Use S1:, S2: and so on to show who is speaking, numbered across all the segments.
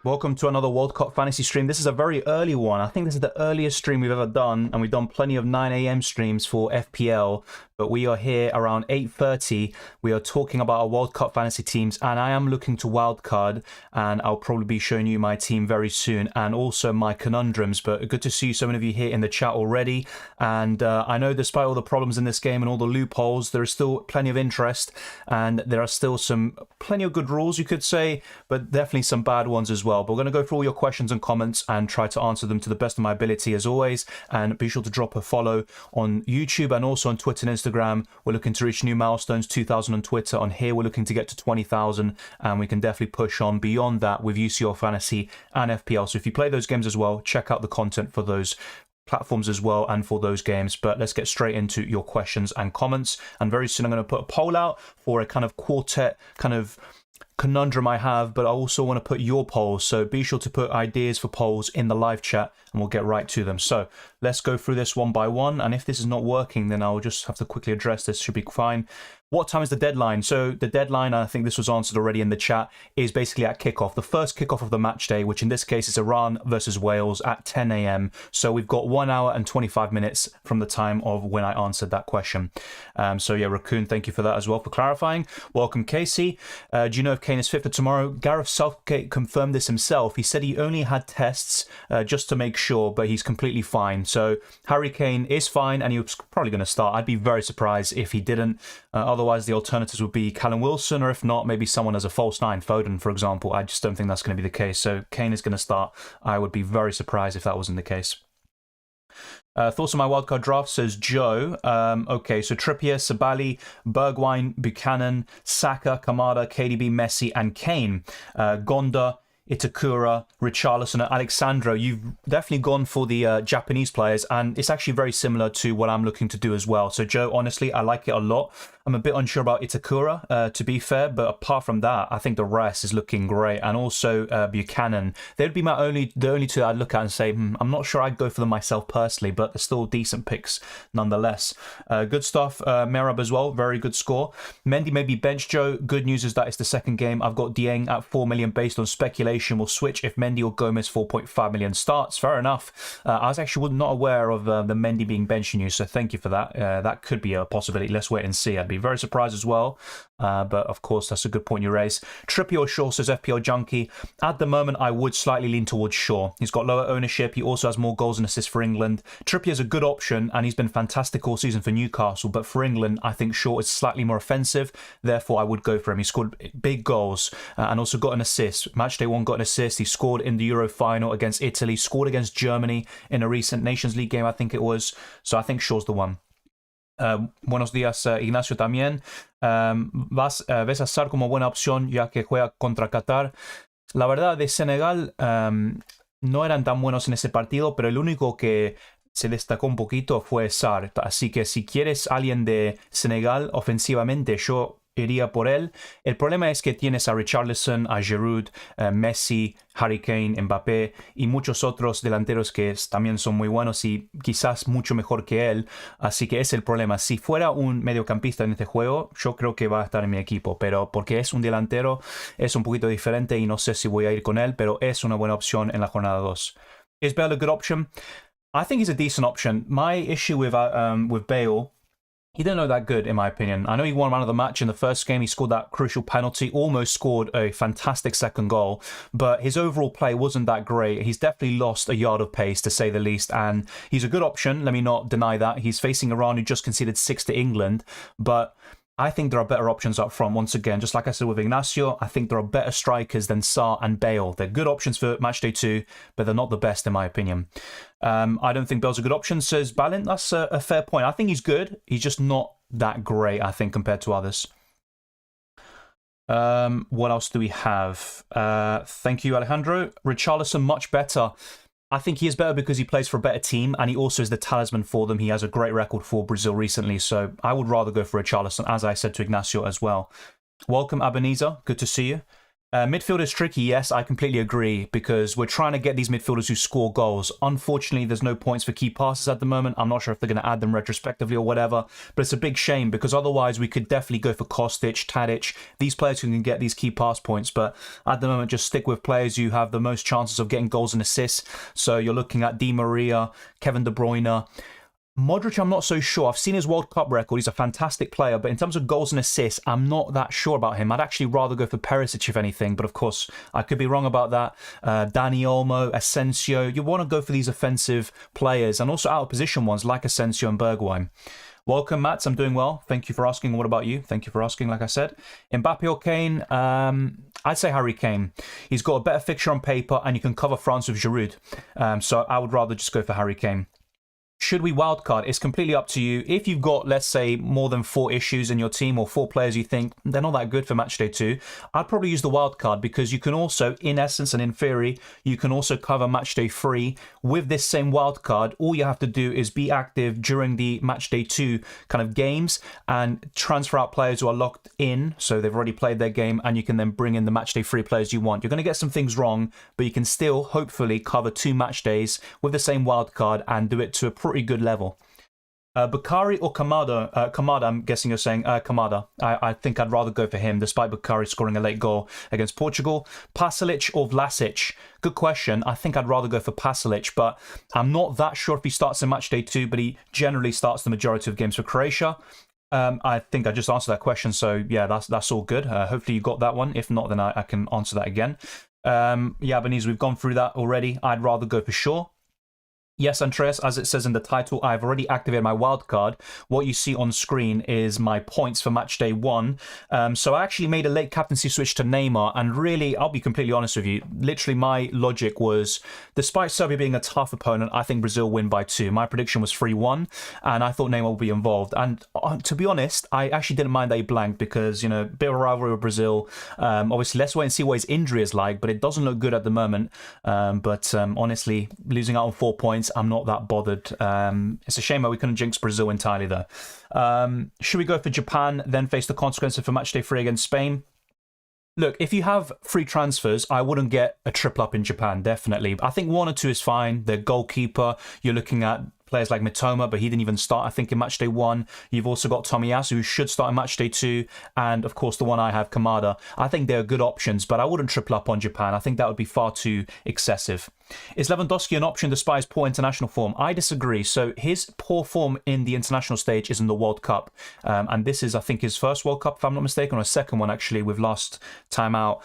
S1: Welcome to another World Cup fantasy stream. This is a very early one. I think this is the earliest stream we've ever done, and we've done plenty of 9 AM streams for FPL, but we are here around 8:30. We are talking about our World Cup fantasy teams, and I am looking to Wildcard, and I'll probably be showing you my team very soon, and also my conundrums. But good to see so many of you here in the chat already, and I know despite all the problems in this game and all the loopholes, there is still plenty of interest, and there are still plenty of good rules, you could say, but definitely some bad ones as well. But we're going to go through all your questions and comments and try to answer them to the best of my ability as always. And be sure to drop a follow on YouTube and also on Twitter and Instagram. We're looking to reach new milestones, 2,000 on Twitter. On here, we're looking to get to 20,000, and we can definitely push on beyond that with UCL Fantasy and FPL. So if you play those games as well, check out the content for those platforms as well and for those games. But let's get straight into your questions and comments. And very soon I'm going to put a poll out for a kind of quartet kind of conundrum I have, but I also want to put your polls, so be sure to put ideas for polls in the live chat and we'll get right to them. So let's go through this one by one, and if this is not working, then I'll just have to quickly address this. Should be fine. What time is the deadline? So the deadline, I think this was answered already in the chat, is basically at kickoff. The first kickoff of the match day, which in this case is Iran versus Wales at 10 AM. So we've got 1 hour and 25 minutes from the time of when I answered that question. So yeah, Raccoon, thank you for that as well for clarifying. Welcome, Casey. Do you know if Kane is fit for tomorrow? Gareth Southgate confirmed this himself. He said he only had tests just to make sure, but he's completely fine. So Harry Kane is fine, and he was probably going to start. I'd be very surprised if he didn't. Otherwise, the alternatives would be Callum Wilson, or if not, maybe someone as a false nine, Foden, for example. I just don't think that's going to be the case. So Kane is going to start. I would be very surprised if that wasn't the case. Thoughts on my wildcard draft, says Joe. Okay, so Trippier, Sabali, Bergwijn, Buchanan, Saka, Kamada, KDB, Messi, and Kane. Gonda, Itakura, Richarlison, and Alexandro. You've definitely gone for the Japanese players, and it's actually very similar to what I'm looking to do as well. So Joe, honestly, I like it a lot. I'm a bit unsure about Itakura, to be fair, but apart from that, I think the rest is looking great. And also Buchanan. They'd be the only two I'd look at and say, I'm not sure I'd go for them myself personally, but they're still decent picks nonetheless. Good stuff. Merab as well, very good score. Mendy may be benched, Joe. Good news is that it's the second game. I've got Dieng at 4 million based on speculation. We'll switch if Mendy or Gomez 4.5 million starts. Fair enough. I was actually not aware of the Mendy being benched news, so thank you for that. That could be a possibility. Let's wait and see. I'd be very surprised as well, but of course that's a good point you raise. Trippier or Shaw, says FPL Junkie. At the moment I would slightly lean towards Shaw. He's got lower ownership, he also has more goals and assists for England. Trippier is a good option and he's been fantastic all season for Newcastle, but for England I think Shaw is slightly more offensive, therefore I would go for him. He scored big goals and also got an assist. Matchday 1 got an assist. He scored in the Euro final against Italy, scored against Germany in a recent Nations League game I think it was, so I think Shaw's the one. Buenos días, Ignacio también. ¿Ves a Sar como buena opción ya que juega contra Qatar? La verdad, de Senegal no eran tan buenos en ese partido, pero el único que se destacó un poquito fue Sar. Así que si quieres alguien de Senegal ofensivamente, yo iría por él. El problema es que tienes a Richarlison, a Giroud, Messi, Harry Kane, Mbappé y muchos otros delanteros que también son muy buenos y quizás mucho mejor que él. Así que es el problema. Si fuera un mediocampista en este juego, yo creo que va a estar en mi equipo, pero porque es un delantero es un poquito diferente y no sé si voy a ir con él, pero es una buena opción en la jornada 2. Is Bale a good option? I think he's a decent option. My issue with Bale, he didn't look that good, in my opinion. I know he won man of the match in the first game. He scored that crucial penalty, almost scored a fantastic second goal, but his overall play wasn't that great. He's definitely lost a yard of pace, to say the least, and he's a good option. Let me not deny that. He's facing Iran, who just conceded 6 to England, but I think there are better options up front. Once again, just like I said with Ignacio, I think there are better strikers than Sarr and Bale. They're good options for Matchday 2, but they're not the best in my opinion. I don't think Bale's a good option, says Balint. That's a fair point. I think he's good. He's just not that great, I think, compared to others. What else do we have? Thank you, Alejandro. Richarlison, much better. I think he is better because he plays for a better team and he also is the talisman for them. He has a great record for Brazil recently, so I would rather go for Richarlison, as I said to Ignacio as well. Welcome, Ebenezer. Good to see you. Midfield is tricky, yes, I completely agree, because we're trying to get these midfielders who score goals. Unfortunately, there's no points for key passes at the moment. I'm not sure if they're going to add them retrospectively or whatever, but it's a big shame, because otherwise we could definitely go for Kostic, Tadic, these players who can get these key pass points, but at the moment just stick with players who have the most chances of getting goals and assists. So you're looking at Di Maria, Kevin De Bruyne. Modric, I'm not so sure. I've seen his World Cup record. He's a fantastic player, but in terms of goals and assists, I'm not that sure about him. I'd actually rather go for Perisic, if anything, but of course, I could be wrong about that. Dani Olmo, Asensio, you want to go for these offensive players, and also out-of-position ones like Asensio and Bergwijn. Welcome, Mats. I'm doing well. Thank you for asking. What about you? Thank you for asking, like I said. Mbappe or Kane? I'd say Harry Kane. He's got a better fixture on paper, and you can cover France with Giroud. So I would rather just go for Harry Kane. Should we wildcard? It's completely up to you. If you've got, let's say, more than 4 issues in your team or 4 players you think they're not that good for Matchday 2, I'd probably use the wildcard, because you can also, in essence and in theory, you can also cover Matchday 3 with this same wildcard. All you have to do is be active during the Matchday 2 kind of games and transfer out players who are locked in, so they've already played their game, and you can then bring in the Matchday 3 players you want. You're going to get some things wrong, but you can still hopefully cover 2 match days with the same wildcard and do it to a pretty good level. Bukhari or Kamada? Kamada, I'm guessing you're saying Kamada. I think I'd rather go for him, despite Bukhari scoring a late goal against Portugal. Pasalic or Vlasic? Good question. I think I'd rather go for Pasalic, but I'm not that sure if he starts in Matchday 2, but he generally starts the majority of games for Croatia. I think I just answered that question, so yeah, that's all good. Hopefully you got that one. If not, then I can answer that again. Yeah, Beniz, we've gone through that already. I'd rather go for Shaw. Yes, Andreas, as it says in the title, I've already activated my wildcard. What you see on screen is my points for Matchday 1. So I actually made a late captaincy switch to Neymar, and really, I'll be completely honest with you, literally my logic was, despite Serbia being a tough opponent, I think Brazil win by 2. My prediction was 3-1, and I thought Neymar would be involved. And to be honest, I actually didn't mind that he blanked, because, you know, a bit of a rivalry with Brazil. Obviously, let's wait and see what his injury is like, but it doesn't look good at the moment. But honestly, losing out on 4 points, I'm not that bothered. It's a shame that we couldn't jinx Brazil entirely, though. Should we go for Japan, then face the consequences for Matchday 3 against Spain? Look, if you have free transfers, I wouldn't get a triple up in Japan, definitely. I think 1 or 2 is fine. The goalkeeper, you're looking at players like Mitoma, but he didn't even start, I think, in Matchday 1. You've also got Tomiyasu, who should start in Matchday 2. And, of course, the one I have, Kamada. I think they're good options, but I wouldn't triple up on Japan. I think that would be far too excessive. Is Lewandowski an option despite his poor international form? I disagree. So his poor form in the international stage is in the World Cup. And this is, I think, his first World Cup, if I'm not mistaken, or a second one, actually, with last time out.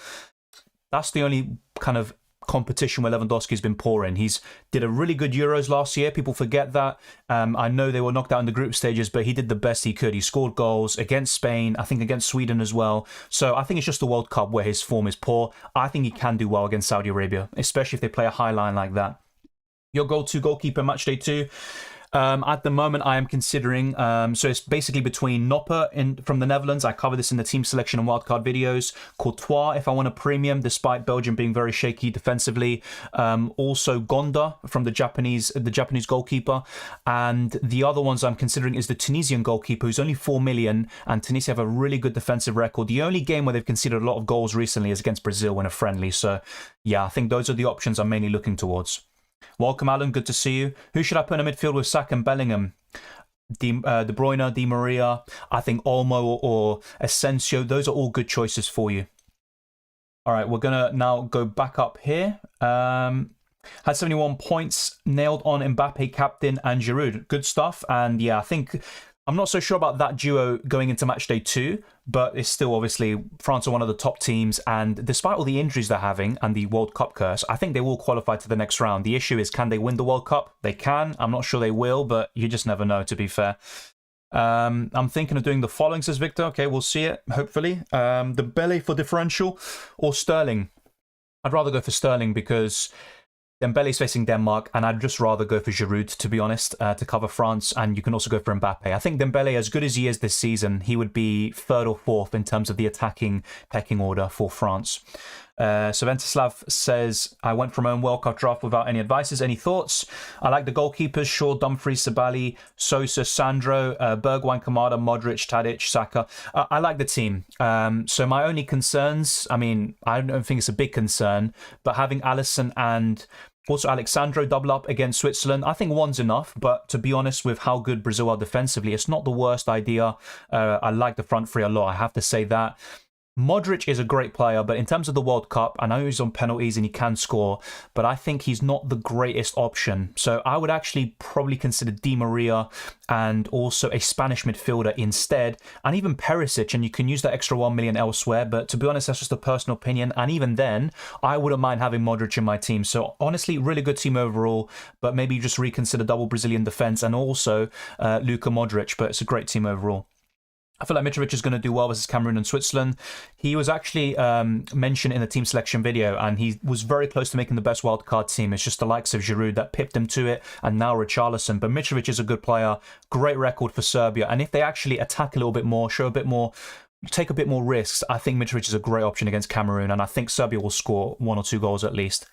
S1: That's the only kind of competition where Lewandowski's been poor in. He's did a really good Euros last year. People forget that. I know they were knocked out in the group stages, but he did the best he could. He scored goals against Spain, I think against Sweden as well. So I think it's just the World Cup where his form is poor. I think he can do well against Saudi Arabia, especially if they play a high line like that. Your go-to goalkeeper Matchday 2. At the moment, I am considering, so it's basically between Nopper from the Netherlands. I cover this in the team selection and wildcard videos. Courtois, if I want a premium, despite Belgium being very shaky defensively. Also Gonda from the Japanese goalkeeper. And the other ones I'm considering is the Tunisian goalkeeper, who's only 4 million, and Tunisia have a really good defensive record. The only game where they've conceded a lot of goals recently is against Brazil in a friendly. So yeah, I think those are the options I'm mainly looking towards. Welcome, Alan. Good to see you. Who should I put in a midfield with Saka and Bellingham? De Bruyne, Di Maria, I think Olmo or Asensio. Those are all good choices for you. All right, we're going to now go back up here. Had 71 points, nailed on Mbappe, captain, and Giroud. Good stuff. And yeah, I think I'm not so sure about that duo going into Matchday 2, but it's still obviously France are one of the top teams, and despite all the injuries they're having and the World Cup curse, I think they will qualify to the next round. The issue is, can they win the World Cup? They can. I'm not sure they will, but you just never know, to be fair. I'm thinking of doing the following, says Victor. Okay, we'll see it, hopefully. Dembele for differential or Sterling? I'd rather go for Sterling because Dembele's facing Denmark, and I'd just rather go for Giroud, to be honest, to cover France, and you can also go for Mbappe. I think Dembele, as good as he is this season, he would be 3rd or 4th in terms of the attacking pecking order for France. So Ventislav says, I went from my own Wildcard draft without any advices. Any thoughts? I like the goalkeepers, Shaw, Dumfries, Sabali, Sosa, Sandro, Bergwijn, Kamada, Modric, Tadic, Saka. I like the team. So my only concerns, I mean, I don't think it's a big concern, but having Alisson and also Alexandro double up against Switzerland, I think one's enough. But to be honest, with how good Brazil are defensively, it's not the worst idea. I like the front three a lot, I have to say that. Modric is a great player, but in terms of the World Cup, I know he's on penalties and he can score, but I think he's not the greatest option. So I would actually probably consider Di Maria and also a Spanish midfielder instead, and even Perisic, and you can use that extra 1 million elsewhere. But to be honest, that's just a personal opinion, and even then, I wouldn't mind having Modric in my team. So honestly, really good team overall, but maybe just reconsider double Brazilian defense and also Luka Modric, but it's a great team overall. I feel like Mitrovic is going to do well versus Cameroon and Switzerland. He was actually mentioned in the team selection video, and he was very close to making the best wildcard team. It's just the likes of Giroud that pipped him to it, and now Richarlison. But Mitrovic is a good player, great record for Serbia. And if they actually attack a little bit more, show a bit more, take a bit more risks, I think Mitrovic is a great option against Cameroon, and I think Serbia will score 1 or 2 goals at least.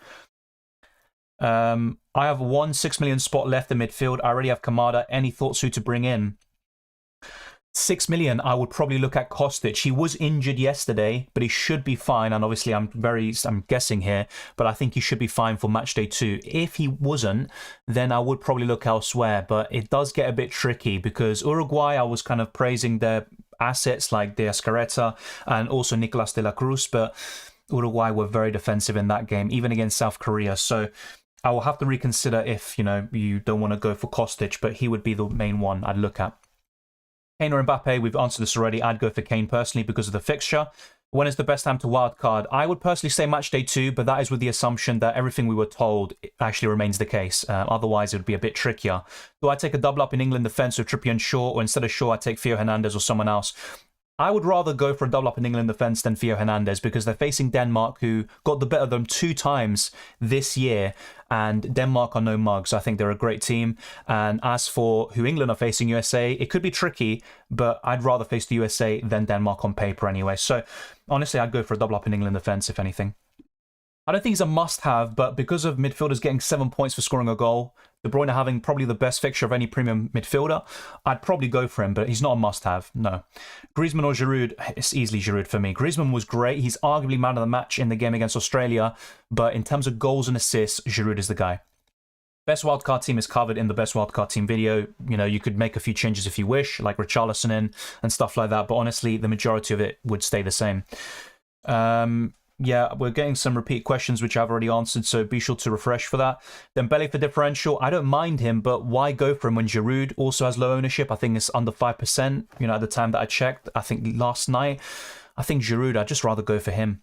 S1: I have 1 6 million spot left in midfield. I already have Kamada. Any thoughts who to bring in? 6 million, I would probably look at Kostic. He was injured yesterday, but he should be fine. And obviously, I'm guessing here, but I think he should be fine for Matchday 2. If he wasn't, then I would probably look elsewhere. But it does get a bit tricky because Uruguay, I was kind of praising their assets like De Ascareta and also Nicolas de la Cruz, but Uruguay were very defensive in that game, even against South Korea. So I will have to reconsider if, you don't want to go for Kostic, but he would be the main one I'd look at. Kane or Mbappe, we've answered this already. I'd go for Kane personally because of the fixture. When is the best time to wildcard? I would personally say Matchday 2, but that is with the assumption that everything we were told actually remains the case. Otherwise, it would be a bit trickier. Do I take a double up in England defence with Trippier and Shaw, or instead of Shaw, I take Theo Hernandez or someone else? I would rather go for a double up in England defence than Theo Hernandez because they're facing Denmark, who got the better of them 2 times this year. And Denmark are no mugs. I think they're a great team. And as for who England are facing, USA, it could be tricky, but I'd rather face the USA than Denmark on paper anyway. So honestly, I'd go for a double up in England defence, if anything. I don't think he's a must-have, but because of midfielders getting 7 points for scoring a goal, De Bruyne having probably the best fixture of any premium midfielder, I'd probably go for him, but he's not a must-have, no. Griezmann or Giroud? It's easily Giroud for me. Griezmann was great. He's arguably man of the match in the game against Australia, but in terms of goals and assists, Giroud is the guy. Best wildcard team is covered in the best wildcard team video. You could make a few changes if you wish, like Richarlison in and stuff like that, but honestly, the majority of it would stay the same. Yeah, we're getting some repeat questions, which I've already answered, so be sure to refresh for that. Dembele for differential. I don't mind him, but why go for him when Giroud also has low ownership? I think it's under 5%, at the time that I checked. I think last night. I think Giroud, I'd just rather go for him.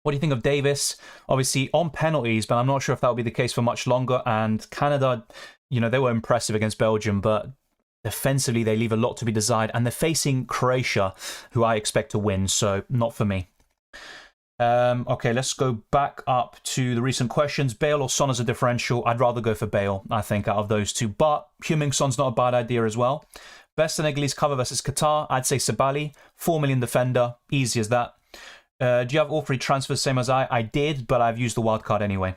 S1: What do you think of Davis? Obviously on penalties, but I'm not sure if that will be the case for much longer. And Canada, they were impressive against Belgium, but defensively they leave a lot to be desired. And they're facing Croatia, who I expect to win, so not for me. Okay, let's go back up to the recent questions. Bale or Son as a differential? I'd rather go for Bale, I think, out of those two. But Heung-min Son's not a bad idea as well. Best Senegalese cover versus Qatar? I'd say Sabali. 4 million defender. Easy as that. Do you have all 3 transfers, same as I? I did, but I've used the wildcard anyway.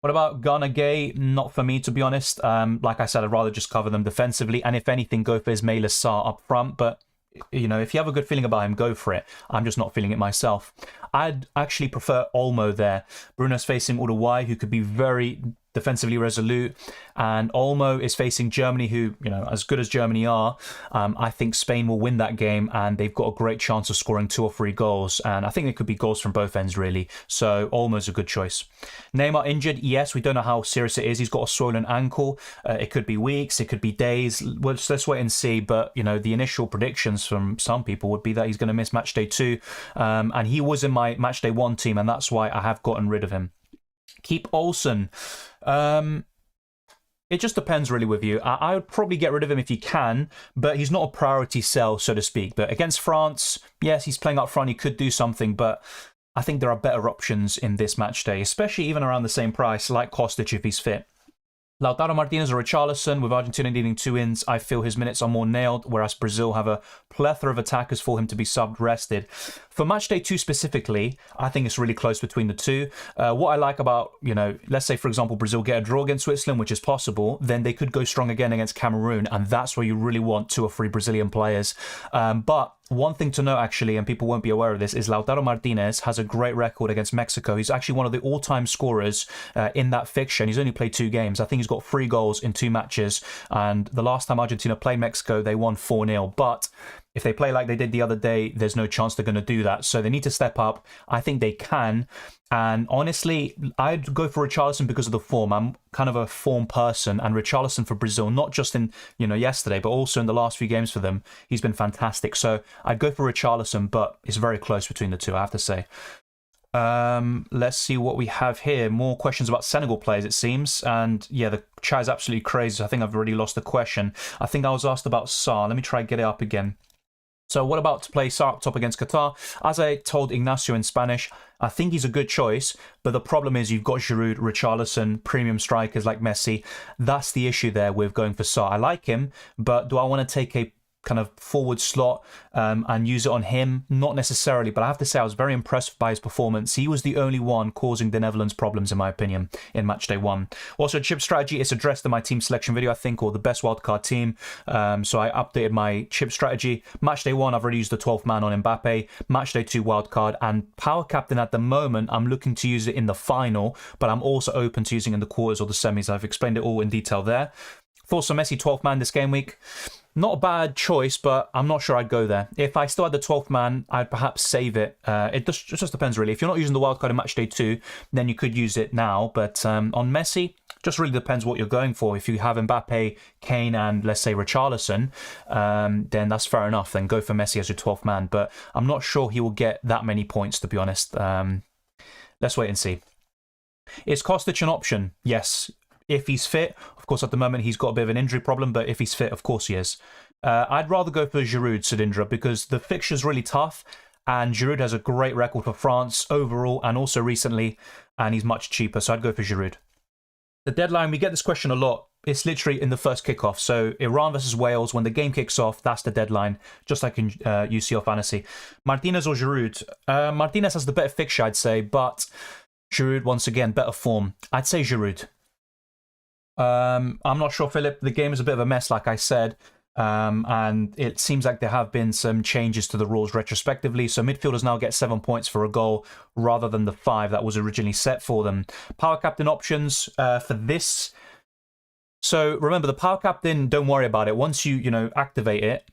S1: What about Ghana Gay? Not for me, to be honest. Like I said, I'd rather just cover them defensively. And if anything, go for Ismail Assar up front. But if you have a good feeling about him, go for it. I'm just not feeling it myself. I'd actually prefer Olmo there. Bruno's facing Uruguay, who could be very defensively resolute, and Olmo is facing Germany, who, as good as Germany are, I think Spain will win that game, and they've got a great chance of scoring 2 or 3 goals, and I think it could be goals from both ends, really. So Olmo's a good choice. Neymar injured? Yes, we don't know how serious it is. He's got a swollen ankle. It could be weeks, it could be days. Let's wait and see, but, the initial predictions from some people would be that he's going to miss Matchday 2, and he was in my Matchday 1 team, and that's why I have gotten rid of him. Keep Olsen. It just depends really with you. I would probably get rid of him if you can, but he's not a priority sell, so to speak. But against France, yes, he's playing up front. He could do something, but I think there are better options in this match day, especially even around the same price, like Kostic if he's fit. Lautaro Martinez or Richarlison, with Argentina needing 2 wins, I feel his minutes are more nailed, whereas Brazil have a plethora of attackers for him to be subbed rested. For Matchday 2 specifically, I think it's really close between the two. What I like about, let's say, for example, Brazil get a draw against Switzerland, which is possible, then they could go strong again against Cameroon, and that's where you really want 2 or 3 Brazilian players. But one thing to note, actually, and people won't be aware of this, is Lautaro Martinez has a great record against Mexico. He's actually one of the all-time scorers in that fixture, and he's only played 2 games. I think he's got 3 goals in 2 matches, and the last time Argentina played Mexico, they won 4-0. But if they play like they did the other day, there's no chance they're going to do that. So they need to step up. I think they can. And honestly, I'd go for Richarlison because of the form. I'm kind of a form person, and Richarlison for Brazil, not just in, yesterday, but also in the last few games for them, he's been fantastic. So I'd go for Richarlison, but it's very close between the two, I have to say. Let's see what we have here. More questions about Senegal players, it seems. And yeah, the chat is absolutely crazy. I think I've already lost the question. I think I was asked about Sarr. Let me try and get it up again. So what about to play Sarr up top against Qatar? As I told Ignacio in Spanish, I think he's a good choice, but the problem is you've got Giroud, Richarlison, premium strikers like Messi. That's the issue there with going for Sarr. I like him, but do I want to take a kind of forward slot and use it on him? Not necessarily, but I have to say I was very impressed by his performance. He was the only one causing the Netherlands problems, in my opinion, in Matchday 1. Also, chip strategy is addressed in my team selection video, I think, or the best wildcard team. So I updated my chip strategy. Matchday 1, I've already used the 12th man on Mbappe. Matchday 2, wildcard. And power captain at the moment, I'm looking to use it in the final, but I'm also open to using it in the quarters or the semis. I've explained it all in detail there. Thoughts on Messi 12th man this game week? Not a bad choice, but I'm not sure I'd go there. If I still had the 12th man, I'd perhaps save it. It just depends, really. If you're not using the wildcard in Matchday 2, then you could use it now. But on Messi, just really depends what you're going for. If you have Mbappe, Kane, and let's say Richarlison, then that's fair enough. Then go for Messi as your 12th man. But I'm not sure he will get that many points, to be honest. Let's wait and see. Is Kostic an option? Yes. If he's fit. Of course, at the moment, he's got a bit of an injury problem, but if he's fit, of course he is. I'd rather go for Giroud, Sudindra, because the fixture's really tough, and Giroud has a great record for France overall and also recently, and he's much cheaper, so I'd go for Giroud. The deadline, we get this question a lot. It's literally in the first kickoff. So Iran versus Wales, when the game kicks off, that's the deadline, just like in UCL Fantasy. Martinez or Giroud? Martinez has the better fixture, I'd say, but Giroud, once again, better form. I'd say Giroud. I'm not sure, Philip. The game is a bit of a mess, like I said, and it seems like there have been some changes to the rules retrospectively. So midfielders now get 7 points for a goal rather than the 5 that was originally set for them. Power captain options for this. So remember, the power captain, don't worry about it. Once you activate it,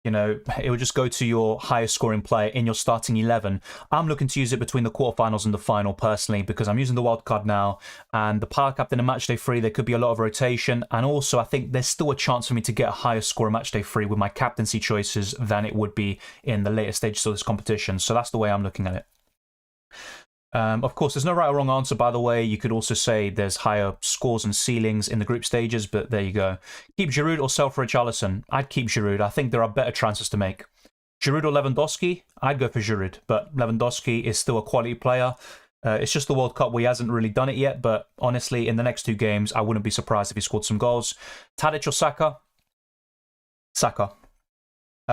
S1: it will just go to your highest scoring player in your starting 11. I'm looking to use it between the quarterfinals and the final personally because I'm using the wild card now, and the power captain in Matchday 3, there could be a lot of rotation, and also I think there's still a chance for me to get a higher score in Matchday 3 with my captaincy choices than it would be in the later stages of this competition. So that's the way I'm looking at it. Of course, there's no right or wrong answer, by the way. You could also say there's higher scores and ceilings in the group stages, but there you go. Keep Giroud or sell for Richarlison? I'd keep Giroud. I think there are better transfers to make. Giroud or Lewandowski? I'd go for Giroud, but Lewandowski is still a quality player. It's just the World Cup where he hasn't really done it yet, but honestly, in the next 2 games, I wouldn't be surprised if he scored some goals. Tadic or Saka? Saka.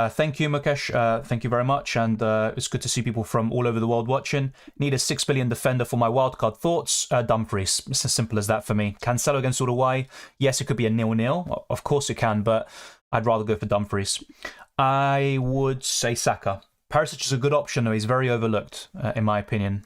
S1: Thank you, Mukesh. Thank you very much. And it's good to see people from all over the world watching. Need a 6 billion defender for my wildcard thoughts. Dumfries. It's as simple as that for me. Cancelo against Uruguay. Yes, it could be a 0-0. Of course it can, but I'd rather go for Dumfries. I would say Saka. Perisic is a good option, though. He's very overlooked, in my opinion.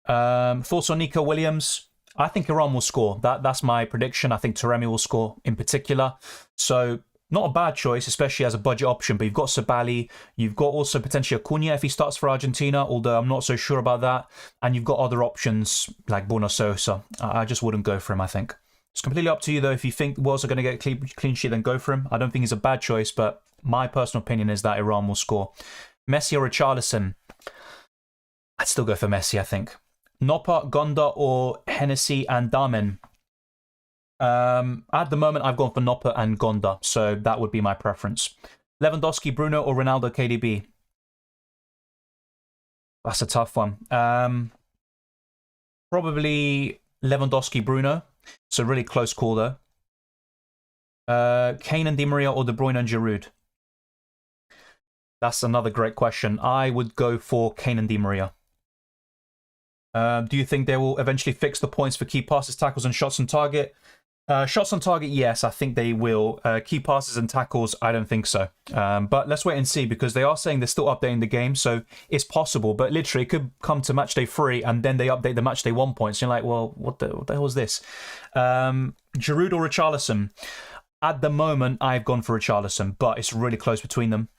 S1: Thoughts on Nico Williams? I think Iran will score. That's my prediction. I think Taremi will score in particular. So not a bad choice, especially as a budget option, but you've got Sabali, you've got also potentially Acuna if he starts for Argentina, although I'm not so sure about that, and you've got other options like Bruno Sosa. I just wouldn't go for him, I think. It's completely up to you, though. If you think Wales are going to get a clean sheet, then go for him. I don't think he's a bad choice, but my personal opinion is that Iran will score. Messi or Richarlison? I'd still go for Messi, I think. Noppert, Gonda, or Hennessy and Damen? At the moment, I've gone for Noppert and Gonda, so that would be my preference. Lewandowski, Bruno, or Ronaldo, KDB? That's a tough one. Probably Lewandowski, Bruno. So really close call though. Kane and Di Maria or De Bruyne and Giroud? That's another great question. I would go for Kane and Di Maria. Do you think they will eventually fix the points for key passes, tackles, and shots on target? Shots on target, yes, I think they will. Key passes and tackles, I don't think so. But let's wait and see, because they are saying they're still updating the game, so it's possible. But literally, it could come to Matchday 3, and then they update the Matchday 1 points. You're like, well, what the hell is this? Giroud or Richarlison? At the moment, I've gone for Richarlison, but it's really close between them.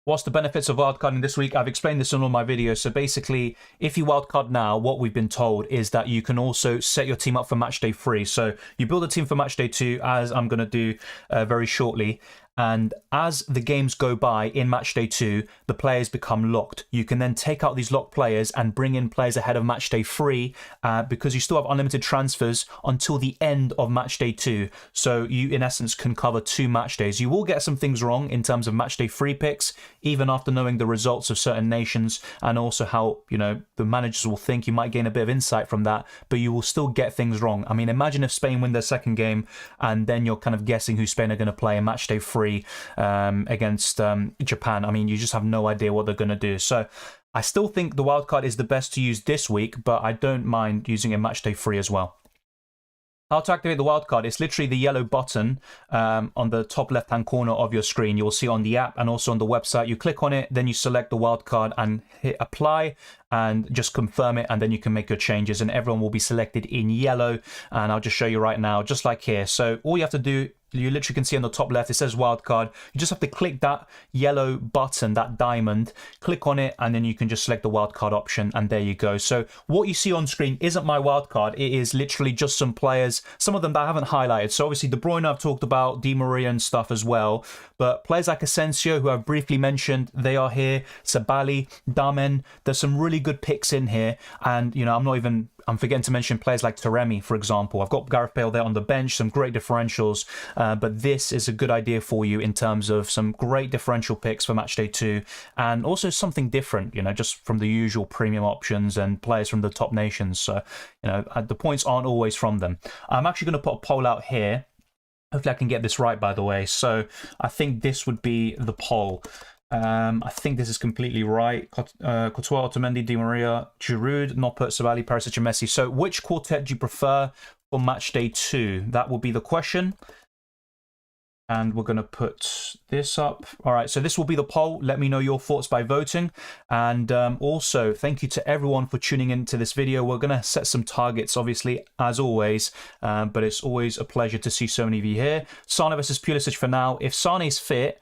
S1: What's the benefits of wildcarding this week? I've explained this in all my videos. So basically, if you wildcard now, what we've been told is that you can also set your team up for Matchday 3. So you build a team for Matchday 2, as I'm going to do very shortly. And as the games go by in Matchday 2, the players become locked. You can then take out these locked players and bring in players ahead of Matchday 3 because you still have unlimited transfers until the end of Matchday 2. So you, in essence, can cover 2 match days. You will get some things wrong in terms of Matchday 3 picks, even after knowing the results of certain nations, and also how, you know, the managers will think. You might gain a bit of insight from that, but you will still get things wrong. I mean, imagine if Spain win their second game and then you're kind of guessing who Spain are going to play in Matchday 3 against Japan. I mean, you just have no idea what they're going to do. So I still think the wildcard is the best to use this week, but I don't mind using it in Matchday 3 as well. How to activate the wildcard? It's literally the yellow button on the top left-hand corner of your screen. You will see on the app and also on the website. You click on it, then you select the wildcard and hit apply and just confirm it, and then you can make your changes, and everyone will be selected in yellow. And I'll just show you right now, just like here. So all you have to do, you literally can see on the top left, it says wildcard. You just have to click that yellow button, that diamond, click on it, and then you can just select the wildcard option, and there you go. So what you see on screen isn't my wildcard. It is literally just some players, some of them that I haven't highlighted. So obviously De Bruyne I've talked about, Di Maria and stuff as well. But players like Asensio, who I've briefly mentioned, they are here. Sabali, Damen, there's some really good picks in here. And, you know, I'm forgetting to mention players like Taremi, for example. I've got Gareth Bale there on the bench, some great differentials. But this is a good idea for you in terms of some great differential picks for Matchday 2. And also something different, you know, just from the usual premium options and players from the top nations. So, you know, the points aren't always from them. I'm actually going to put a poll out here. Hopefully I can get this right, by the way. So I think this would be the poll. I think this is completely right. Courtois, Otamendi, Di Maria, Giroud, Noppert, Sabali, Perisic, and Messi. So which quartet do you prefer for Matchday 2? That will be the question. And we're going to put this up. All right, so this will be the poll. Let me know your thoughts by voting. And also, thank you to everyone for tuning into this video. We're going to set some targets, obviously, as always. But it's always a pleasure to see so many of you here. Sane versus Pulisic for now. If Sane is fit,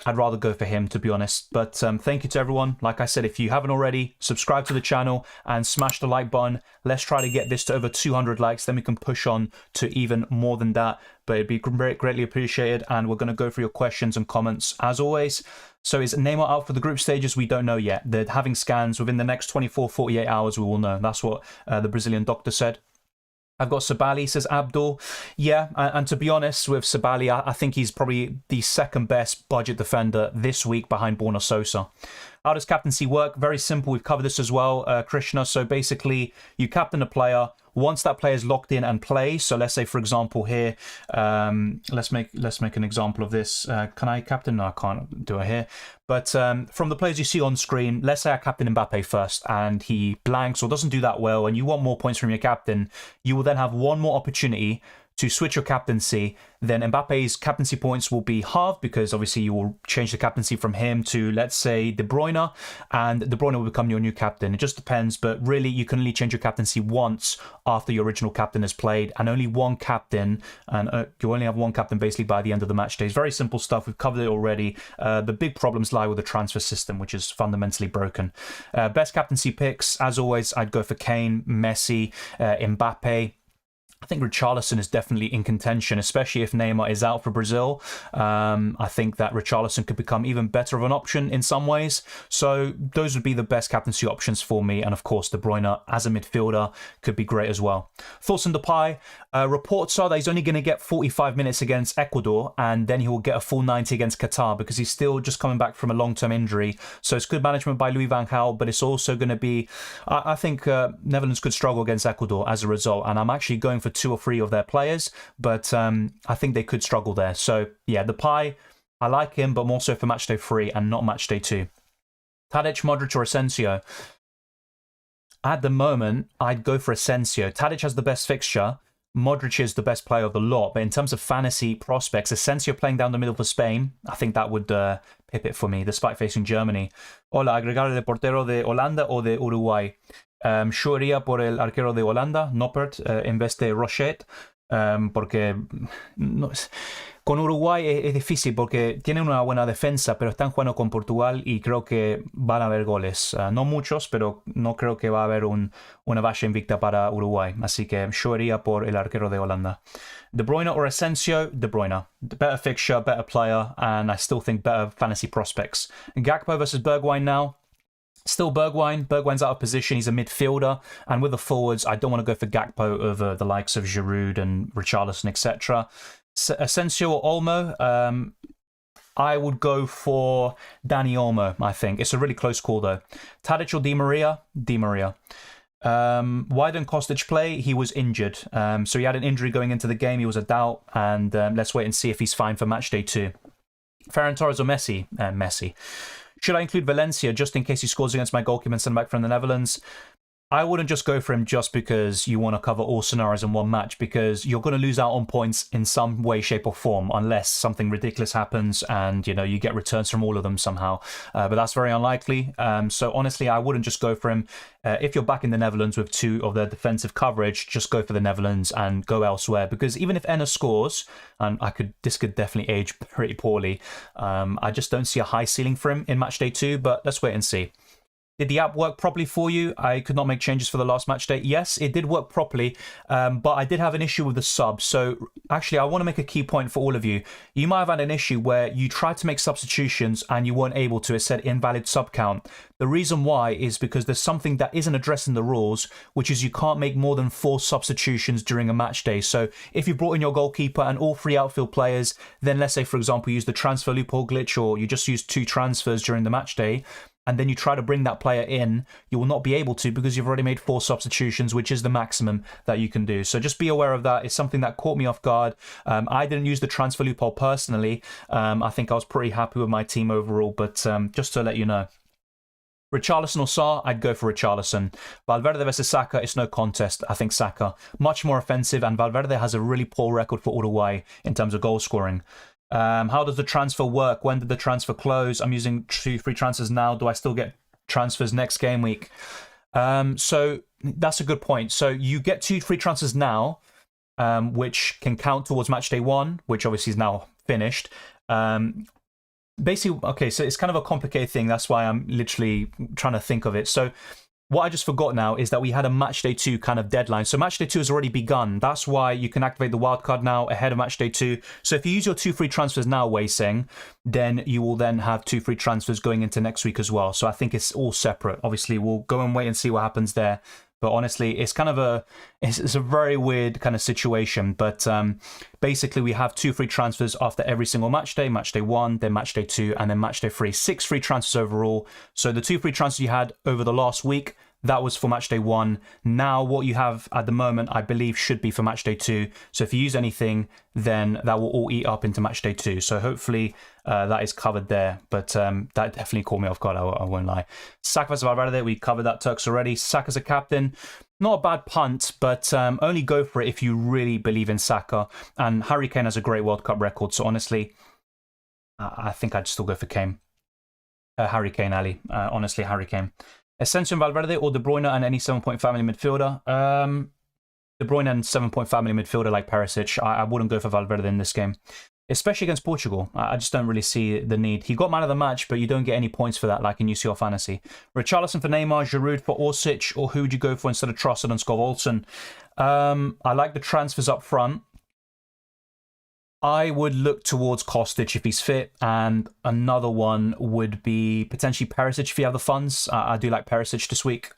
S1: I'd rather go for him, to be honest. But thank you to everyone. Like I said, if you haven't already, subscribe to the channel and smash the like button. Let's try to get this to over 200 likes. Then we can push on to even more than that. But it'd be greatly appreciated. And we're going to go through your questions and comments as always. So is Neymar out for the group stages? We don't know yet. They're having scans. Within the next 24, 48 hours, we will know. That's what the Brazilian doctor said. I've got Sabali, says Abdul. Yeah, and to be honest with Sabali, I think he's probably the second best budget defender this week behind Borna Sosa. How does captaincy work? Very simple. We've covered this as well, Krishna. So basically, you captain a player. Once that player is locked in and plays, so let's say, for example, here, let's make an example of this. Can I captain? No, I can't do it here. But from the players you see on screen, let's say I captain Mbappe first, and he blanks or doesn't do that well, and you want more points from your captain, you will then have one more opportunity to switch your captaincy. Then Mbappe's captaincy points will be halved because obviously you will change the captaincy from him to, let's say, De Bruyne, and De Bruyne will become your new captain. It just depends, but really you can only change your captaincy once after your original captain has played, and only one captain, and you only have one captain basically by the end of the match days. Very simple stuff. We've covered it already. The big problems lie with the transfer system, which is fundamentally broken. Best captaincy picks, as always, I'd go for Kane, Messi, Mbappe. I think Richarlison is definitely in contention, especially if Neymar is out for Brazil. I think that Richarlison could become even better of an option in some ways. So those would be the best captaincy options for me. And of course, De Bruyne as a midfielder could be great as well. Thoughts on Depay? Reports are that he's only going to get 45 minutes against Ecuador, and then he will get a full 90 against Qatar because he's still just coming back from a long-term injury. So it's good management by Louis van Gaal, but it's also going to be, I think Netherlands could struggle against Ecuador as a result. And I'm actually going for 2 or 3 of their players, but I think they could struggle there. So yeah, the pie, I like him, but more so for matchday 3 and not matchday 2. Tadic, Modric, or Asensio? At the moment, I'd go for Asensio. Tadic has the best fixture. Modric is the best player of the lot, but in terms of fantasy prospects, Asensio playing down the middle for Spain, I think that would pip it for me, despite facing Germany. Hola, agregar el portero de Holanda o de Uruguay. Yo iría por el arquero de Holanda, Noppert, en vez de Rochet, porque no, con Uruguay es difícil porque tienen una buena defensa, pero están jugando con Portugal y creo que van a haber goles. No muchos, pero no creo que va a haber una baja invicta para Uruguay. Así que yo iría por el arquero de Holanda. De Bruyne or Asensio? De Bruyne. Better fixture, better player, and I still think better fantasy prospects. Gakpo versus Bergwijn now. Still Bergwijn. Bergwijn's out of position. He's a midfielder. And with the forwards, I don't want to go for Gakpo over the likes of Giroud and Richarlison, etc. Asensio or Olmo? I would go for Dani Olmo, I think. It's a really close call, though. Tadic or Di Maria? Di Maria. Why didn't Kostic play? He was injured. So he had an injury going into the game. He was a doubt. And let's wait and see if he's fine for matchday 2. Ferran Torres or Messi? Messi. Should I include Valencia just in case he scores against my goalkeeper and send back from the Netherlands? I wouldn't just go for him just because you want to cover all scenarios in one match, because you're going to lose out on points in some way, shape or form unless something ridiculous happens and, you know, you get returns from all of them somehow. But that's very unlikely. So honestly, I wouldn't just go for him. If you're back in the Netherlands with 2 of their defensive coverage, just go for the Netherlands and go elsewhere, because even if Enna scores, and this could definitely age pretty poorly, I just don't see a high ceiling for him in matchday 2, but let's wait and see. Did the app work properly for you? I could not make changes for the last match day. Yes, it did work properly, but I did have an issue with the sub. So actually, I want to make a key point for all of you. You might have had an issue where you tried to make substitutions and you weren't able to. It said invalid sub count. The reason why is because there's something that isn't addressed in the rules, which is you can't make more than 4 substitutions during a match day. So if you brought in your goalkeeper and all 3 outfield players, then let's say, for example, you use the transfer loophole glitch, or you just use 2 transfers during the match day, and then you try to bring that player in, you will not be able to because you've already made 4 substitutions, which is the maximum that you can do. So just be aware of that. It's something that caught me off guard. I didn't use the transfer loophole personally. I think I was pretty happy with my team overall, but just to let you know. Richarlison or Sarr? I'd go for Richarlison. Valverde versus Saka, it's no contest. I think Saka. Much more offensive, and Valverde has a really poor record for Uruguay in terms of goal scoring. How does the transfer work? When did the transfer close? I'm using 2 free transfers now. Do I still get transfers next game week? So that's a good point. So you get 2 free transfers now, which can count towards match day 1, which obviously is now finished. Basically, okay, so it's kind of a complicated thing. That's why I'm literally trying to think of it. So what I just forgot now is that we had a matchday 2 kind of deadline. So matchday 2 has already begun. That's why you can activate the wildcard now ahead of matchday 2. So if you use your 2 free transfers now, Wei Seng, then you will then have 2 free transfers going into next week as well. So I think it's all separate. Obviously, we'll go and wait and see what happens there. But honestly, it's kind of it's a very weird kind of situation. But basically, we have 2 free transfers after every single match day 1, then match day 2, and then match day 3. 6 free transfers overall. So the 2 free transfers you had over the last week, that was for match day 1. Now, what you have at the moment, I believe, should be for match day 2. So if you use anything, then that will all eat up into match day 2. So hopefully that is covered there. But that definitely caught me off guard, I won't lie. Saka versus Valverde, we covered that, Turks, already. Saka's a captain. Not a bad punt, but only go for it if you really believe in Saka. And Harry Kane has a great World Cup record. So honestly, I think I'd still go for Kane. Harry Kane, Ali. Honestly, Harry Kane. Asensio and Valverde or De Bruyne and any 7-point family midfielder? De Bruyne and 7-point family midfielder like Perisic. I wouldn't go for Valverde in this game, especially against Portugal. I just don't really see the need. He got man of the match, but you don't get any points for that like in UCL Fantasy. Richarlison for Neymar, Giroud for Orsic, or who would you go for instead of Trossard and Skov Olsen? I like the transfers up front. I would look towards Kostic if he's fit, and another one would be potentially Perisic if you have the funds. I do like Perisic this week.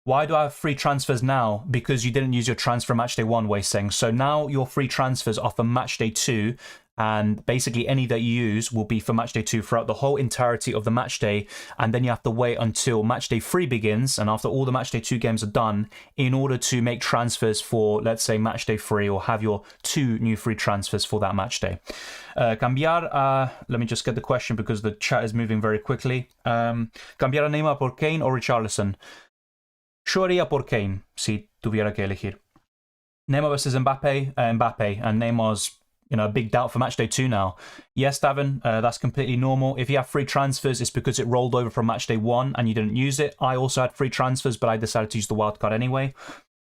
S1: Why do I have free transfers now? Because you didn't use your transfer match day 1, Wei Seng. So now your free transfers are for match day 2, and basically any that you use will be for matchday 2 throughout the whole entirety of the matchday, and then you have to wait until matchday 3 begins, and after all the matchday 2 games are done, in order to make transfers for, let's say, matchday 3, or have your 2 new free transfers for that matchday. Cambiar, let me just get the question because the chat is moving very quickly. Cambiar a Neymar por Kane or Richarlison? Yo haría por Kane si tuviera que elegir. Neymar versus Mbappe, and Neymar's, you know, a big doubt for matchday 2 now. Yes, Davin, that's completely normal. If you have free transfers, it's because it rolled over from matchday 1 and you didn't use it. I also had free transfers, but I decided to use the wildcard anyway.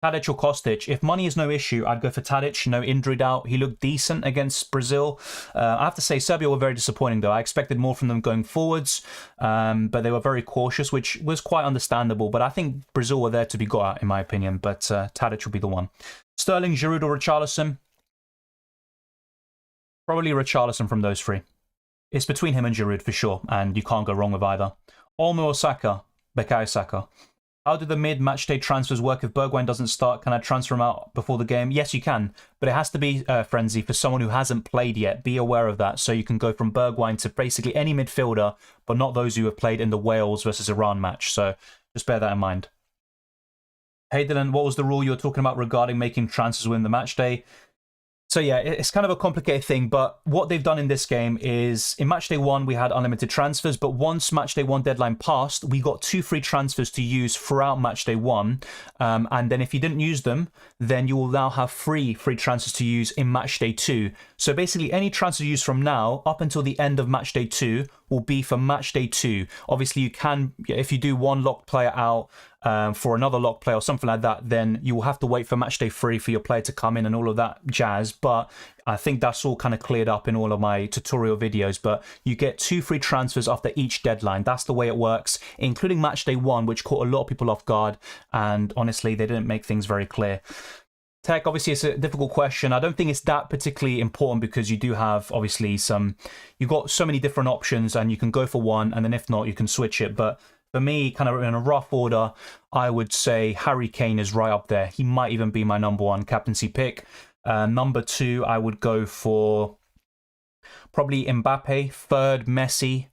S1: Tadic or Kostic? If money is no issue, I'd go for Tadic. No injury doubt. He looked decent against Brazil. I have to say, Serbia were very disappointing, though. I expected more from them going forwards, but they were very cautious, which was quite understandable. But I think Brazil were there to be got at, in my opinion. But Tadic will be the one. Sterling, Giroud or Richarlison? Probably Richarlison from those 3. It's between him and Giroud for sure, and you can't go wrong with either. Olmo or Saka? Bukayo Saka. How do the mid-matchday transfers work if Bergwijn doesn't start? Can I transfer him out before the game? Yes, you can, but it has to be, Frenzy, for someone who hasn't played yet. Be aware of that. So you can go from Bergwijn to basically any midfielder, but not those who have played in the Wales versus Iran match. So just bear that in mind. Hey, Dylan, what was the rule you were talking about regarding making transfers within the matchday? So yeah, it's kind of a complicated thing, but what they've done in this game is, in matchday 1, we had unlimited transfers, but once matchday 1 deadline passed, we got 2 free transfers to use throughout matchday 1, and then if you didn't use them, then you will now have free transfers to use in matchday 2. So basically, any transfer used from now up until the end of matchday 2 will be for matchday 2. Obviously, you can, if you do one locked player out for another locked player or something like that, then you will have to wait for matchday 3 for your player to come in and all of that jazz. But I think that's all kind of cleared up in all of my tutorial videos. But you get 2 free transfers after each deadline. That's the way it works, including matchday 1, which caught a lot of people off guard. And honestly, they didn't make things very clear. Tech, obviously, it's a difficult question. I don't think it's that particularly important because you do have, obviously, you've got so many different options and you can go for one, and then if not, you can switch it. But for me, kind of in a rough order, I would say Harry Kane is right up there. He might even be my number 1 captaincy pick. Number 2, I would go for probably Mbappe. 3rd, Messi.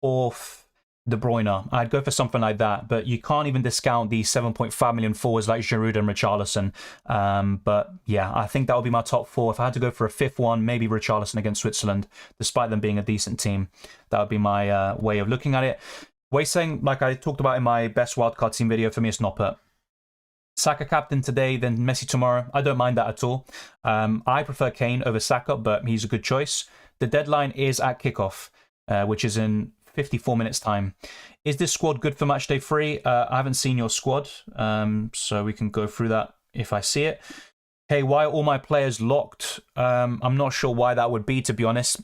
S1: 4th, De Bruyne. I'd go for something like that, but you can't even discount the 7.5 million forwards like Giroud and Richarlison. But yeah, I think that would be my top 4. If I had to go for a 5th one, maybe Richarlison against Switzerland, despite them being a decent team. That would be my way of looking at it. Wei saying, like I talked about in my best wildcard team video, for me it's Noppert. Saka captain today, then Messi tomorrow. I don't mind that at all. I prefer Kane over Saka, but he's a good choice. The deadline is at kickoff, which is in 54 minutes time. Is this squad good for matchday 3? I haven't seen your squad, so we can go through that if I see it. Hey, why are all my players locked? I'm not sure why that would be, to be honest.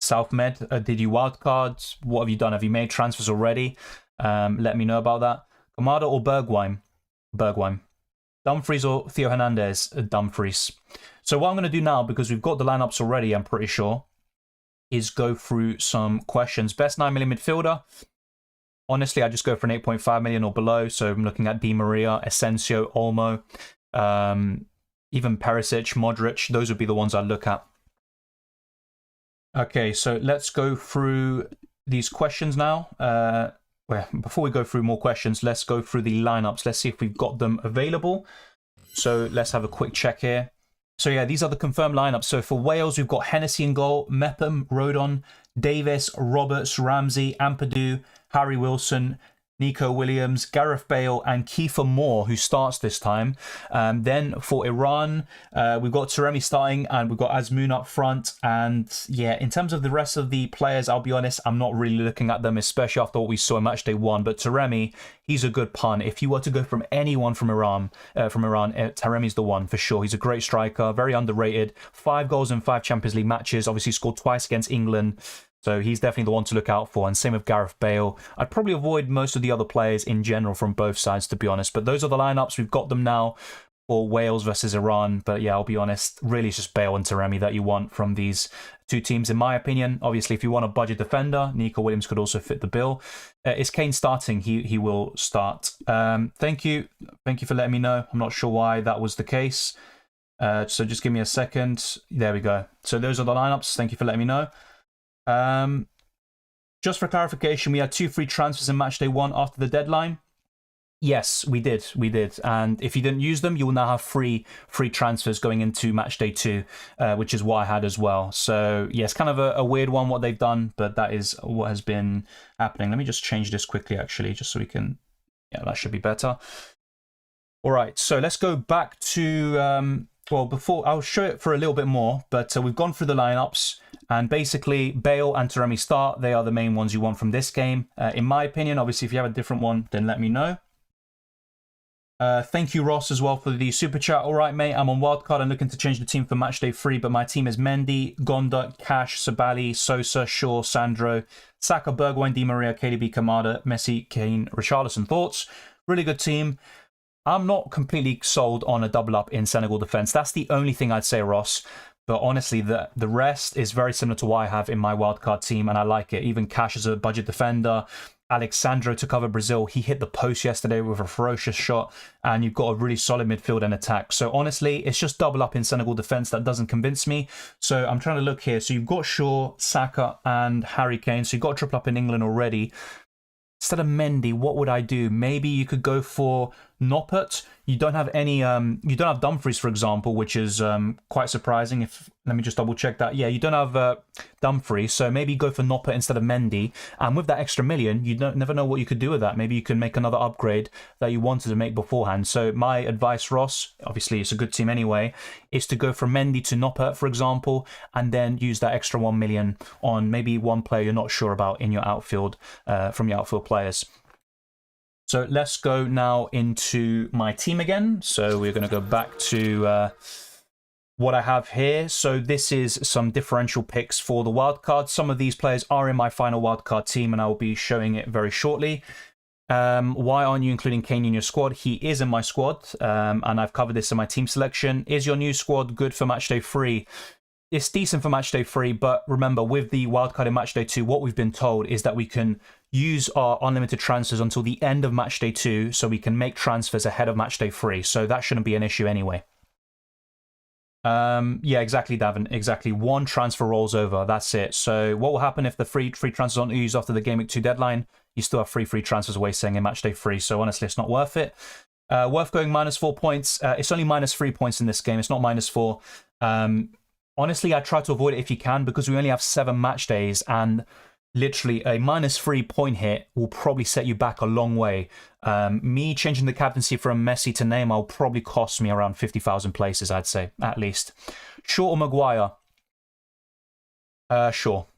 S1: Southmed, did you wildcards? What have you done? Have you made transfers already? Let me know about that. Kamada or Bergwijn? Bergwijn. Dumfries or Theo Hernandez? Dumfries. So what I'm going to do now, because we've got the lineups already, I'm pretty sure, is go through some questions. Best 9 million midfielder. Honestly, I just go for an 8.5 million or below. So I'm looking at Di Maria, Asensio, Olmo, even Perisic, Modric. Those would be the ones I'd look at. Okay, so let's go through these questions now. Well, before we go through more questions, let's go through the lineups. Let's see if we've got them available. So let's have a quick check here. So yeah, these are the confirmed lineups. So for Wales, we've got Hennessy in goal, Mepham, Rodon, Davis, Roberts, Ramsey, Ampadu, Harry Wilson, Nico Williams, Gareth Bale, and Kiefer Moore, who starts this time. Then for Iran, we've got Taremi starting, and we've got Azmoun up front. And yeah, in terms of the rest of the players, I'll be honest, I'm not really looking at them, especially after what we saw in matchday 1. But Taremi, he's a good pun. If you were to go from anyone from Iran, Taremi's the one for sure. He's a great striker, very underrated. 5 goals in 5 Champions League matches. Obviously scored twice against England. So he's definitely the one to look out for. And same with Gareth Bale. I'd probably avoid most of the other players in general from both sides, to be honest. But those are the lineups. We've got them now for Wales versus Iran. But yeah, I'll be honest, really it's just Bale and Taremi that you want from these two teams, in my opinion. Obviously, if you want a budget defender, Nico Williams could also fit the bill. Is Kane starting? He will start. Thank you. Thank you for letting me know. I'm not sure why that was the case. So just give me a second. There we go. So those are the lineups. Thank you for letting me know. Just for clarification, we had 2 free transfers in Matchday 1 after the deadline. Yes, we did. And if you didn't use them, you will now have free transfers going into Matchday 2, which is what I had as well. So, yeah, it's kind of a weird one what they've done, but that is what has been happening. Let me just change this quickly, actually, just so we can... Yeah, that should be better. All right, so let's go back to... well, before I'll show it for a little bit more, but we've gone through the lineups, and basically Bale and Taremi start. They are the main ones you want from this game. In my opinion, obviously, if you have a different one, then let me know. Thank you, Ross, as well for the super chat. All right, mate, I'm on Wildcard and looking to change the team for Matchday 3, but my team is Mendy, Gonda, Cash, Sabali, Sosa, Shaw, Sandro, Saka, Bergwijn, Di Maria, KDB, Kamada, Messi, Kane, Richarlison. Thoughts? Really good team. I'm not completely sold on a double up in Senegal defense. That's the only thing I'd say, Ross. But honestly, the rest is very similar to what I have in my wildcard team, and I like it. Even Cash is a budget defender. Alexandro to cover Brazil. He hit the post yesterday with a ferocious shot, and you've got a really solid midfield and attack. So honestly, it's just double up in Senegal defense that doesn't convince me. So I'm trying to look here. So you've got Shaw, Saka, and Harry Kane. So you've got a triple up in England already. Instead of Mendy, what would I do? Maybe you could go for Noppert. You don't have any, you don't have Dumfries, for example, which is quite surprising. Let me just double check that. Yeah, you don't have Dumfries, so maybe go for Noppert instead of Mendy. And with that extra million, you never know what you could do with that. Maybe you can make another upgrade that you wanted to make beforehand. So my advice, Ross, obviously it's a good team anyway, is to go from Mendy to Noppert, for example, and then use that extra 1 million on maybe one player you're not sure about in your outfield, from your outfield players. So let's go now into my team again. So we're going to go back to what I have here. So this is some differential picks for the wildcard. Some of these players are in my final wildcard team, and I will be showing it very shortly. Why aren't you including Kane in your squad? He is in my squad, and I've covered this in my team selection. Is your new squad good for Matchday 3? It's decent for Matchday 3, but remember, with the wildcard in Matchday 2, what we've been told is that we can use our unlimited transfers until the end of Matchday 2, so we can make transfers ahead of Matchday 3. So that shouldn't be an issue anyway. Yeah, exactly, Davin. Exactly. One transfer rolls over. That's it. So what will happen if the free transfers aren't used after the Game Week 2 deadline? You still have free transfers away saying in Matchday 3. So honestly, it's not worth it. Worth going -4 points. It's only -3 points in this game. It's not -4. Honestly, I try to avoid it if you can, because we only have 7 match days, and literally a -3 point hit will probably set you back a long way. Me changing the captaincy from Messi to Neymar will probably cost me around 50,000 places, I'd say, at least. Shaw or Maguire? Sure.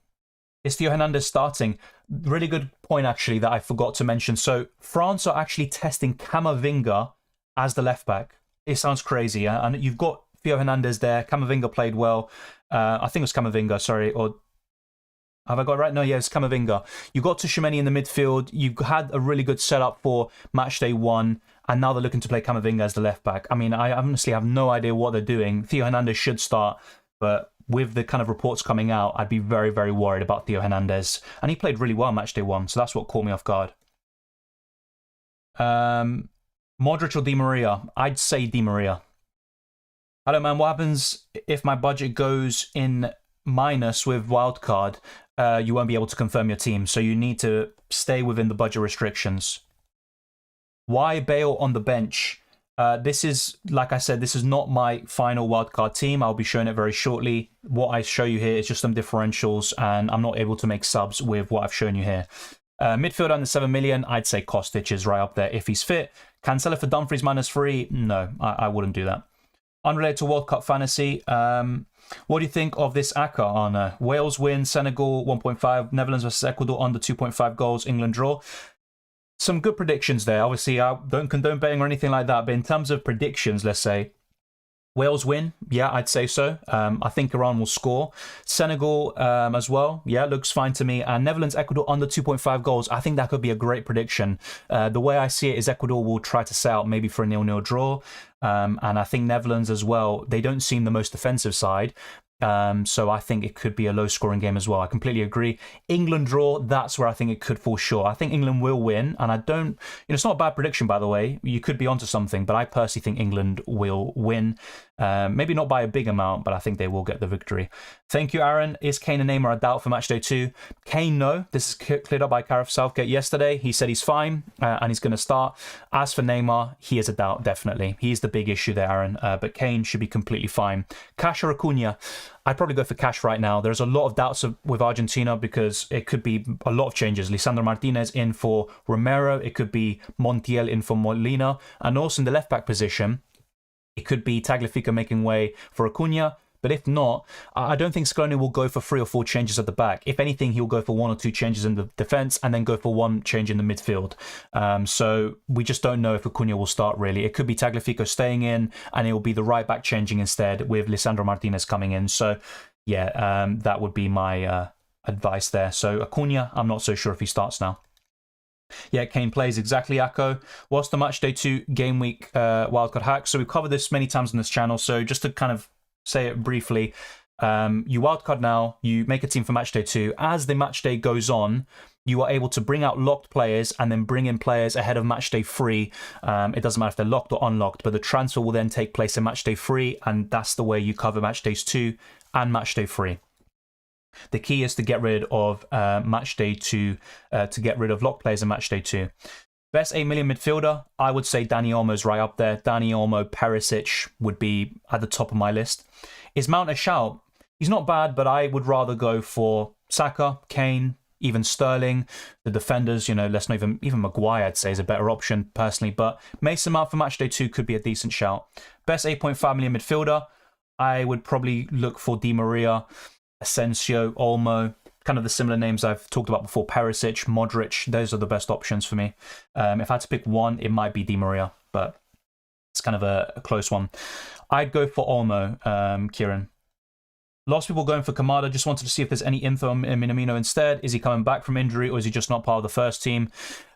S1: Is Theo Hernandez starting? Really good point, actually, that I forgot to mention. So France are actually testing Camavinga as the left back. It sounds crazy, and you've got Theo Hernandez there. Camavinga played well. I think it was Camavinga, sorry. Or have I got it right? No, yeah, it's Camavinga. You got Tchouaméni in the midfield. You had a really good setup for Matchday 1, and now they're looking to play Camavinga as the left back. I mean, I honestly have no idea what they're doing. Theo Hernandez should start, but with the kind of reports coming out, I'd be very, very worried about Theo Hernandez. And he played really well Matchday 1, so that's what caught me off guard. Modric or Di Maria? I'd say Di Maria. Hello, man. What happens if my budget goes in minus with wildcard? You won't be able to confirm your team, so you need to stay within the budget restrictions. Why Bale on the bench? This is, like I said, this is not my final wildcard team. I'll be showing it very shortly. What I show you here is just some differentials, and I'm not able to make subs with what I've shown you here. Midfield under 7 million, I'd say Kostic is right up there if he's fit. Cancel it for Dumfries -3? No, I wouldn't do that. Unrelated to World Cup fantasy, what do you think of this ACCA, Arna? Wales win, Senegal 1.5, Netherlands versus Ecuador under 2.5 goals, England draw. Some good predictions there. Obviously, I don't condone betting or anything like that, but in terms of predictions, let's say, Wales win, yeah, I'd say so. I think Iran will score. Senegal as well, yeah, looks fine to me. And Netherlands, Ecuador under 2.5 goals. I think that could be a great prediction. The way I see it is Ecuador will try to set out maybe for a 0-0 draw. And I think Netherlands as well, they don't seem the most defensive side. So I think it could be a low-scoring game as well. I completely agree. England draw, that's where I think it could fall short. I think England will win, and I don't... it's not a bad prediction, by the way. You could be onto something, but I personally think England will win. Maybe not by a big amount, but I think they will get the victory. Thank you, Aaron. Is Kane and Neymar a doubt for Matchday 2? Kane, no. This is cleared up by Gareth Southgate yesterday. He said he's fine, and he's going to start. As for Neymar, he is a doubt, definitely. He's the big issue there, Aaron. But Kane should be completely fine. Cash or Acuna? I'd probably go for Cash right now. There's a lot of doubts with Argentina because it could be a lot of changes. Lisandro Martinez in for Romero. It could be Montiel in for Molina. And also in the left-back position, it could be Tagliafico making way for Acuna. But if not, I don't think Scaloni will go for 3 or 4 changes at the back. If anything, he'll go for 1 or 2 changes in the defence and then go for 1 change in the midfield. So we just don't know if Acuna will start, really. It could be Tagliafico staying in and it will be the right back changing instead with Lisandro Martinez coming in. So, yeah, that would be my advice there. So Acuna, I'm not so sure if he starts now. Yeah, Kane plays exactly, Akko. What's the Matchday 2 game week wildcard hack? So we've covered this many times on this channel. So just to kind of say it briefly, you wildcard now, you make a team for Matchday 2. As the Matchday goes on, you are able to bring out locked players and then bring in players ahead of Matchday 3. It doesn't matter if they're locked or unlocked, but the transfer will then take place in Matchday 3, and that's the way you cover Matchdays 2 and Matchday 3. The key is to get rid of Matchday 2, to get rid of locked players in Matchday 2. Best 8 million midfielder, I would say Dani Olmo's right up there. Dani Olmo, Perisic would be at the top of my list. Is Mount a shout? He's not bad, but I would rather go for Saka, Kane, even Sterling. The defenders, let's not even Maguire, I'd say, is a better option personally. But Mason Mount for Matchday 2 could be a decent shout. Best 8.5 million midfielder, I would probably look for Di Maria, Asensio, Olmo. Kind of the similar names I've talked about before, Perisic, Modric, those are the best options for me. If I had to pick one, it might be Di Maria, but it's kind of a close one. I'd go for Olmo, Kieran. Lots of people going for Kamada. Just wanted to see if there's any info on Minamino instead. Is he coming back from injury or is he just not part of the first team?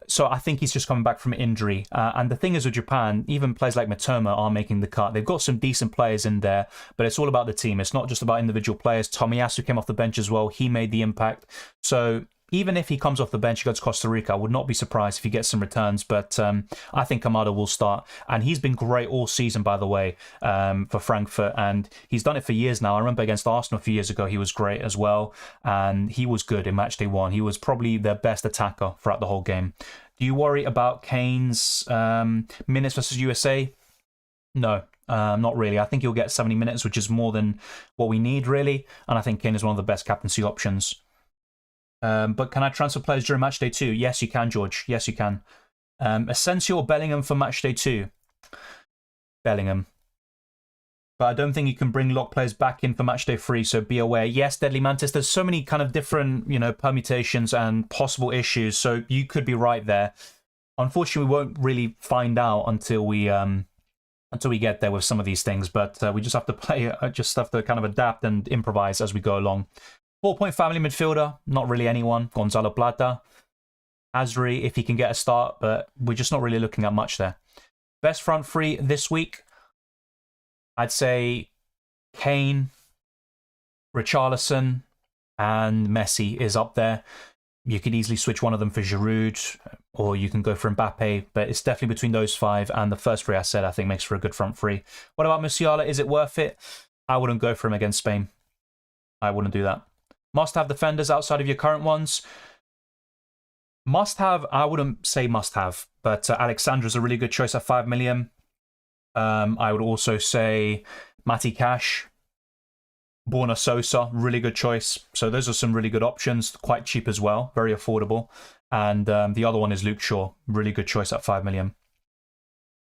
S1: So I think he's just coming back from injury. And the thing is with Japan, even players like Mitoma are making the cut. They've got some decent players in there, but it's all about the team. It's not just about individual players. Tomiyasu came off the bench as well. He made the impact. So even if he comes off the bench, he goes to Costa Rica, I would not be surprised if he gets some returns. But I think Kamada will start. And he's been great all season, by the way, for Frankfurt. And he's done it for years now. I remember against Arsenal a few years ago, he was great as well. And he was good in Matchday 1. He was probably their best attacker throughout the whole game. Do you worry about Kane's minutes versus USA? No. Not really. I think he'll get 70 minutes, which is more than what we need, really. And I think Kane is one of the best captaincy options. But can I transfer players during Matchday 2? Yes, you can, George. Yes, you can. Asensio or Bellingham for Matchday 2? Bellingham. But I don't think you can bring locked players back in for Matchday 3, so be aware. Yes, Deadly Mantis, there's so many kind of different, permutations and possible issues, so you could be right there. Unfortunately, we won't really find out until we get there with some of these things, but we just have to kind of adapt and improvise as we go along. 4.5 million midfielder, not really anyone. Gonzalo Plata. Asri, if he can get a start, but we're just not really looking at much there. Best front three this week, I'd say Kane, Richarlison, and Messi is up there. You could easily switch one of them for Giroud, or you can go for Mbappe, but it's definitely between those 5, and the first 3 I said I think makes for a good front 3. What about Musiala? Is it worth it? I wouldn't go for him against Spain. I wouldn't do that. Must-have defenders outside of your current ones? Must-have, I wouldn't say must-have, but Alexandra's a really good choice at 5 million. I would also say Matty Cash, Borna Sosa, really good choice. So those are some really good options, quite cheap as well, very affordable. And the other one is Luke Shaw, really good choice at 5 million.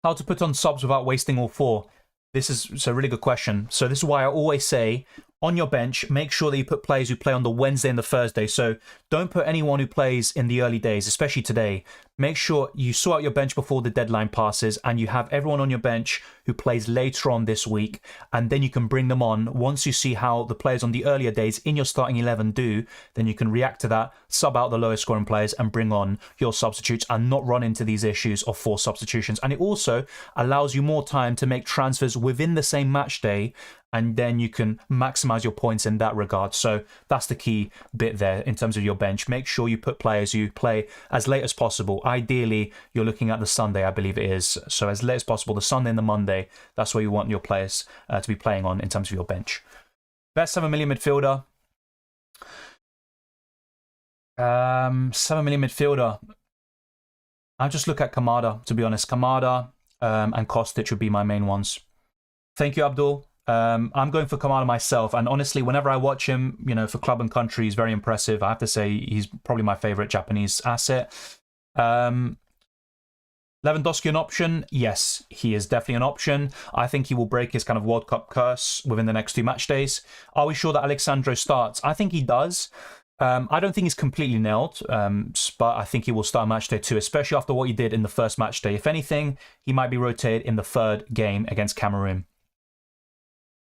S1: How to put on subs without wasting all 4? This is a really good question. So this is why I always say, on your bench, make sure that you put players who play on the Wednesday and the Thursday. So don't put anyone who plays in the early days, especially today. Make sure you sort out your bench before the deadline passes and you have everyone on your bench who plays later on this week. And then you can bring them on. Once you see how the players on the earlier days in your starting 11 do, then you can react to that, sub out the lowest scoring players and bring on your substitutes and not run into these issues of 4 substitutions. And it also allows you more time to make transfers within the same match day and then you can maximize your points in that regard. So that's the key bit there in terms of your bench. Make sure you put players who play as late as possible. Ideally, you're looking at the Sunday, I believe it is. So as late as possible, the Sunday and the Monday, that's where you want your players to be playing on in terms of your bench. Best 7 million midfielder. 7 million midfielder. I'll just look at Kamada, to be honest. Kamada and Kostic would be my main ones. Thank you, Abdul. I'm going for Kamada myself, and honestly, whenever I watch him, you know, for club and country, he's very impressive. I have to say he's probably my favorite Japanese asset. Lewandowski an option? Yes, he is definitely an option. I think he will break his kind of World Cup curse within the next 2 match days. Are we sure that Alexandro starts? I think he does. I don't think he's completely nailed, but I think he will start match day 2, especially after what he did in the first match day. If anything, he might be rotated in the 3rd game against Cameroon.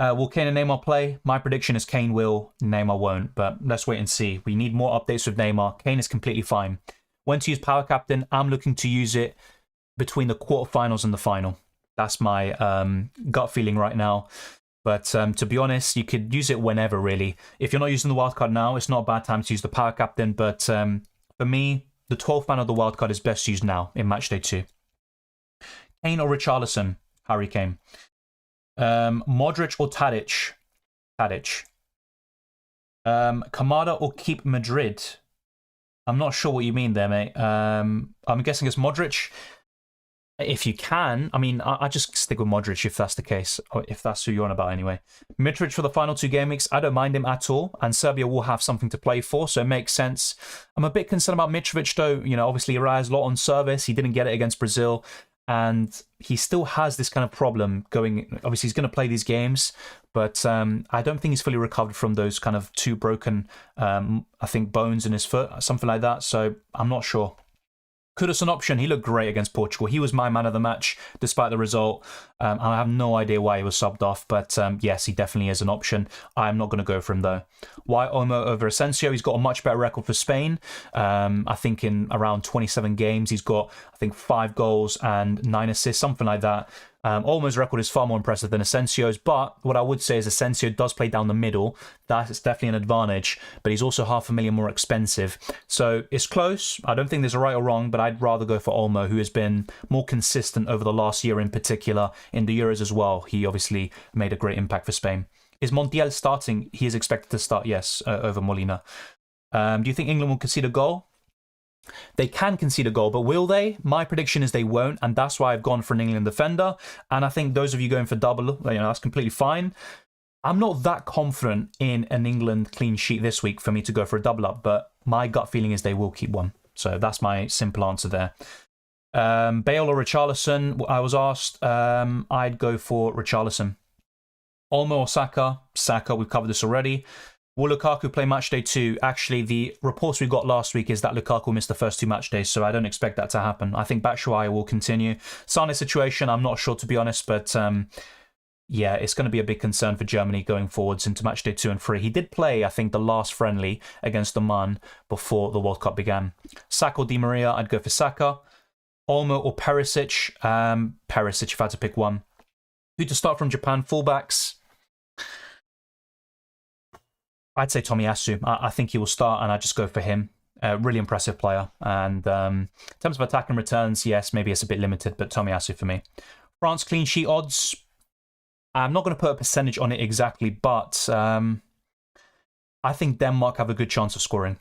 S1: Will Kane and Neymar play? My prediction is Kane will, Neymar won't, but let's wait and see. We need more updates with Neymar. Kane is completely fine. When to use Power Captain? I'm looking to use it between the quarterfinals and the final. That's my gut feeling right now. But to be honest, you could use it whenever, really. If you're not using the wildcard now, it's not a bad time to use the Power Captain. But for me, the 12th man of the wildcard is best used now in Matchday 2. Kane or Richarlison? Harry Kane. Modric or Tadic? Tadic. Kamada or keep Madrid? I'm not sure what you mean there, mate. I'm guessing it's Modric. If you can, I mean, I just stick with Modric if that's the case, or if that's who you're on about anyway. Mitrovic for the final 2 game weeks, I don't mind him at all, and Serbia will have something to play for, so it makes sense. I'm a bit concerned about Mitrovic though. You know, obviously he relies a lot on service. He didn't get it against Brazil, and he still has this kind of problem going. Obviously he's going to play these games, but I don't think he's fully recovered from those kind of 2 broken, I think, bones in his foot, something like that, so I'm not sure. Kudus an option. He looked great against Portugal. He was my man of the match, despite the result. I have no idea why he was subbed off, but yes, he definitely is an option. I'm not going to go for him, though. Why Olmo over Asensio? He's got a much better record for Spain. I think in around 27 games, he's got, I think, 5 goals and 9 assists, something like that. Olmo's record is far more impressive than Asensio's, but what I would say is Asensio does play down the middle. That is definitely an advantage, but he's also $500,000 more expensive. So it's close. I don't think there's a right or wrong, but I'd rather go for Olmo, who has been more consistent over the last year in particular, in the Euros as well. He obviously made a great impact for Spain. Is Montiel starting? He is expected to start, yes, over Molina. Do you think England will concede a goal? They can concede a goal, but will they? My prediction is they won't, and that's why I've gone for an England defender. And I think those of you going for double, you know, that's completely fine. I'm not that confident in an England clean sheet this week for me to go for a double up, but my gut feeling is they will keep one. So that's my simple answer there. Bale or Richarlison? I was asked. I'd go for Richarlison. Olmo or Saka? Saka, we've covered this already. Will Lukaku play match day 2? Actually, the reports we got last week is that Lukaku missed the first 2 match days, so I don't expect that to happen. I think Batshuayi will continue. Sane's situation, I'm not sure, to be honest, but yeah, it's going to be a big concern for Germany going forwards into match day 2 and 3. He did play, I think, the last friendly against Oman before the World Cup began. Saka or Di Maria? I'd go for Saka. Olmo or Perisic? Perisic, if I had to pick one. Who to start from Japan? Fullbacks? I'd say Tomiyasu. I think he will start, and I just go for him. Really impressive player. And in terms of attack and returns, yes, maybe it's a bit limited, but Tomiyasu for me. France clean sheet odds. I'm not going to put a percentage on it exactly, but I think Denmark have a good chance of scoring.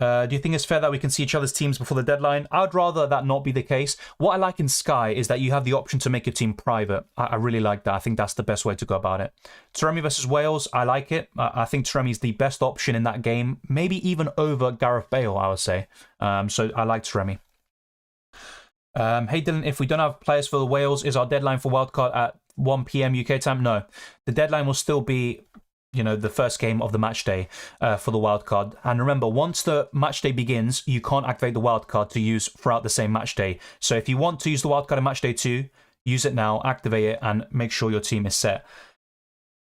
S1: Do you think it's fair that we can see each other's teams before the deadline? I'd rather that not be the case. What I like in Sky is that you have the option to make your team private. I really like that. I think that's the best way to go about it. Taremi versus Wales, I like it. I think Taremi is the best option in that game. Maybe even over Gareth Bale, I would say. So I like Taremi. Hey Dylan, if we don't have players for the Wales, is our deadline for Wildcard at 1 PM UK time? No. The deadline will still be, you know, the first game of the match day for the wildcard. And remember, once the match day begins, you can't activate the wildcard to use throughout the same match day. So if you want to use the wildcard in match day 2, use it now, activate it, and make sure your team is set.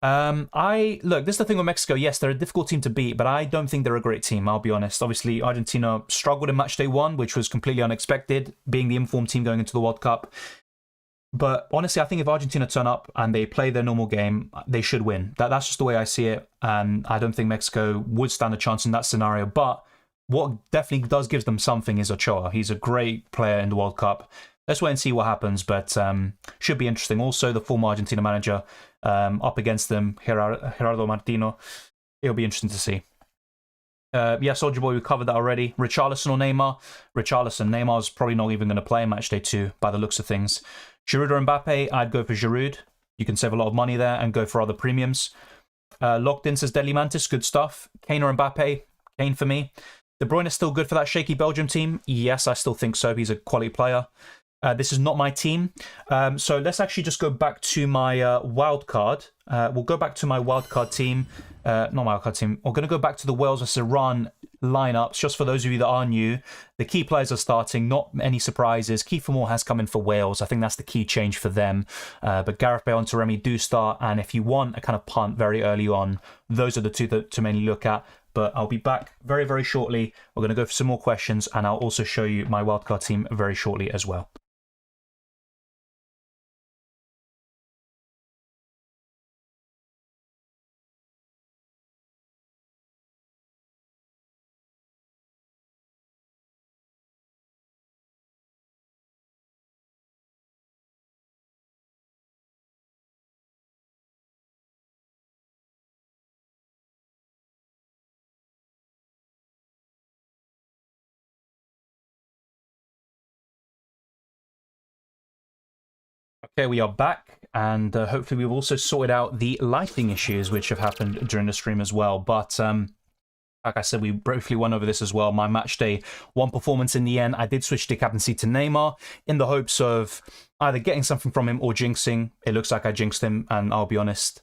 S1: Look, this is the thing with Mexico. Yes, they're a difficult team to beat, but I don't think they're a great team, I'll be honest. Obviously, Argentina struggled in match day 1, which was completely unexpected, being the informed team going into the World Cup. But honestly, I think if Argentina turn up and they play their normal game, they should win. That's just the way I see it. And I don't think Mexico would stand a chance in that scenario. But what definitely does give them something is Ochoa. He's a great player in the World Cup. Let's wait and see what happens. But should be interesting. Also, the former Argentina manager up against them, Gerardo Martino. It'll be interesting to see. Yeah, Soldier Boy, we covered that already. Richarlison or Neymar? Richarlison. Neymar's probably not even going to play in Matchday 2 by the looks of things. Giroud or Mbappe? I'd go for Giroud. You can save a lot of money there and go for other premiums. Locked in says Deadly Mantis. Good stuff. Kane or Mbappe? Kane for me. De Bruyne is still good for that shaky Belgium team? Yes, I still think so. He's a quality player. This is not my team. So let's actually just go back to my wild card. We'll go back to my wildcard team. Not my wildcard team. We're going to go back to the Wales vs Iran lineups. Just for those of you that are new, the key players are starting. Not any surprises. Kiefer Moore has come in for Wales. I think that's the key change for them. But Gareth Bale and Taremi do start. And if you want a kind of punt very early on, those are the two to mainly look at. But I'll be back very, very shortly. We're going to go for some more questions. And I'll also show you my wildcard team very shortly as well. Okay, we are back, and hopefully we've also sorted out the lighting issues which have happened during the stream as well. But like I said, we briefly went over this as well. My match day one performance in the end, I did switch the captaincy to Neymar in the hopes of either getting something from him or jinxing. It looks like I jinxed him, and I'll be honest,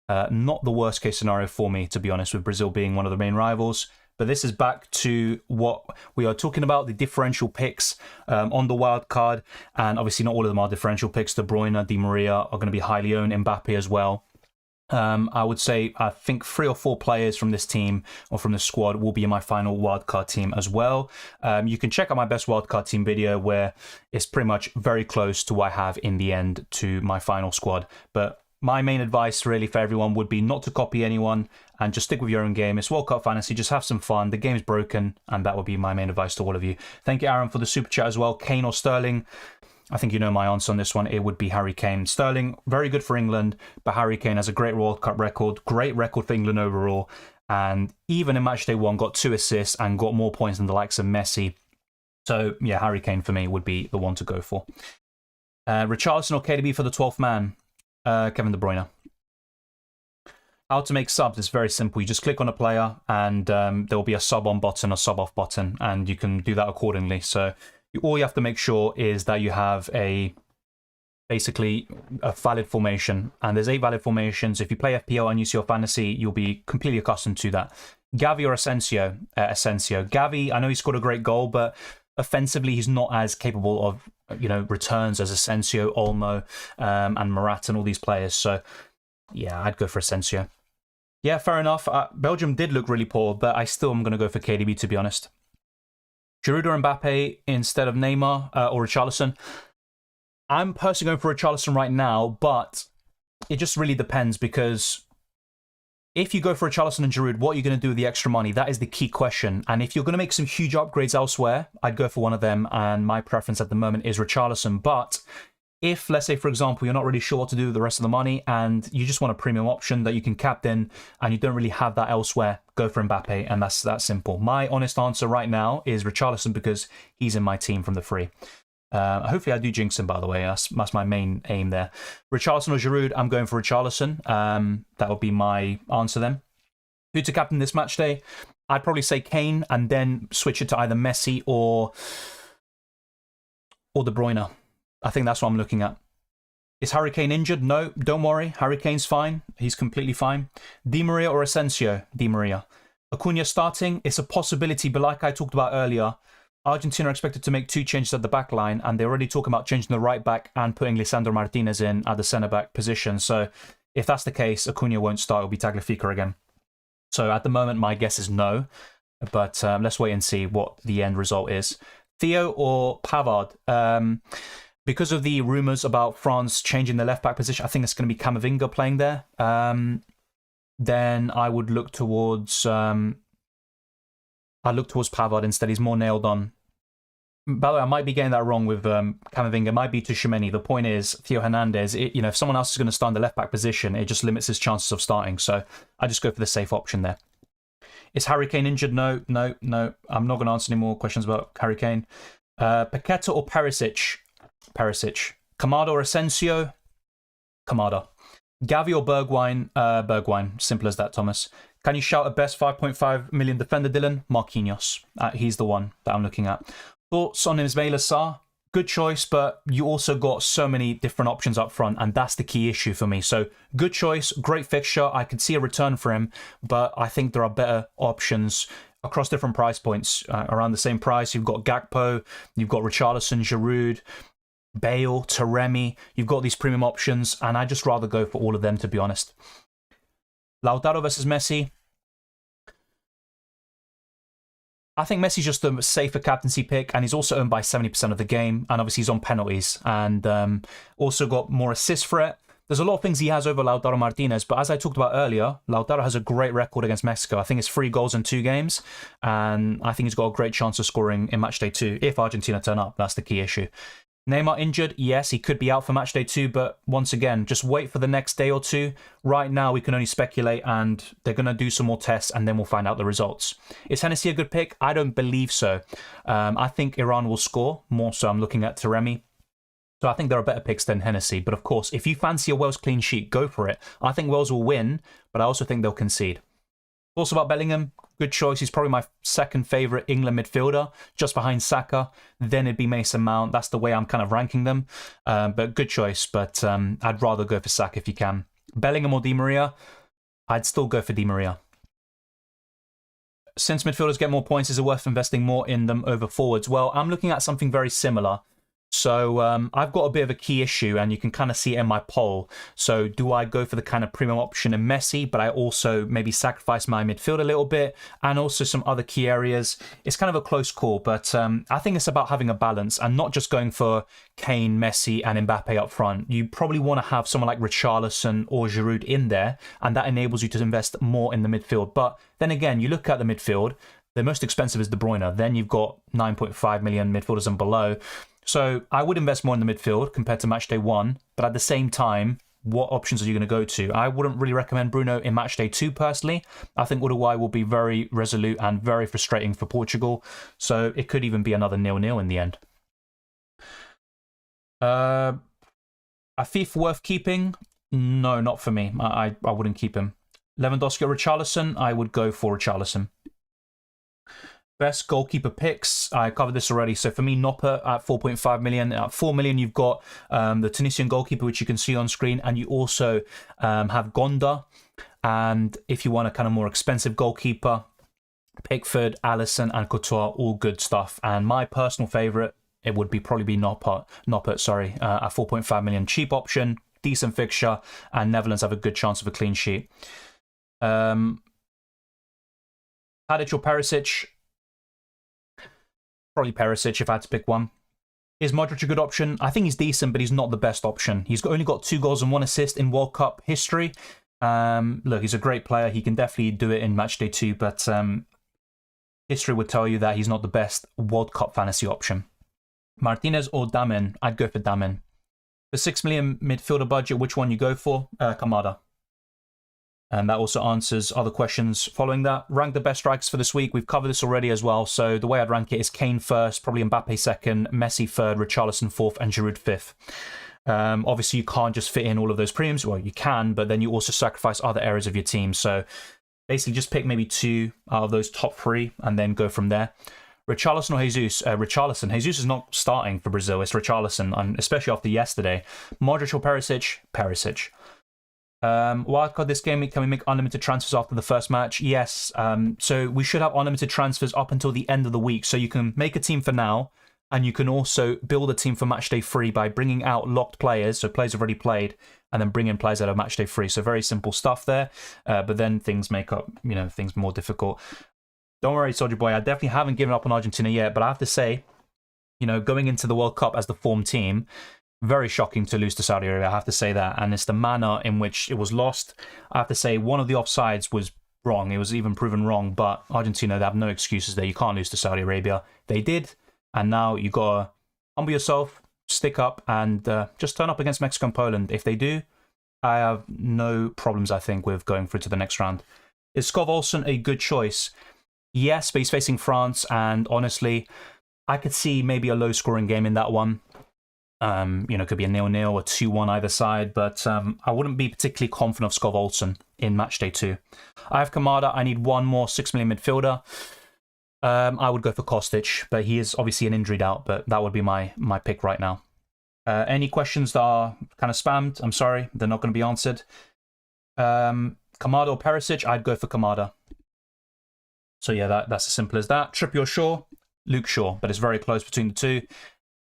S1: not the worst case scenario for me, to be honest, with Brazil being one of the main rivals. But this is back to what we are talking about, the differential picks on the wild card. And obviously not all of them are differential picks. De Bruyne, Di Maria are going to be highly owned. Mbappe as well. I would say I think 3 or 4 players from this team or from the squad will be in my final wildcard team as well. You can check out my best wildcard team video where it's pretty much very close to what I have in the end to my final squad. But my main advice really for everyone would be not to copy anyone and just stick with your own game. It's World Cup Fantasy. Just have some fun. The game's broken, and that would be my main advice to all of you. Thank you, Aaron, for the super chat as well. Kane or Sterling? I think you know my answer on this one. It would be Harry Kane. Sterling, very good for England, but Harry Kane has a great World Cup record, great record for England overall, and even in Matchday 1 got 2 assists and got more points than the likes of Messi. So, yeah, Harry Kane for me would be the one to go for. Richarlison or KDB for the 12th man? Kevin De Bruyne. How to make subs is very simple. You just click on a player and there will be a sub on button or sub off button, and you can do that accordingly. So all you have to make sure is that you have basically a valid formation, and there's 8 valid formations. If you play FPL and use your fantasy, you'll be completely accustomed to that. Gavi or Asensio? Asensio. Gavi, I know he scored a great goal, but offensively he's not as capable of returns as Asensio, Olmo, and Morata and all these players. So yeah, I'd go for Asensio. Yeah, fair enough. Belgium did look really poor, but I still am going to go for KDB, to be honest. Giroud or Mbappe instead of Neymar or Richarlison? I'm personally going for Richarlison right now, but it just really depends, because if you go for Richarlison and Giroud, what are you going to do with the extra money? That is the key question. And if you're going to make some huge upgrades elsewhere, I'd go for one of them, and my preference at the moment is Richarlison. But if, let's say, for example, you're not really sure what to do with the rest of the money and you just want a premium option that you can captain and you don't really have that elsewhere, go for Mbappe, and that's that simple. My honest answer right now is Richarlison because he's in my team from the free. Hopefully I do jinx him, by the way. That's my main aim there. Richarlison or Giroud? I'm going for Richarlison. That would be my answer then. Who to captain this match day? I'd probably say Kane and then switch it to either Messi or De Bruyne. I think that's what I'm looking at. Is Harry Kane injured? No, don't worry. Harry Kane's fine. He's completely fine. Di Maria or Asensio? Di Maria. Acuna starting? It's a possibility, but like I talked about earlier, Argentina are expected to make 2 changes at the back line, and they're already talking about changing the right back and putting Lisandro Martinez in at the centre-back position. So if that's the case, Acuna won't start. It'll be Tagliafico again. So at the moment, my guess is no. But let's wait and see what the end result is. Theo or Pavard? because of the rumours about France changing the left-back position, I think it's going to be Camavinga playing there. Then I would look towards... Pavard instead. He's more nailed on. By the way, I might be getting that wrong with Camavinga. It might be Tchouaméni. The point is, Theo Hernandez, if someone else is going to start in the left-back position, it just limits his chances of starting. So I just go for the safe option there. Is Harry Kane injured? No. I'm not going to answer any more questions about Harry Kane. Paqueta or Perisic? Perisic. Kamada or Asensio? Kamada. Gavi or Bergwijn? Bergwijn. Simple as that, Thomas. Can you shout a best 5.5 million defender, Dylan? Marquinhos. He's the one that I'm looking at. Thoughts on Ismaila Sarr? Good choice, but you also got so many different options up front, and that's the key issue for me. So, good choice, great fixture. I could see a return for him, but I think there are better options across different price points. Around the same price, you've got Gakpo, you've got Richarlison, Giroud, Bale, Taremi. You've got these premium options, and I'd just rather go for all of them, to be honest. Lautaro versus Messi. I think Messi's just a safer captaincy pick, and he's also owned by 70% of the game, and obviously he's on penalties, and also got more assists for it. There's a lot of things he has over Lautaro Martinez, but as I talked about earlier, Lautaro has a great record against Mexico. I think it's 3 goals in 2 games, and I think he's got a great chance of scoring in Matchday 2 if Argentina turn up. That's the key issue. Neymar injured? Yes, he could be out for Matchday 2, but once again, just wait for the next day or two. Right now, we can only speculate, and they're going to do some more tests, and then we'll find out the results. Is Hennessy a good pick? I don't believe so. I think Iran will score, more so I'm looking at Taremi. So I think there are better picks than Hennessy, but of course, if you fancy a Wales clean sheet, go for it. I think Wales will win, but I also think they'll concede. Also about Bellingham, good choice. He's probably my second favourite England midfielder, just behind Saka. Then it'd be Mason Mount. That's the way I'm kind of ranking them. But good choice. But I'd rather go for Saka if you can. Bellingham or Di Maria? I'd still go for Di Maria. Since midfielders get more points, is it worth investing more in them over forwards? Well, I'm looking at something very similar. So I've got a bit of a key issue, and you can kind of see it in my poll. So do I go for the kind of premium option in Messi, but I also maybe sacrifice my midfield a little bit, and also some other key areas? It's kind of a close call, but I think it's about having a balance and not just going for Kane, Messi, and Mbappe up front. You probably want to have someone like Richarlison or Giroud in there, and that enables you to invest more in the midfield. But then again, you look at the midfield, the most expensive is De Bruyne. Then you've got 9.5 million midfielders and below. So I would invest more in the midfield compared to Matchday 1, but at the same time, what options are you going to go to? I wouldn't really recommend Bruno in Matchday 2 personally. I think Uruguay will be very resolute and very frustrating for Portugal, so it could even be another 0-0 in the end. Afif worth keeping? No, not for me. I wouldn't keep him. Lewandowski or Richarlison? I would go for Richarlison. Best goalkeeper picks, I covered this already. So for me, Noppert at 4.5 million. At 4 million, you've got the Tunisian goalkeeper, which you can see on screen, and you also have Gonda. And if you want a kind of more expensive goalkeeper, Pickford, Alisson, and Courtois, all good stuff. And my personal favourite, it would probably be Noppert, at 4.5 million. Cheap option, decent fixture, and Netherlands have a good chance of a clean sheet. Tadic or Perisic? Probably Perisic if I had to pick one. Is Modric a good option? I think he's decent, but he's not the best option. He's only got 2 goals and 1 assist in World Cup history. Look, he's a great player. He can definitely do it in Matchday 2, but history would tell you that he's not the best World Cup fantasy option. Martinez or Damen? I'd go for Damen. The 6 million midfielder budget, which one you go for? Kamada. And that also answers other questions following that. Rank the best strikers for this week. We've covered this already as well. So the way I'd rank it is Kane first, probably Mbappe second, Messi third, Richarlison fourth, and Giroud fifth. Obviously, you can't just fit in all of those premiums. Well, you can, but then you also sacrifice other areas of your team. So basically, just pick maybe 2 out of those top 3 and then go from there. Richarlison or Jesus? Richarlison. Jesus is not starting for Brazil. It's Richarlison, and especially after yesterday. Modric or Perisic? Perisic. Wildcard this game, can we make unlimited transfers after the first match? Yes. So we should have unlimited transfers up until the end of the week. So you can make a team for now, and you can also build a team for Matchday 3 by bringing out locked players, so players have already played, and then bring in players out of Matchday 3. So very simple stuff there. But then things make up, things more difficult. Don't worry, Soldier Boy. I definitely haven't given up on Argentina yet, but I have to say, you know, going into the World Cup as the form team, very shocking to lose to Saudi Arabia, I have to say that. And it's the manner in which it was lost. I have to say one of the offsides was wrong. It was even proven wrong, but Argentina, they have no excuses there. You can't lose to Saudi Arabia. They did, and now you got to humble yourself, stick up, and just turn up against Mexico and Poland. If they do, I have no problems, I think, with going through to the next round. Is Skov Olsen a good choice? Yes, but he's facing France, and honestly, I could see maybe a low-scoring game in that one. You know, it could be a 0-0 or 2-1 either side, but I wouldn't be particularly confident of Skov Olsen in Matchday 2. I have Kamada. I need one more 6 million midfielder. I would go for Kostic, but he is obviously an injury out, but that would be my pick right now. Any questions that are kind of spammed, I'm sorry, they're not going to be answered. Kamada or Perisic, I'd go for Kamada. So yeah, that's as simple as that. Trippier Shaw, Luke Shaw, but it's very close between the two.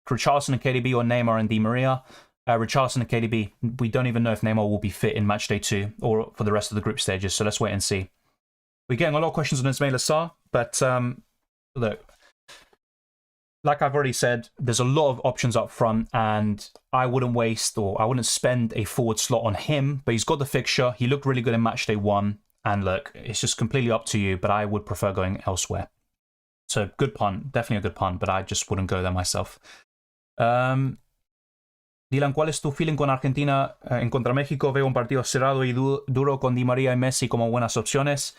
S1: Richarlison and KDB or Neymar and Di Maria. Richarlison and KDB, we don't even know if Neymar will be fit in Matchday 2 or for the rest of the group stages, so let's wait and see. We're getting a lot of questions on Ismail Assar, but look, like I've already said, there's a lot of options up front, and I wouldn't waste or I wouldn't spend a forward slot on him, but he's got the fixture. He looked really good in Matchday 1, and look, it's just completely up to you, but I would prefer going elsewhere. So good punt, definitely a good punt, but I just wouldn't go there myself. Dylan, ¿cuál es tu feeling con Argentina en contra México? Veo un partido cerrado y duro con Di María y Messi como buenas opciones.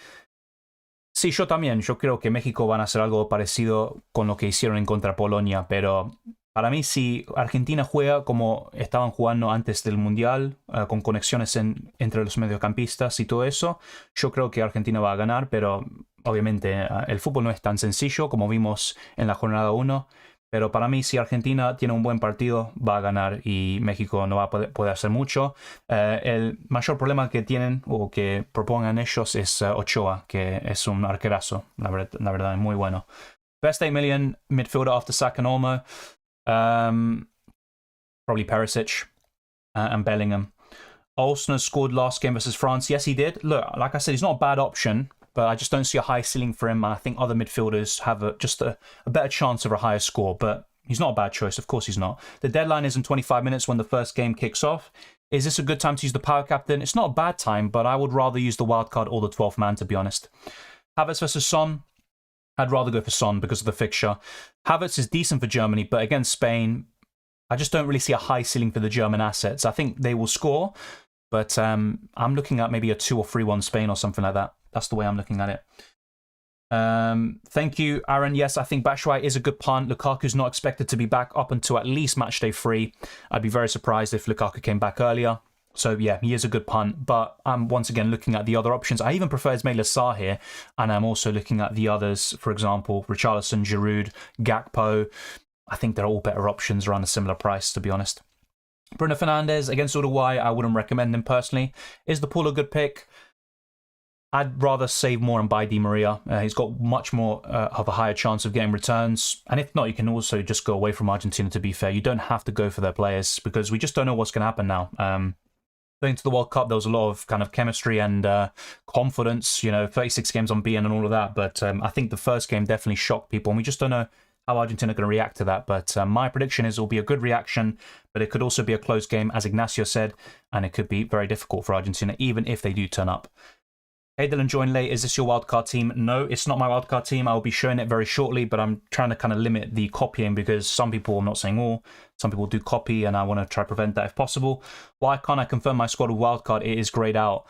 S1: Sí, yo también. Yo creo que México van a hacer algo parecido con lo que hicieron en contra Polonia, pero para mí si Argentina juega como estaban jugando antes del Mundial, con conexiones entre los mediocampistas y todo eso, yo creo que Argentina va a ganar, pero obviamente el fútbol no es tan sencillo como vimos en la jornada 1. Pero para mí, si Argentina tiene un buen partido, va a ganar y México no va a poder hacer mucho. El mayor problema que tienen o que propongan ellos es Ochoa, que es un arquerazo. La verdad, es muy bueno. Best 8 million midfielder after Saka and Olmo. Probably Perisic and Bellingham. Olsen scored last game versus France. Yes, he did. Look, like I said, he's not a bad option, but I just don't see a high ceiling for him. I think other midfielders have just a better chance of a higher score, but he's not a bad choice. Of course he's not. The deadline is in 25 minutes when the first game kicks off. Is this a good time to use the power captain? It's not a bad time, but I would rather use the wildcard or the 12th man, to be honest. Havertz versus Son. I'd rather go for Son because of the fixture. Havertz is decent for Germany, but against Spain, I just don't really see a high ceiling for the German assets. I think they will score, but I'm looking at maybe a 2 or 3-1 Spain or something like that. That's the way I'm looking at it. Thank you, Aaron. Yes, I think Batshuayi is a good punt. Lukaku's not expected to be back up until at least Matchday 3. I'd be very surprised if Lukaku came back earlier. So yeah, he is a good punt. But I'm once again looking at the other options. I even prefer Ismail Assar here. And I'm also looking at the others. For example, Richarlison, Giroud, Gakpo. I think they're all better options around a similar price, to be honest. Bruno Fernandes against Uruguay. I wouldn't recommend him personally. Is the pool a good pick? I'd rather save more and buy Di Maria. He's got much more of a higher chance of getting returns. And if not, you can also just go away from Argentina, to be fair. You don't have to go for their players because we just don't know what's going to happen now. Going to the World Cup, there was a lot of kind of chemistry and confidence, you know, 36 games on BN and all of that. But I think the first game definitely shocked people. And we just don't know how Argentina are going to react to that. But my prediction is it will be a good reaction, but it could also be a close game, as Ignacio said. And it could be very difficult for Argentina, even if they do turn up. Hey Dylan, join late. Is this your wildcard team? No, it's not my wildcard team. I'll be showing it very shortly, but I'm trying to kind of limit the copying because some people, I'm not saying all, some people do copy and I want to try to prevent that if possible. Why can't I confirm my squad with wildcard? It is grayed out.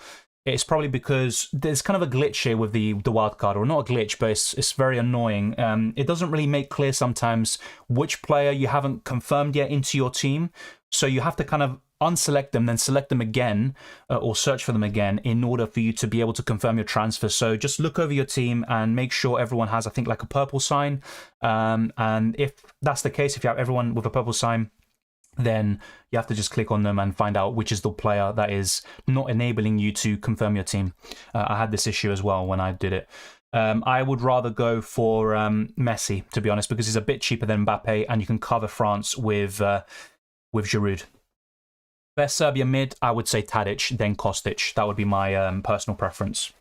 S1: It's probably because there's kind of a glitch here with the wildcard, or not a glitch, but it's very annoying. It doesn't really make clear sometimes which player you haven't confirmed yet into your team. So you have to kind of unselect them, then select them again or search for them again in order for you to be able to confirm your transfer. So just look over your team and make sure everyone has, I think, like a purple sign. And if that's the case, if you have everyone with a purple sign, then you have to just click on them and find out which is the player that is not enabling you to confirm your team. I had this issue as well when I did it. I would rather go for Messi, to be honest, because he's a bit cheaper than Mbappe and you can cover France with Giroud. Best Serbia mid, I would say Tadic, then Kostic. That would be my personal preference.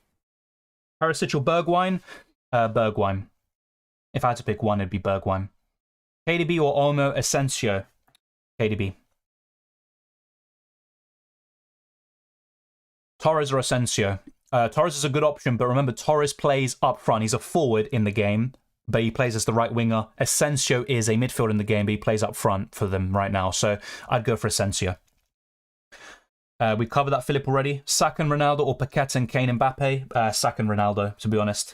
S1: Perisic or Bergwijn? Bergwijn. If I had to pick one, it'd be Bergwijn. KDB or Olmo Asensio? KDB. Torres or Asensio? Torres is a good option, but remember, Torres plays up front. He's a forward in the game, but he plays as the right winger. Asensio is a midfielder in the game, but he plays up front for them right now. So I'd go for Asensio. We covered that, Philip, already. Saka and Ronaldo or Paqueta and Kane Mbappe? Saka and Ronaldo, to be honest.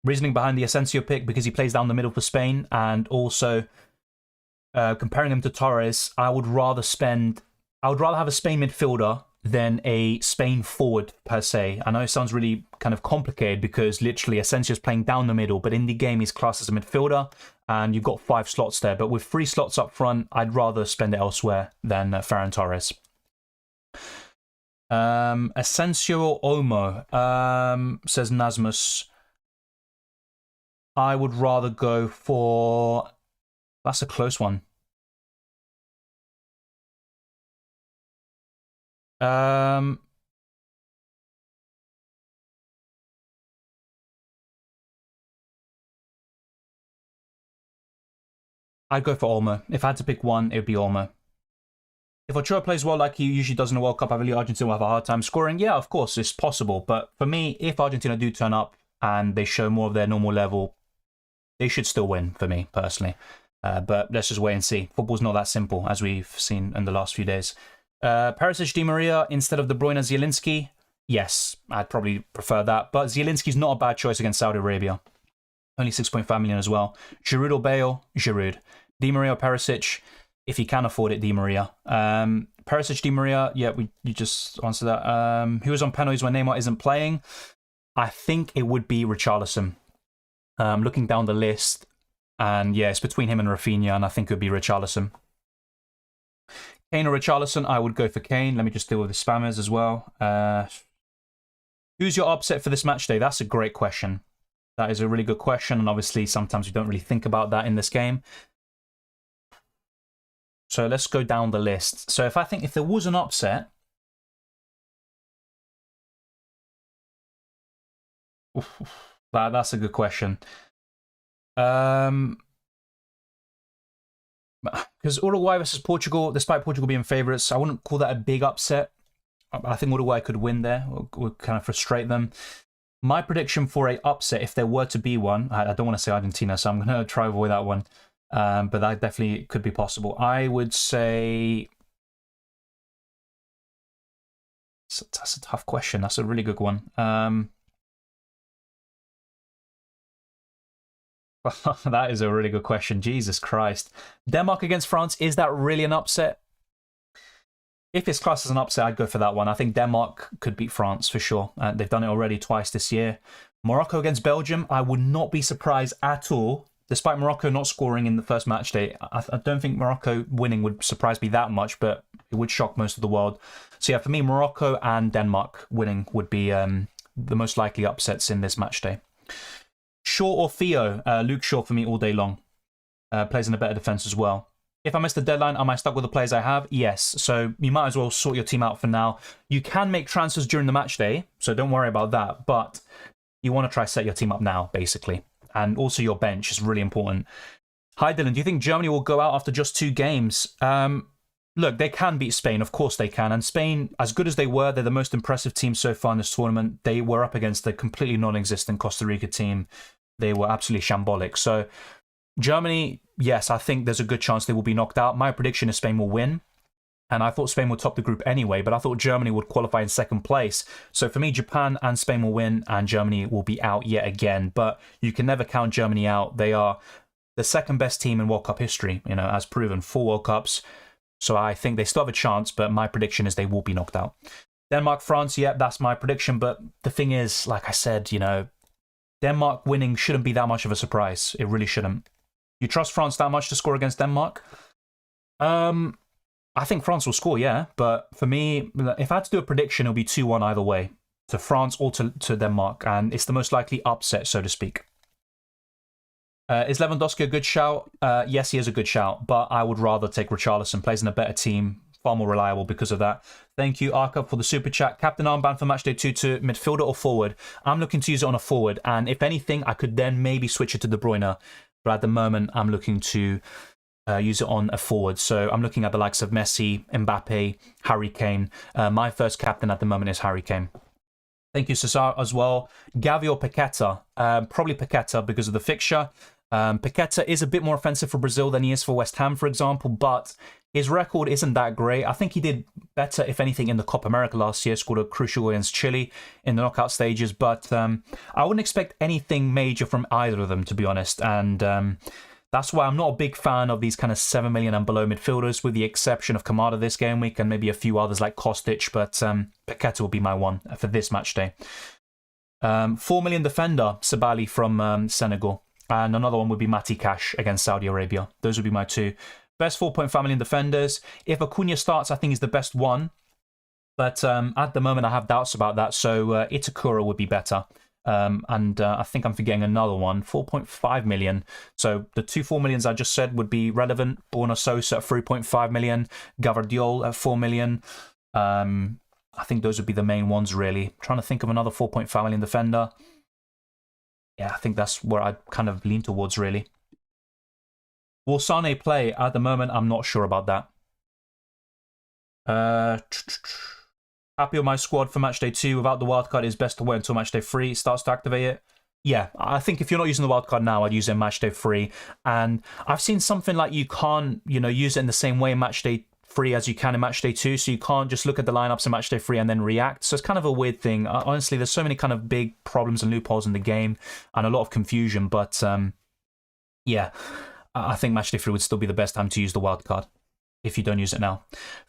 S1: Reasoning behind the Asensio pick, because he plays down the middle for Spain, and also comparing him to Torres, I would rather have a Spain midfielder than a Spain forward per se. I know it sounds really kind of complicated because literally Asensio's playing down the middle, but in the game he's classed as a midfielder and you've got 5 slots there. But with 3 slots up front, I'd rather spend it elsewhere than Ferran Torres. Asensio or Olmo, says Nasmus. I would rather go for... That's a close one. I'd go for Olmo. If I had to pick one, it would be Olmo. If Ochoa plays well like he usually does in the World Cup, I believe Argentina will have a hard time scoring. Yeah, of course, it's possible. But for me, if Argentina do turn up and they show more of their normal level, they should still win, for me, personally. But let's just wait and see. Football's not that simple, as we've seen in the last few days. Perisic, Di Maria instead of De Bruyne, Zielinski. Yes, I'd probably prefer that. But Zielinski's not a bad choice against Saudi Arabia. Only 6.5 million as well. Giroud or Bale? Giroud. Di Maria or Perisic? If you can afford it, Di Maria. Perisic, Di Maria. Yeah, you just answered that. Who was on penalties when Neymar isn't playing? I think it would be Richarlison. Looking down the list, and yeah, it's between him and Rafinha, and I think it would be Richarlison. Kane or Richarlison? I would go for Kane. Let me just deal with the spammers as well. Who's your upset for this match day? That's a great question. That is a really good question, and obviously sometimes we don't really think about that in this game. So let's go down the list. So if there was an upset, that's a good question. Because Uruguay versus Portugal, despite Portugal being favourites, I wouldn't call that a big upset. I think Uruguay could win there, would kind of frustrate them. My prediction for a upset, if there were to be one, I don't want to say Argentina, so I'm going to try avoid that one. But that definitely could be possible. I would say... That's a tough question. That's a really good one. That is a really good question. Jesus Christ. Denmark against France, is that really an upset? If it's classed as an upset, I'd go for that one. I think Denmark could beat France for sure. They've done it already twice this year. Morocco against Belgium, I would not be surprised at all. Despite Morocco not scoring in the first match day, I don't think Morocco winning would surprise me that much, but it would shock most of the world. So yeah, for me, Morocco and Denmark winning would be the most likely upsets in this match day. Shaw or Theo? Luke Shaw for me all day long. Plays in a better defence as well. If I miss the deadline, am I stuck with the players I have? Yes. So you might as well sort your team out for now. You can make transfers during the match day, so don't worry about that. But you want to try set your team up now, basically. And also your bench is really important. Hi, Dylan. Do you think Germany will go out after just 2 games? Look, they can beat Spain. Of course they can. And Spain, as good as they were, they're the most impressive team so far in this tournament. They were up against a completely non-existent Costa Rica team. They were absolutely shambolic. So Germany, yes, I think there's a good chance they will be knocked out. My prediction is Spain will win. And I thought Spain would top the group anyway, but I thought Germany would qualify in 2nd place. So for me, Japan and Spain will win, and Germany will be out yet again. But you can never count Germany out. They are the 2nd best team in World Cup history, as proven, 4 World Cups. So I think they still have a chance, but my prediction is they will be knocked out. Denmark, France, yeah, that's my prediction. But the thing is, like I said, Denmark winning shouldn't be that much of a surprise. It really shouldn't. You trust France that much to score against Denmark? I think France will score, yeah. But for me, if I had to do a prediction, it'll be 2-1 either way. To France or to Denmark. And it's the most likely upset, so to speak. Is Lewandowski a good shout? Yes, he is a good shout. But I would rather take Richarlison. Plays in a better team. Far more reliable because of that. Thank you, Arca, for the super chat. Captain armband for matchday 2 to midfielder or forward? I'm looking to use it on a forward. And if anything, I could then maybe switch it to De Bruyne. but at the moment I'm looking to use it on a forward. So I'm looking at the likes of Messi, Mbappe, Harry Kane. My first captain at the moment is Harry Kane. Thank you, Cesar, as well. Gavi or Paqueta? Probably Paqueta because of the fixture. Paqueta is a bit more offensive for Brazil than he is for West Ham, for example, but his record isn't that great. I think he did better, if anything, in the Copa America last year, scored a crucial goal against Chile in the knockout stages, but I wouldn't expect anything major from either of them, to be honest, and that's why I'm not a big fan of these kind of 7 million and below midfielders, with the exception of Kamada this game week and maybe a few others like Kostic, but Paqueta will be my one for this match day. 4 million defender, Sabali from Senegal. And another one would be Mati Cash against Saudi Arabia. Those would be my two. Best 4.5 million defenders. If Acuna starts, I think he's the best one. But at the moment, I have doubts about that. So Itakura would be better. And I think I'm forgetting another one, 4.5 million. So the two 4 millions I just said would be relevant. Borna Sosa at 3.5 million. Gavardiol at 4 million. I think those would be the main ones, really. I'm trying to think of another 4.5 million defender. Yeah, I think that's where I kind of lean towards, really. Will Sane play? At the moment, I'm not sure about that. Happy with my squad for matchday 2. Without the wildcard, it's best to wait until matchday 3 starts to activate it. Yeah, I think if you're not using the wildcard now, I'd use it in matchday 3. And I've seen something like you can't, use it in the same way in matchday 3 as you can in matchday 2, so you can't just look at the lineups in matchday 3 and then react. So it's kind of a weird thing. Honestly, there's so many kind of big problems and loopholes in the game and a lot of confusion, but yeah, I think matchday 3 would still be the best time to use the wildcard if you don't use it now.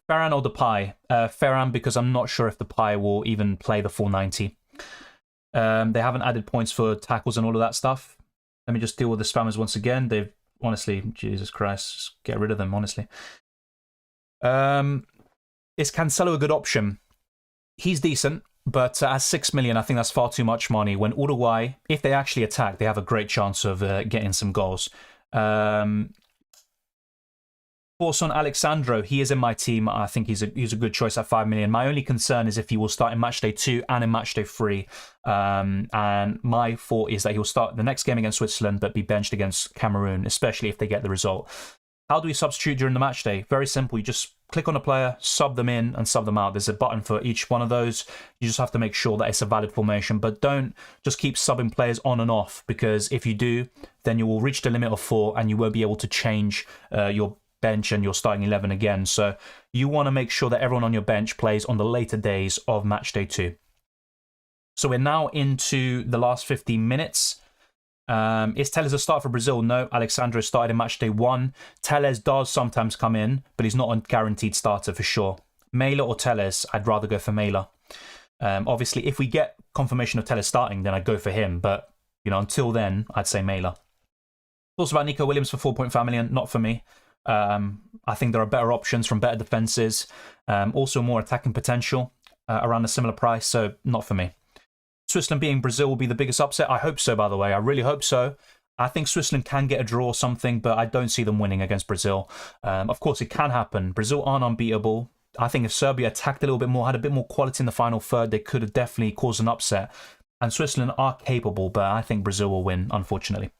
S1: Ferran or Depay? Ferran, because I'm not sure if Depay will even play the 490. They haven't added points for tackles and all of that stuff. Let me just deal with the spammers once again. They've, honestly, Jesus Christ, just get rid of them, honestly. Is Cancelo a good option? He's decent, but at 6 million, I think that's far too much money. When Uruguay, if they actually attack, they have a great chance of getting some goals. Force on Alexandro, he is in my team. I think he's a good choice at 5 million. My only concern is if he will start in matchday 2 and in matchday 3. And my thought is that he'll start the next game against Switzerland, but be benched against Cameroon, especially if they get the result. How do we substitute during the match day? Very simple. You just click on a player, sub them in and sub them out. There's a button for each one of those. You just have to make sure that it's a valid formation, but don't just keep subbing players on and off, because if you do, then you will reach the limit of 4 and you won't be able to change your bench and your starting 11 again. So you want to make sure that everyone on your bench plays on the later days of matchday 2. So we're now into the last 15 minutes. Is Telles a start for Brazil? No, Alexandro started in matchday 1. Telles does sometimes come in, but he's not a guaranteed starter for sure. Mela or Telles? I'd rather go for Mela. Obviously, if we get confirmation of Telles starting, then I'd go for him. But until then, I'd say Mela. Thoughts about Nico Williams for 4.5 million? Not for me. I think there are better options from better defenses. Also more attacking potential around a similar price, so not for me. Switzerland beating Brazil will be the biggest upset. I hope so, by the way. I really hope so. I think Switzerland can get a draw or something, but I don't see them winning against Brazil. Of course, it can happen. Brazil aren't unbeatable. I think if Serbia attacked a little bit more, had a bit more quality in the final third, they could have definitely caused an upset. And Switzerland are capable, but I think Brazil will win, unfortunately.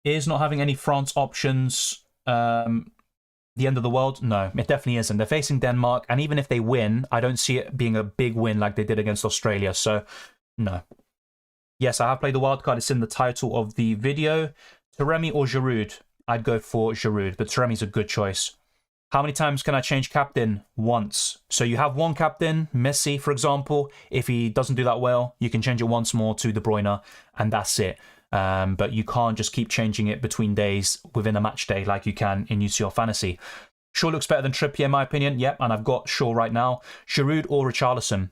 S1: Is not having any France options the end of the world? No, it definitely isn't. They're facing Denmark, and even if they win, I don't see it being a big win like they did against Australia, so no. Yes, I have played the wildcard. It's in the title of the video. Taremi or Giroud? I'd go for Giroud, but Taremi's a good choice. How many times can I change captain? Once. So you have one captain, Messi, for example. If he doesn't do that well, you can change it once more to De Bruyne, and that's it. But you can't just keep changing it between days within a match day like you can in UCL Fantasy. Shaw looks better than Trippier, in my opinion. Yep, and I've got Shaw right now. Giroud or Richarlison?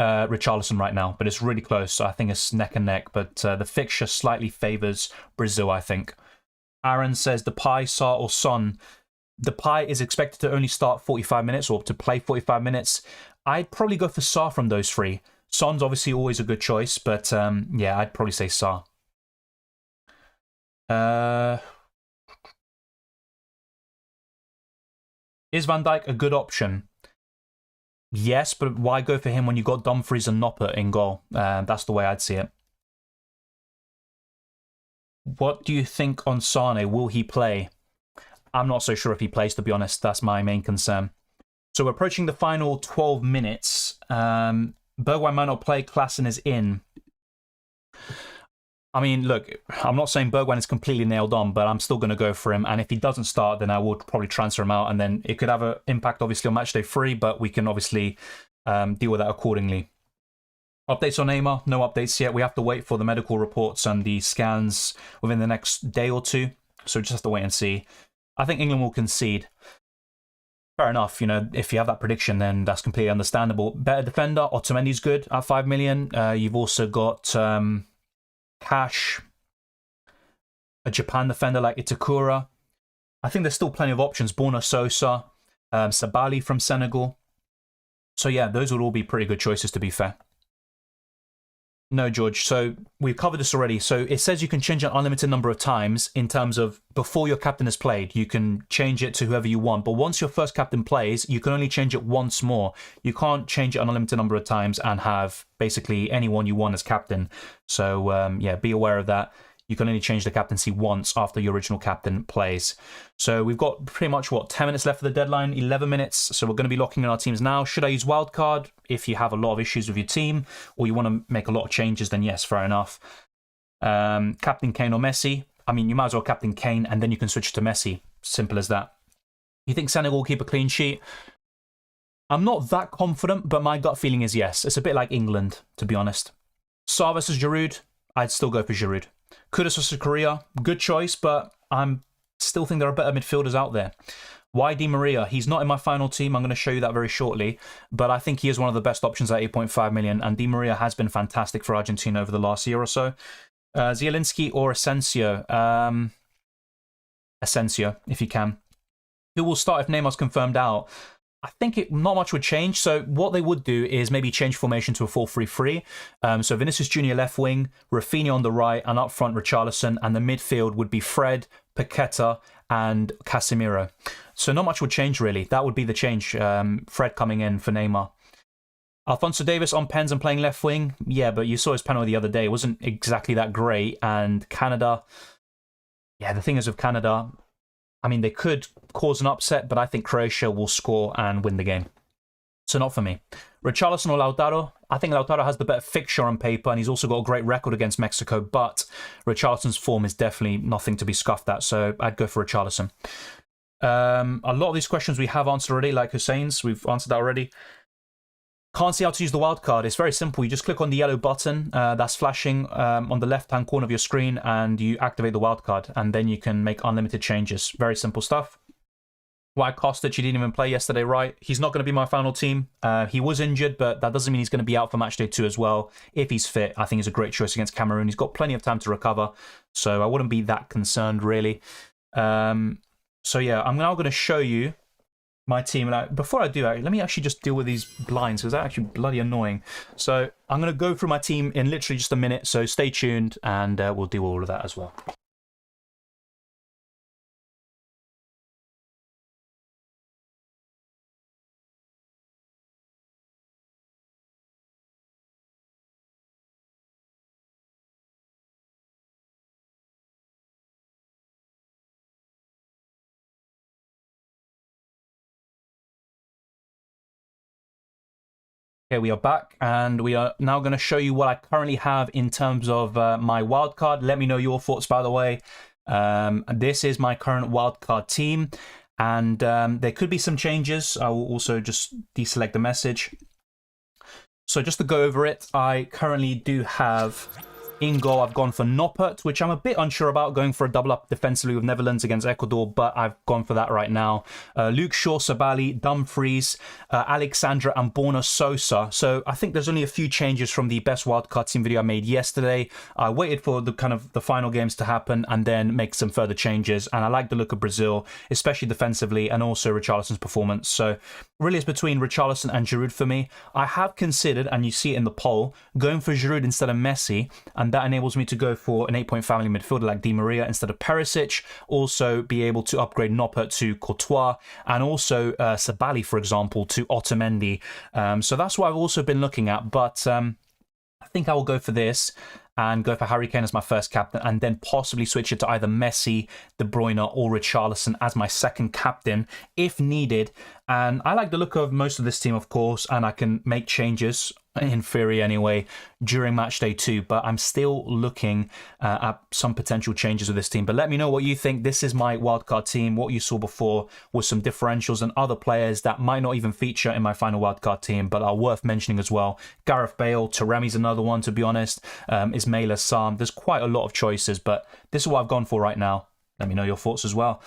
S1: Richarlison right now, but it's really close. So I think it's neck and neck, but the fixture slightly favours Brazil, I think. Aaron says Depay, Sarr or Son? Depay is expected to only start 45 minutes or to play 45 minutes. I'd probably go for Sarr from those three. Son's obviously always a good choice, but yeah, I'd probably say Sarr. Is Van Dijk a good option? Yes, but why go for him when you got Dumfries and Noppert in goal? That's the way I'd see it. What do you think on Sane? Will he play? I'm not so sure if he plays, to be honest. That's my main concern. So we're approaching the final 12 minutes. Bergwijn might not play. Klaassen is in. I mean, look, I'm not saying Bergwijn is completely nailed on, but I'm still going to go for him. And if he doesn't start, then I would probably transfer him out. And then it could have an impact, obviously, on Matchday 3, but we can obviously deal with that accordingly. Updates on Neymar? No updates yet. We have to wait for the medical reports and the scans within the next day or two. So just have to wait and see. I think England will concede. Fair enough, you know, if you have that prediction, then that's completely understandable. Better defender, Otamendi's good at 5 million. You've also got Cash, a Japan defender like Itakura. I think there's still plenty of options. Borna Sosa, Sabali from Senegal. So yeah, those would all be pretty good choices, to be fair. No, George. So we've covered this already. So it says you can change an unlimited number of times in terms of before your captain has played. You can change it to whoever you want. But once your first captain plays, you can only change it once more. You can't change it an unlimited number of times and have basically anyone you want as captain. So yeah, be aware of that. You can only change the captaincy once after your original captain plays. So we've got pretty much, 10 minutes left for the deadline, 11 minutes. So we're going to be locking in our teams now. Should I use Wildcard? If you have a lot of issues with your team or you want to make a lot of changes, then yes, fair enough. Captain Kane or Messi? I mean, you might as well captain Kane and then you can switch to Messi. Simple as that. You think Senegal will keep a clean sheet? I'm not that confident, but my gut feeling is yes. It's a bit like England, to be honest. Sarr versus Giroud? I'd still go for Giroud. Kudus versus Korea, good choice, but I'm still think there are better midfielders out there. Why Di Maria? He's not in my final team. I'm going to show you that very shortly, but I think he is one of the best options at 8.5 million, and Di Maria has been fantastic for Argentina over the last year or so. Zielinski or Asensio? Asensio, if you can. Who will start if Neymar's confirmed out? I think not much would change. So what they would do is maybe change formation to a 4-3-3. So Vinicius Jr. left wing, Rafinha on the right, and up front Richarlison, and the midfield would be Fred, Paqueta, and Casemiro. So not much would change really. That would be the change. Fred coming in for Neymar. Alphonso Davies on pens and playing left wing. Yeah, but you saw his penalty the other day. It wasn't exactly that great. And Canada, yeah, the thing is with Canada, I mean, they could cause an upset, but I think Croatia will score and win the game. So not for me. Richarlison or Lautaro? I think Lautaro has the better fixture on paper, and he's also got a great record against Mexico, but Richarlison's form is definitely nothing to be scoffed at, so I'd go for Richarlison. A lot of these questions we have answered already, like Hussein's. We've answered that already. Can't see how to use the wildcard. It's very simple. You just click on the yellow button that's flashing on the left-hand corner of your screen, and you activate the wildcard, and then you can make unlimited changes. Very simple stuff. Why Kostic? He didn't even play yesterday, right? He's not going to be my final team. He was injured, but that doesn't mean he's going to be out for Matchday 2 as well. If he's fit, I think he's a great choice against Cameroon. He's got plenty of time to recover, so I wouldn't be that concerned, really. So yeah, I'm now going to show you my team. And before I do, let me actually just deal with these blinds, because they're actually bloody annoying. So I'm going to go through my team in literally just a minute, so stay tuned, and we'll do all of that as well. Okay, we are back, and we are now going to show you what I currently have in terms of my wildcard. Let me know your thoughts, by the way. This is my current wildcard team, and there could be some changes. I will also just deselect the message. So just to go over it, I currently do have... In goal, I've gone for Noppert, which I'm a bit unsure about, going for a double-up defensively with Netherlands against Ecuador, but I've gone for that right now. Luke Shaw, Sabali, Dumfries, Alexandra, and Borna Sosa. So I think there's only a few changes from the best wildcard team video I made yesterday. I waited for the final games to happen and then make some further changes, and I like the look of Brazil, especially defensively, and also Richarlison's performance. So really it's between Richarlison and Giroud for me. I have considered, and you see it in the poll, going for Giroud instead of Messi, and that enables me to go for an 8-point family midfielder like Di Maria instead of Perisic. Also be able to upgrade Noppert to Courtois, and also Sabali, for example, to Otamendi. So that's what I've also been looking at, but I think I will go for this. and go for Harry Kane as my first captain, and then possibly switch it to either Messi, De Bruyne, or Richarlison as my second captain if needed. And I like the look of most of this team, of course, and I can make changes, in theory anyway, during match day 2, but I'm still looking at some potential changes with this team. But let me know what you think. This is my wildcard team. What you saw before was some differentials and other players that might not even feature in my final wildcard team, but are worth mentioning as well. Gareth Bale, Taremi's another one, to be honest. Ismail Assam. There's quite a lot of choices, but this is what I've gone for right now. Let me know your thoughts as well.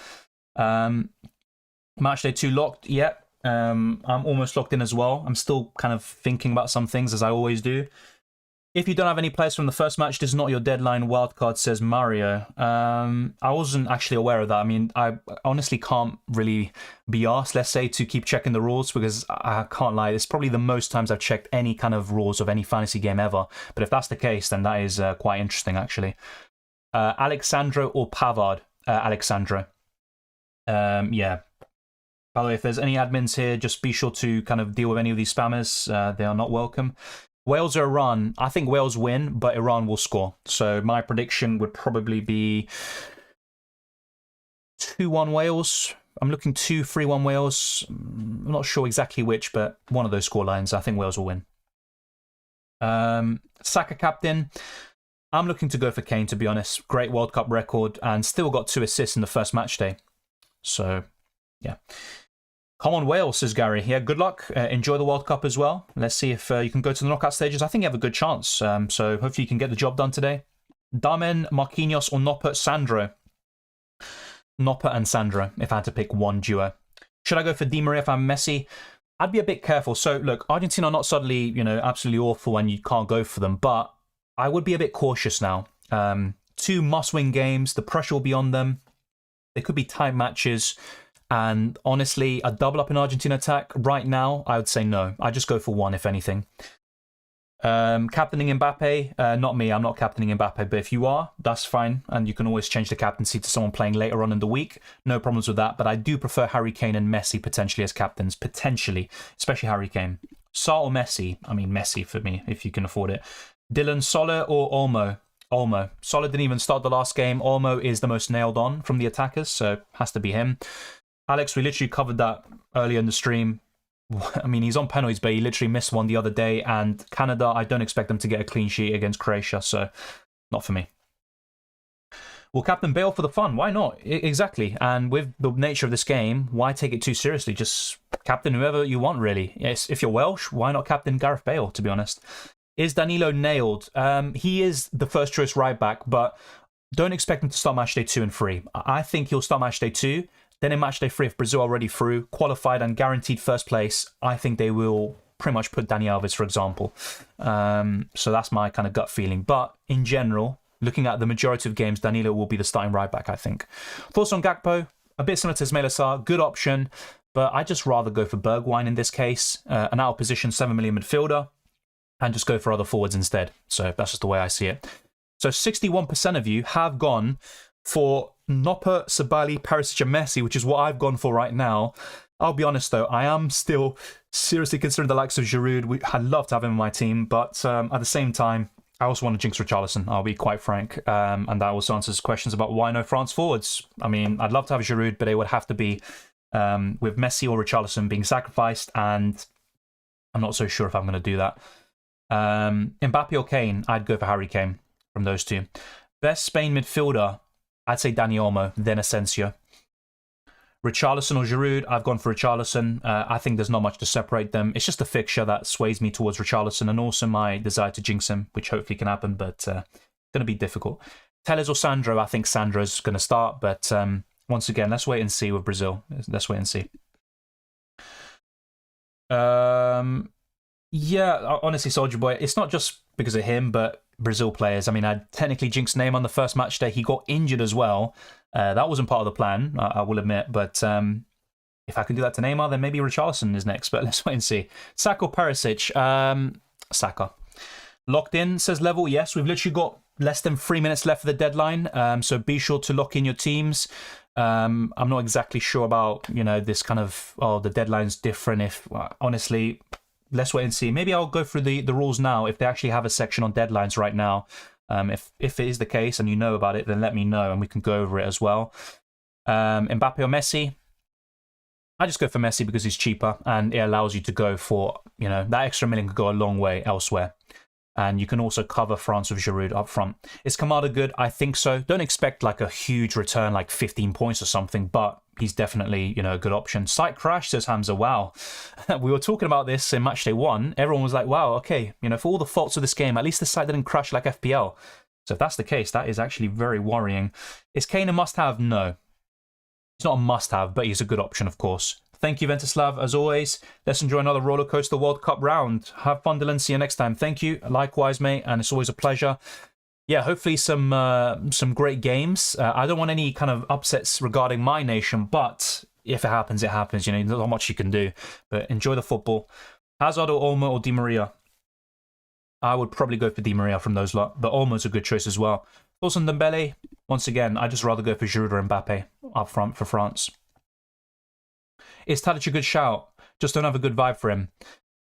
S1: Match day 2 locked. Yep. I'm almost locked in as well. I'm still kind of thinking about some things, as I always do. If you don't have any players from the first match, this is not your deadline wildcard, says Mario. I wasn't actually aware of that. I mean, I honestly can't really be asked, let's say, to keep checking the rules, because I can't lie, it's probably the most times I've checked any kind of rules of any fantasy game ever. But if that's the case, then that is quite interesting, actually. Alexandro or Pavard? Alexandro. Yeah. By the way, if there's any admins here, just be sure to kind of deal with any of these spammers. They are not welcome. Wales or Iran? I think Wales win, but Iran will score. So my prediction would probably be 2-1 Wales. I'm looking 2-3-1 Wales. I'm not sure exactly which, but one of those score lines. I think Wales will win. Saka captain. I'm looking to go for Kane, to be honest. Great World Cup record and still got 2 assists in the first match day. So, yeah. Come on, Wales, says Gary. Yeah, good luck. Enjoy the World Cup as well. Let's see if you can go to the knockout stages. I think you have a good chance. So hopefully you can get the job done today. Damen, Marquinhos, or Noppert, Sandro? Noppert and Sandro, if I had to pick one duo. Should I go for Di Maria if I'm Messi? I'd be a bit careful. So, look, Argentina are not suddenly, absolutely awful and you can't go for them. But I would be a bit cautious now. 2 must-win games. The pressure will be on them. They could be tight matches. And honestly, a double up in Argentina attack right now, I would say no. I just go for 1, if anything. Captaining Mbappe, not me. I'm not captaining Mbappe, but if you are, that's fine. And you can always change the captaincy to someone playing later on in the week. No problems with that. But I do prefer Harry Kane and Messi potentially as captains. Potentially. Especially Harry Kane. Sarr or Messi? I mean, Messi for me, if you can afford it. Dylan, Soler or Olmo? Olmo. Soler didn't even start the last game. Olmo is the most nailed on from the attackers, so has to be him. Alex, we literally covered that earlier in the stream. I mean, he's on penalties, but he literally missed one the other day. And Canada, I don't expect them to get a clean sheet against Croatia, so not for me. Well, Captain Bale for the fun. Why not? Exactly. And with the nature of this game, why take it too seriously? Just captain whoever you want, really. Yes, if you're Welsh, why not captain Gareth Bale, to be honest? Is Danilo nailed? He is the first choice right back, but don't expect him to start match day 2 and 3. I think he'll start match day 2. Then in match day 3, if Brazil are already through, qualified and guaranteed first place, I think they will pretty much put Dani Alves, for example. So that's my kind of gut feeling. But in general, looking at the majority of games, Danilo will be the starting right back, I think. Thoughts on Gakpo? A bit similar to Ismail Assar. Good option, but I'd just rather go for Bergwijn in this case. An out of position 7 million midfielder, and just go for other forwards instead. So that's just the way I see it. So 61% of you have gone for Noppert, Sabali, Perisic and Messi, which is what I've gone for right now. I'll be honest though, I am still seriously considering the likes of Giroud. I'd love to have him in my team, but at the same time, I also want to jinx Richarlison, I'll be quite frank. And that also answers questions about why no France forwards. I mean, I'd love to have Giroud, but it would have to be with Messi or Richarlison being sacrificed, and I'm not so sure if I'm going to do that. Mbappe or Kane? I'd go for Harry Kane from those two. Best Spain midfielder? I'd say Dani Olmo, then Asensio. Richarlison or Giroud? I've gone for Richarlison. I think there's not much to separate them. It's just a fixture that sways me towards Richarlison, and also my desire to jinx him, which hopefully can happen, but going to be difficult. Telles or Sandro? I think Sandro's going to start, but once again, let's wait and see with Brazil. Let's wait and see. Yeah, honestly, Soldier Boy, it's not just because of him, but Brazil players. I mean, I technically jinxed Neymar on the first match day. He got injured as well. That wasn't part of the plan, I will admit. But if I can do that to Neymar, then maybe Richarlison is next. But let's wait and see. Saka or Perisic? Saka. Locked in, says Level. Yes, we've literally got less than 3 minutes left for the deadline. So be sure to lock in your teams. I'm not exactly sure about, this kind of, the deadline's different. If, honestly, let's wait and see. Maybe I'll go through the rules now if they actually have a section on deadlines right now. If it is the case and you know about it, then let me know and we can go over it as well. Mbappe or Messi? I just go for Messi because he's cheaper and it allows you to go for, that extra million could go a long way elsewhere. And you can also cover France with Giroud up front. Is Kamada good? I think so. Don't expect like a huge return, like 15 points or something, but he's definitely, a good option. Site crash, says Hamza. Wow. We were talking about this in Matchday 1. Everyone was like, wow, okay, for all the faults of this game, at least the site didn't crash like FPL. So if that's the case, that is actually very worrying. Is Kane a must-have? No. He's not a must-have, but he's a good option, of course. Thank you, Ventislav, as always. Let's enjoy another roller coaster World Cup round. Have fun, Dylan. See you next time. Thank you. Likewise, mate, and it's always a pleasure. Yeah, hopefully some great games. I don't want any kind of upsets regarding my nation, but if it happens, it happens. There's not much you can do. But enjoy the football. Hazard or Olmo or Di Maria? I would probably go for Di Maria from those lot, but Olmo's a good choice as well. Thoughts on Dembele? Once again, I'd just rather go for Giroud or Mbappe up front for France. Is Tadic a good shout? Just don't have a good vibe for him.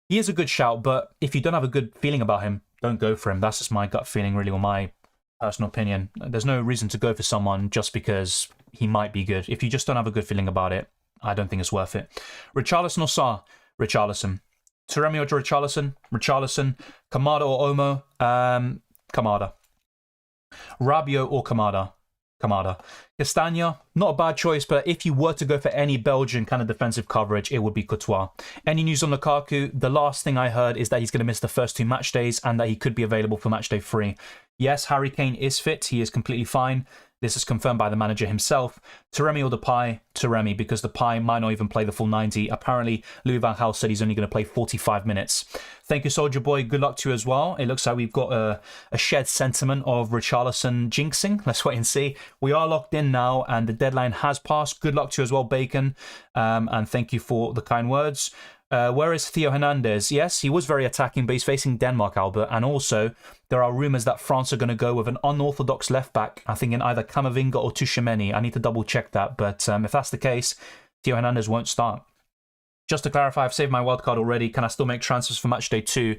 S1: He is a good shout, but if you don't have a good feeling about him, don't go for him. That's just my gut feeling, really, or my personal opinion. There's no reason to go for someone just because he might be good. If you just don't have a good feeling about it, I don't think it's worth it. Richarlison or Sarr? Richarlison. Taremi or Richarlison? Richarlison. Kamada or Olmo? Kamada. Rabiot or Kamada? Kamada. Castagna, not a bad choice, but if you were to go for any Belgian kind of defensive coverage, it would be Courtois. Any news on Lukaku? The last thing I heard is that he's going to miss the first 2 match days and that he could be available for match day 3. Yes, Harry Kane is fit. He is completely fine. This is confirmed by the manager himself. Taremi or Depay? Taremi, because Depay might not even play the full 90. Apparently, Louis van Gaal said he's only going to play 45 minutes. Thank you, Soldier Boy. Good luck to you as well. It looks like we've got a shared sentiment of Richarlison jinxing. Let's wait and see. We are locked in now, and the deadline has passed. Good luck to you as well, Bacon. And thank you for the kind words. Where is Theo Hernandez? Yes, he was very attacking, but he's facing Denmark, Albert. And also, there are rumours that France are going to go with an unorthodox left-back. I think in either Camavinga or Tchouaméni. I need to double-check that. But if that's the case, Theo Hernandez won't start. Just to clarify, I've saved my wildcard already. Can I still make transfers for matchday 2?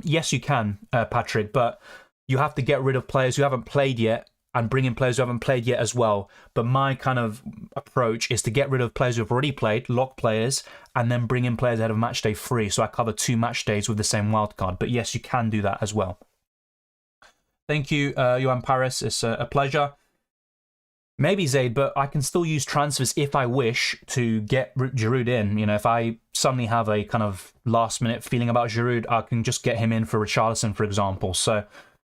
S1: Yes, you can, Patrick. But you have to get rid of players who haven't played yet and bring in players who haven't played yet as well. But my kind of approach is to get rid of players who have already played, lock players, and then bring in players ahead of match day 3. So I cover 2 match days with the same wildcard. But yes, you can do that as well. Thank you, Johan Paris. It's a pleasure. Maybe Zaid, but I can still use transfers if I wish to get Giroud in. If I suddenly have a kind of last-minute feeling about Giroud, I can just get him in for Richarlison, for example. So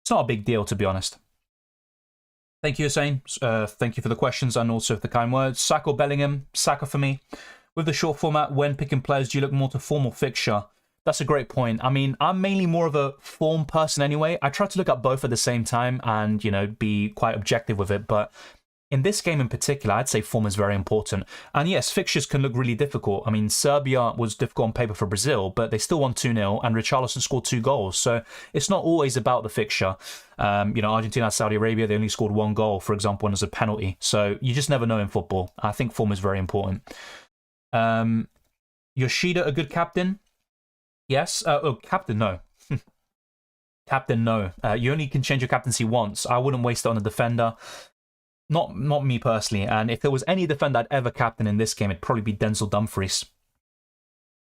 S1: it's not a big deal, to be honest. Thank you, Hussein. Thank you for the questions and also for the kind words. Saka or Bellingham? Saka for me. With the short format, when picking players, do you look more to form or fixture? That's a great point. I mean, I'm mainly more of a form person anyway. I try to look at both at the same time and, be quite objective with it. But in this game in particular, I'd say form is very important. And yes, fixtures can look really difficult. I mean, Serbia was difficult on paper for Brazil, but they still won 2-0 and Richarlison scored 2 goals. So it's not always about the fixture. Argentina, Saudi Arabia, they only scored 1 goal, for example, and as a penalty. So you just never know in football. I think form is very important. Yoshida, a good captain? Yes. Captain, no. Captain, no. You only can change your captaincy once. I wouldn't waste it on a defender. Not me personally, and if there was any defender I'd ever captain in this game, it'd probably be Denzel Dumfries.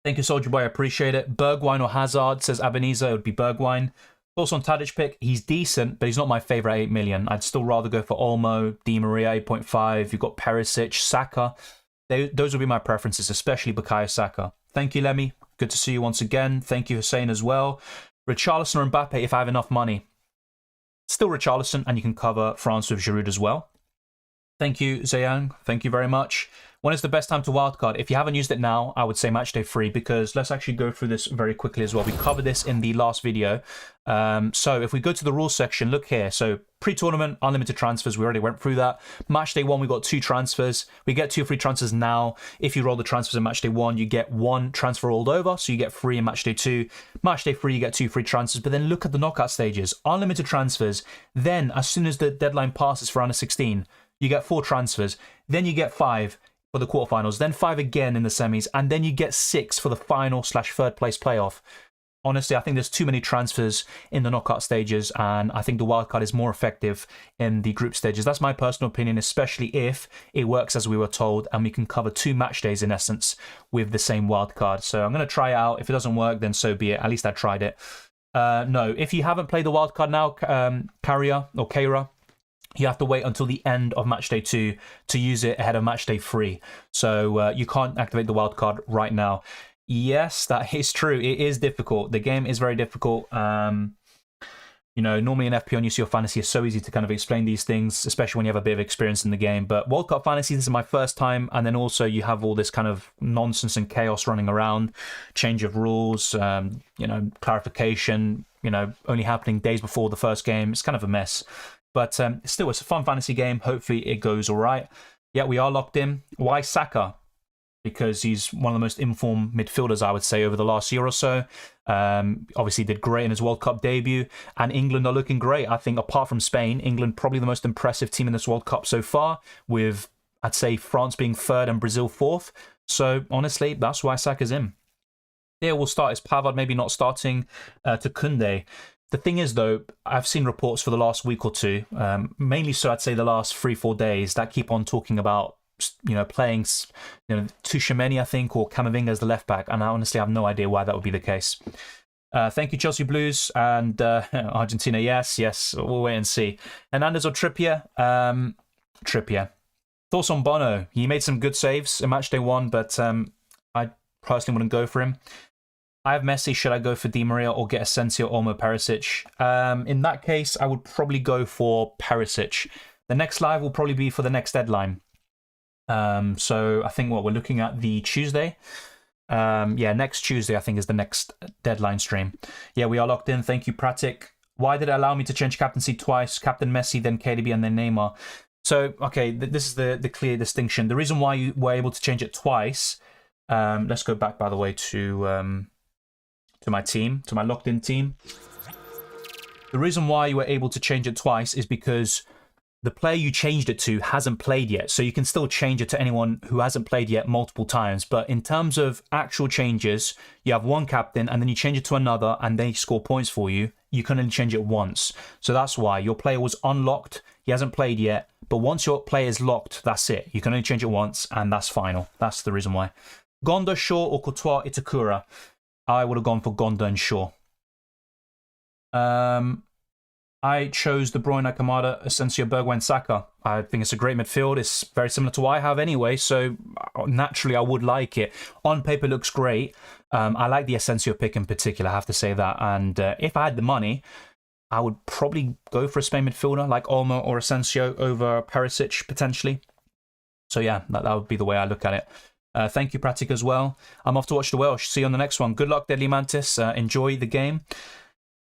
S1: Thank you, Soldier Boy, I appreciate it. Bergwijn or Hazard, says Ebenezer, it would be Bergwijn. Also on Tadic pick, he's decent, but he's not my favourite 8 million. I'd still rather go for Olmo, Di Maria, 8.5. You've got Perisic, Saka. Those would be my preferences, especially Bukayo Saka. Thank you, Lemmy. Good to see you once again. Thank you, Hussein, as well. Richarlison or Mbappe if I have enough money. Still Richarlison, and you can cover France with Giroud as well. Thank you, Zayang. Thank you very much. When is the best time to wildcard? If you haven't used it now, I would say matchday 3 because let's actually go through this very quickly as well. We covered this in the last video. So if we go to the rules section, look here. So pre-tournament, unlimited transfers. We already went through that. Matchday 1, we got 2 transfers. We get 2 free transfers now. If you roll the transfers in matchday 1, you get 1 transfer rolled over. So you get 3 in matchday 2. Matchday 3, you get 2 free transfers. But then look at the knockout stages. Unlimited transfers. Then as soon as the deadline passes for round of 16, you get 4 transfers. Then you get 5 for the quarterfinals. Then 5 again in the semis. And then you get 6 for the final/third place playoff. honestly, I think there's too many transfers in the knockout stages, and I think the wildcard is more effective in the group stages. That's my personal opinion, especially if it works as we were told, and we can cover 2 match days in essence with the same wildcard. So I'm going to try it out. If it doesn't work, then so be it. At least I tried it. No, if you haven't played the wildcard now, Carrier or Kara, you have to wait until the end of Matchday 2 to use it ahead of Matchday 3. So you can't activate the wildcard right now. Yes, that is true. It is difficult. The game is very difficult. You know, normally in FPL and UCL Fantasy, it's so easy to kind of explain these things, especially when you have a bit of experience in the game. But World Cup Fantasy, this is my first time. And then also you have all this kind of nonsense and chaos running around, change of rules, you know, clarification, you know, only happening days before the first game. It's kind of a mess. But still, it's a fun fantasy game. Hopefully it goes all right. Yeah, we are locked in. Why Saka? Because he's one of the most informed midfielders, I would say, over the last year or so. Obviously did great in his World Cup debut, and England are looking great. I think apart from Spain, England probably the most impressive team in this World Cup so far, with, I'd say, France being 3rd and Brazil 4th. So honestly, that's why Saka's in. Yeah, we'll start as Pavard, maybe not starting to Koundé. The thing is, though, I've seen reports for the last week or two, mainly so I'd say the last 3-4 days, that keep on talking about, you know, playing, you know, Tchouaméni, I think, or Camavinga as the left back, and I honestly have no idea why that would be the case. Thank you, Chelsea Blues, and Argentina, yes, we'll wait and see. Hernandez or Trippier? Trippier. Thoughts on Bono? He made some good saves in Matchday 1, but I personally wouldn't go for him. I have Messi. Should I go for Di Maria or get Asensio, Olmo, Perisic? In that case, I would probably go for Perisic. The next live will probably be for the next deadline. So I think we're looking at the Tuesday. Yeah, next Tuesday I think is the next deadline stream. Yeah, we are locked in. Thank you, Pratik. Why did it allow me to change captaincy twice? Captain Messi, then KDB, and then Neymar. So okay, this is the clear distinction. The reason why you were able to change it twice. Let's go back, by the way, to my team, to my locked in team. The reason why you were able to change it twice is because the player you changed it to hasn't played yet. So you can still change it to anyone who hasn't played yet multiple times. But in terms of actual changes, you have one captain and then you change it to another and they score points for you. You can only change it once. So that's why your player was unlocked. He hasn't played yet. But once your player is locked, that's it. You can only change it once and that's final. That's the reason why. Gonda, Shaw or Courtois, Itakura? I would have gone for Gonda and Shaw. I chose De Bruyne, Kamada, Asensio, Bergwijn, Saka. I think it's a great midfield. It's very similar to what I have anyway, so naturally I would like it. On paper, it looks great. I like the Asensio pick in particular, I have to say that. And if I had the money, I would probably go for a Spain midfielder like Olmo or Asensio over Perisic, potentially. So yeah, that would be the way I look at it. Thank you, Pratik, as well. I'm off to watch the Welsh. See you on the next one. Good luck, Deadly Mantis. Enjoy the game.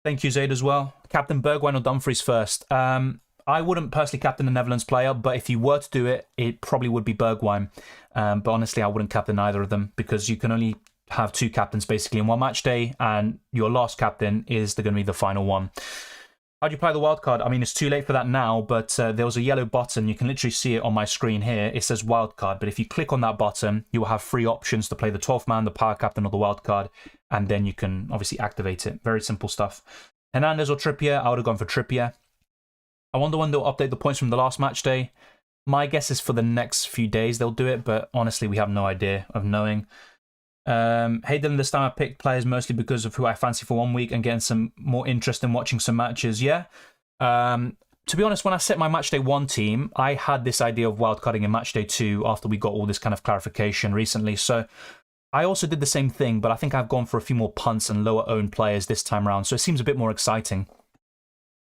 S1: Thank you, Zaid, as well. Captain Bergwijn or Dumfries first? I wouldn't personally captain a Netherlands player, but if you were to do it, it probably would be Bergwijn. But honestly, I wouldn't captain either of them because you can only have 2 captains basically in one match day, and your last captain is going to be the final one. How do you play the wildcard? I mean, it's too late for that now, but there was a yellow button. You can literally see it on my screen here. It says wildcard, but if you click on that button, you will have 3 options to play the 12th man, the power captain, or the wildcard, and then you can obviously activate it. Very simple stuff. Hernandez or Trippier? I would have gone for Trippier. I wonder when they'll update the points from the last match day. My guess is for the next few days they'll do it, but honestly, we have no idea of knowing. Hey Dylan, this time I picked players mostly because of who I fancy for 1 week and getting some more interest in watching some matches. Yeah. To be honest, when I set my Matchday 1 team, I had this idea of wildcarding in Matchday 2 after we got all this kind of clarification recently. So I also did the same thing, but I think I've gone for a few more punts and lower owned players this time around. So it seems a bit more exciting.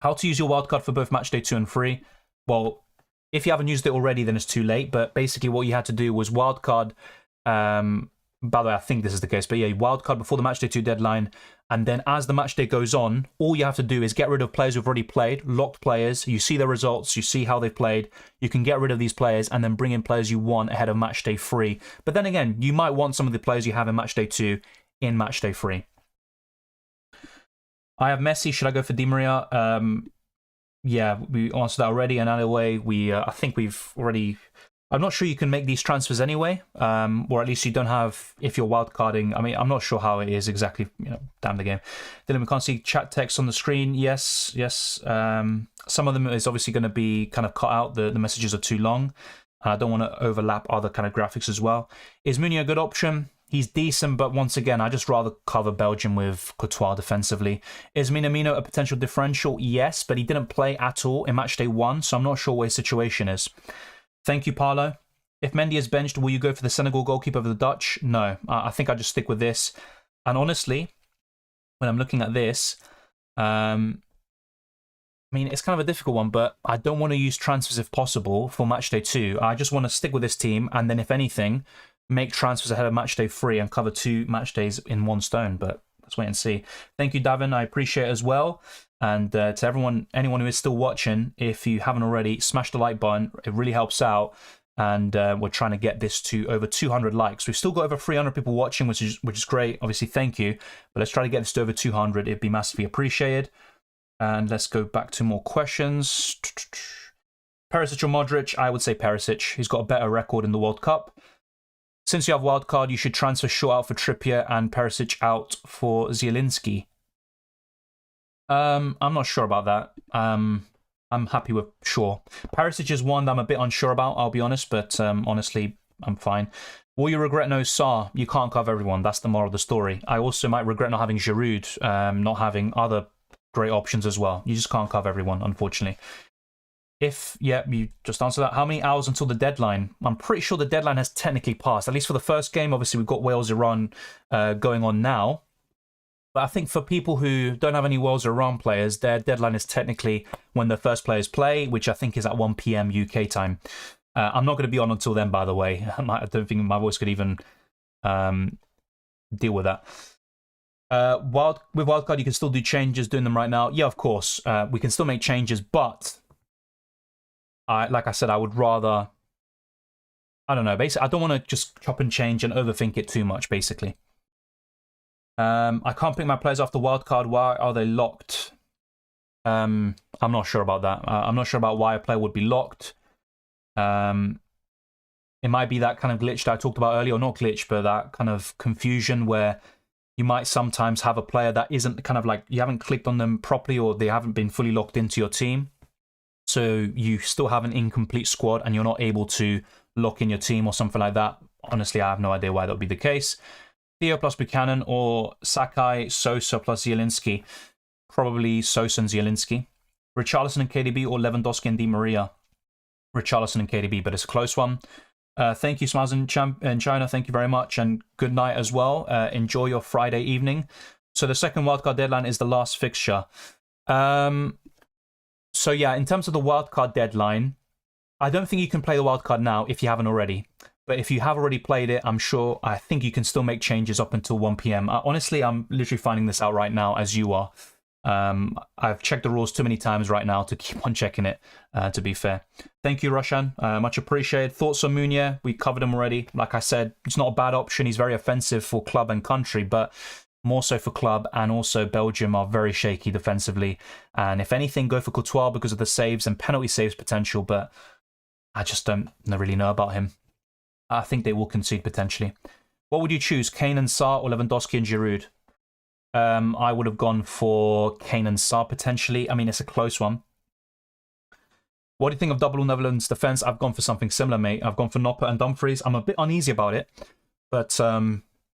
S1: How to use your wildcard for both Matchday 2 and 3? Well, if you haven't used it already, then it's too late. But basically what you had to do was wildcard. By the way, I think this is the case, but yeah, wildcard before the Matchday 2 deadline, and then as the matchday goes on, all you have to do is get rid of players who've already played, locked players, you see their results, you see how they've played, you can get rid of these players and then bring in players you want ahead of Matchday 3. But then again, you might want some of the players you have in Matchday 2 in Matchday 3. I have Messi. Should I go for Di Maria? Yeah, we answered that already, and either way, I think we've already I'm not sure you can make these transfers anyway, or at least you don't have, if you're wildcarding. I mean, I'm not sure how it is exactly, damn the game. Dylan, we can't see chat text on the screen. Yes. Some of them is obviously going to be kind of cut out. The messages are too long. And I don't want to overlap other kind of graphics as well. Is Meunier a good option? He's decent, but once again, I just rather cover Belgium with Courtois defensively. Is Minamino a potential differential? Yes, but he didn't play at all in Matchday 1, so I'm not sure what his situation is. Thank you, Paolo. If Mendy is benched, will you go for the Senegal goalkeeper over the Dutch? No, I think I just stick with this. And honestly, when I'm looking at this, I mean, it's kind of a difficult one, but I don't want to use transfers if possible for Matchday 2. I just want to stick with this team, and then if anything, make transfers ahead of Matchday 3 and cover 2 matchdays in one stone. But let's wait and see. Thank you, Davin. I appreciate it as well. And to anyone who is still watching, if you haven't already, smash the like button. It really helps out. And we're trying to get this to over 200 likes. We've still got over 300 people watching, which is great. Obviously, thank you. But let's try to get this to over 200. It'd be massively appreciated. And let's go back to more questions. Perisic or Modric? I would say Perisic. He's got a better record in the World Cup. Since you have wildcard, you should transfer Shaw out for Trippier and Perisic out for Zielinski. I'm not sure about that. I'm happy with Shaw. Perisic is one that I'm a bit unsure about, I'll be honest, but honestly, I'm fine. Will you regret no Sarr? You can't cover everyone. That's the moral of the story. I also might regret not having Giroud, not having other great options as well. You just can't cover everyone, unfortunately. You just answered that. How many hours until the deadline? I'm pretty sure the deadline has technically passed, at least for the first game. Obviously, we've got Wales-Iran going on now. But I think for people who don't have any Wales or Iran players, their deadline is technically when the first players play, which I think is at 1 p.m. UK time. I'm not going to be on until then, by the way. I don't think my voice could even deal with that. With Wildcard, you can still do changes, doing them right now. Yeah, of course. We can still make changes, but like I said, I would rather... I don't know. Basically, I don't want to just chop and change and overthink it too much, basically. I can't pick my players off the wildcard. Why are they locked? I'm not sure about that. I'm not sure about why a player would be locked. It might be that kind of glitch that I talked about earlier, or not glitch, but that kind of confusion where you might sometimes have a player that isn't kind of like, you haven't clicked on them properly, or they haven't been fully locked into your team. So you still have an incomplete squad and you're not able to lock in your team or something like that. Honestly, I have no idea why that would be the case. Theo plus Buchanan or Sakai, Sosa plus Zielinski. Probably Sosa and Zielinski. Richarlison and KDB or Lewandowski and Di Maria. Richarlison and KDB, but it's a close one. Thank you, Smiles in China. Thank you very much, and good night as well. Enjoy your Friday evening. So the second wildcard deadline is the last fixture. So yeah, in terms of the wildcard deadline, I don't think you can play the wildcard now if you haven't already. But if you have already played it, I think you can still make changes up until 1 p.m. Honestly, I'm literally finding this out right now as you are. I've checked the rules too many times right now to keep on checking it, to be fair. Thank you, Roshan. Much appreciated. Thoughts on Meunier? We covered him already. Like I said, it's not a bad option. He's very offensive for club and country, but more so for club, and also Belgium are very shaky defensively. And if anything, go for Courtois because of the saves and penalty saves potential, but I just don't really know about him. I think they will concede potentially. What would you choose, Kane and Sarr or Lewandowski and Giroud? I would have gone for Kane and Sarr potentially. I mean, it's a close one. What do you think of double Netherlands defense? I've gone for something similar, mate. I've gone for Nopper and Dumfries. I'm a bit uneasy about it, but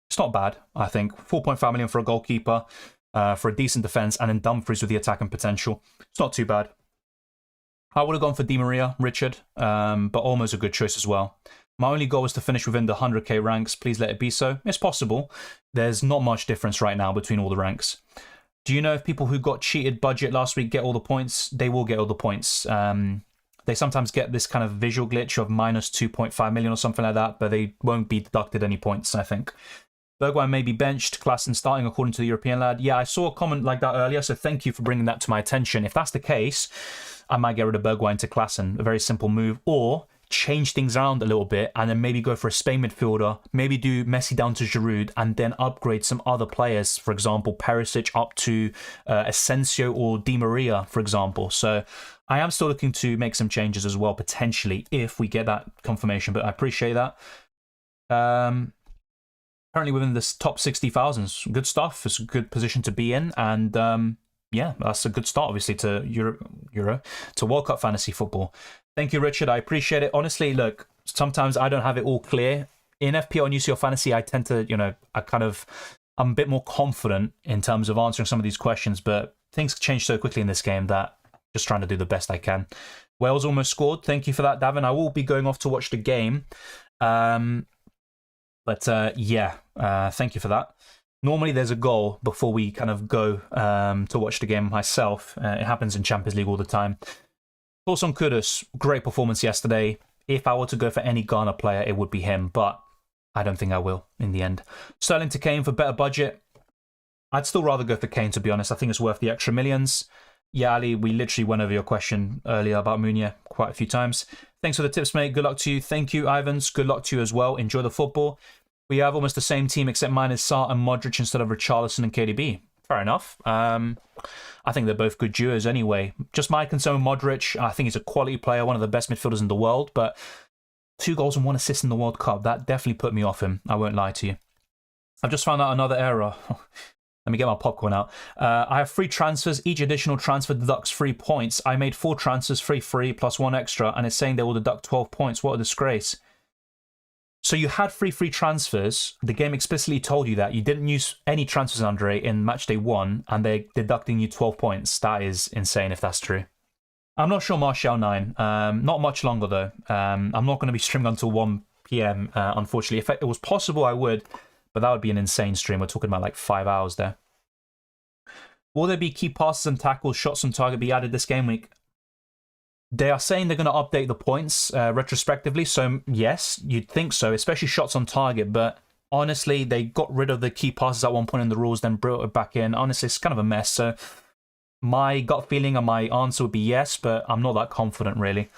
S1: it's not bad, I think. 4.5 million for a goalkeeper, for a decent defense, and then Dumfries with the attacking potential. It's not too bad. I would have gone for Di Maria, Richard, but almost a good choice as well. My only goal was to finish within the 100k ranks. Please let it be so. It's possible. There's not much difference right now between all the ranks. Do you know if people who got cheated budget last week get all the points? They will get all the points. They sometimes get this kind of visual glitch of minus 2.5 million or something like that, but they won't be deducted any points, I think. Bergwijn may be benched, Klassen starting according to the European lad. Yeah, I saw a comment like that earlier, so thank you for bringing that to my attention. If that's the case, I might get rid of Bergwijn to Klassen. A very simple move. Or change things around a little bit and then maybe go for a Spain midfielder, maybe do Messi down to Giroud and then upgrade some other players, for example, Perisic up to Asensio or Di Maria, for example. So I am still looking to make some changes as well, potentially, if we get that confirmation, but I appreciate that. Currently within this top 60,000, good stuff. It's a good position to be in, and yeah, that's a good start, obviously, to Euro to World Cup fantasy football. Thank you, Richard. I appreciate it. Honestly, look, sometimes I don't have it all clear. In FPL and UCL fantasy, I tend to, I'm a bit more confident in terms of answering some of these questions, but things change so quickly in this game that just trying to do the best I can. Wales almost scored. Thank you for that, Davin. I will be going off to watch the game. Yeah, thank you for that. Normally there's a goal before we kind of go to watch the game myself. It happens in Champions League all the time. Thoughts on Kudus? Great performance yesterday. If I were to go for any Ghana player, it would be him, but I don't think I will in the end. Sterling to Kane for better budget. I'd still rather go for Kane, to be honest. I think it's worth the extra millions. Yeah, Ali, we literally went over your question earlier about Munya quite a few times. Thanks for the tips, mate. Good luck to you. Thank you, Ivans. Good luck to you as well. Enjoy the football. We have almost the same team, except mine is Sarr and Modric instead of Richarlison and KDB. Fair enough. I think they're both good duos anyway. Just my concern with Modric, I think he's a quality player, one of the best midfielders in the world, but 2 goals and 1 assist in the World Cup, that definitely put me off him. I won't lie to you. I've just found out another error. Let me get my popcorn out. I have 3 transfers. Each additional transfer deducts 3 points. I made 4 transfers, 3 free plus 1 extra, and it's saying they will deduct 12 points. What a disgrace. So you had 3 free transfers. The game explicitly told you that. You didn't use any transfers, Andre, in Matchday 1, and they're deducting you 12 points. That is insane if that's true. I'm not sure Martial 9. Not much longer, though. I'm not going to be streaming until 1 p.m, unfortunately. If it was possible, I would, but that would be an insane stream. We're talking about like 5 hours there. Will there be key passes and tackles, shots on target be added this game week? They are saying they're going to update the points retrospectively, so yes, you'd think so, especially shots on target, but honestly, they got rid of the key passes at one point in the rules, then brought it back in. Honestly, it's kind of a mess, so my gut feeling and my answer would be yes, but I'm not that confident, really.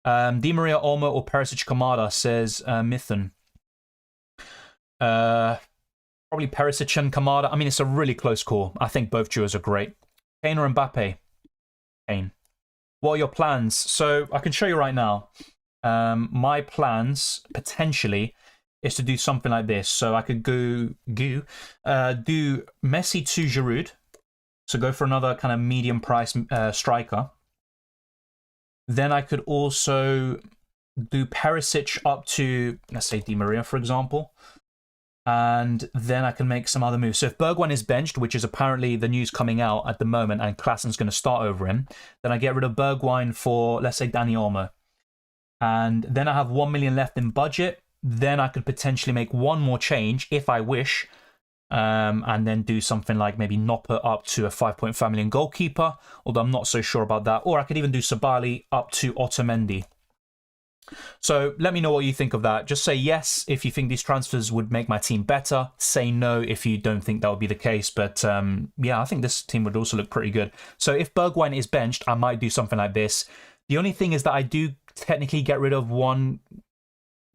S1: Di Maria, Olmo, or Perisic Kamada, says Mithun. Probably Perisic and Kamada. I mean, it's a really close call. I think both duos are great. Kane or Mbappe? Kane. What are your plans? So I can show you right now. My plans, potentially, is to do something like this. So I could do Messi to Giroud. So go for another kind of medium price striker. Then I could also do Perisic up to, let's say, Di Maria, for example. And then I can make some other moves. So if Bergwijn is benched, which is apparently the news coming out at the moment, and Klaasen's going to start over him, then I get rid of Bergwijn for, let's say, Dani Olmo. And then I have 1 million left in budget. Then I could potentially make one more change, if I wish, and then do something like maybe Nopper up to a 5.5 million goalkeeper, although I'm not so sure about that. Or I could even do Sabali up to Otamendi. So let me know what you think of that. Just say yes if you think these transfers would make my team better. Say no if you don't think that would be the case. But yeah, I think this team would also look pretty good. So if Bergwijn is benched, I might do something like this. The only thing is that I do technically get rid of one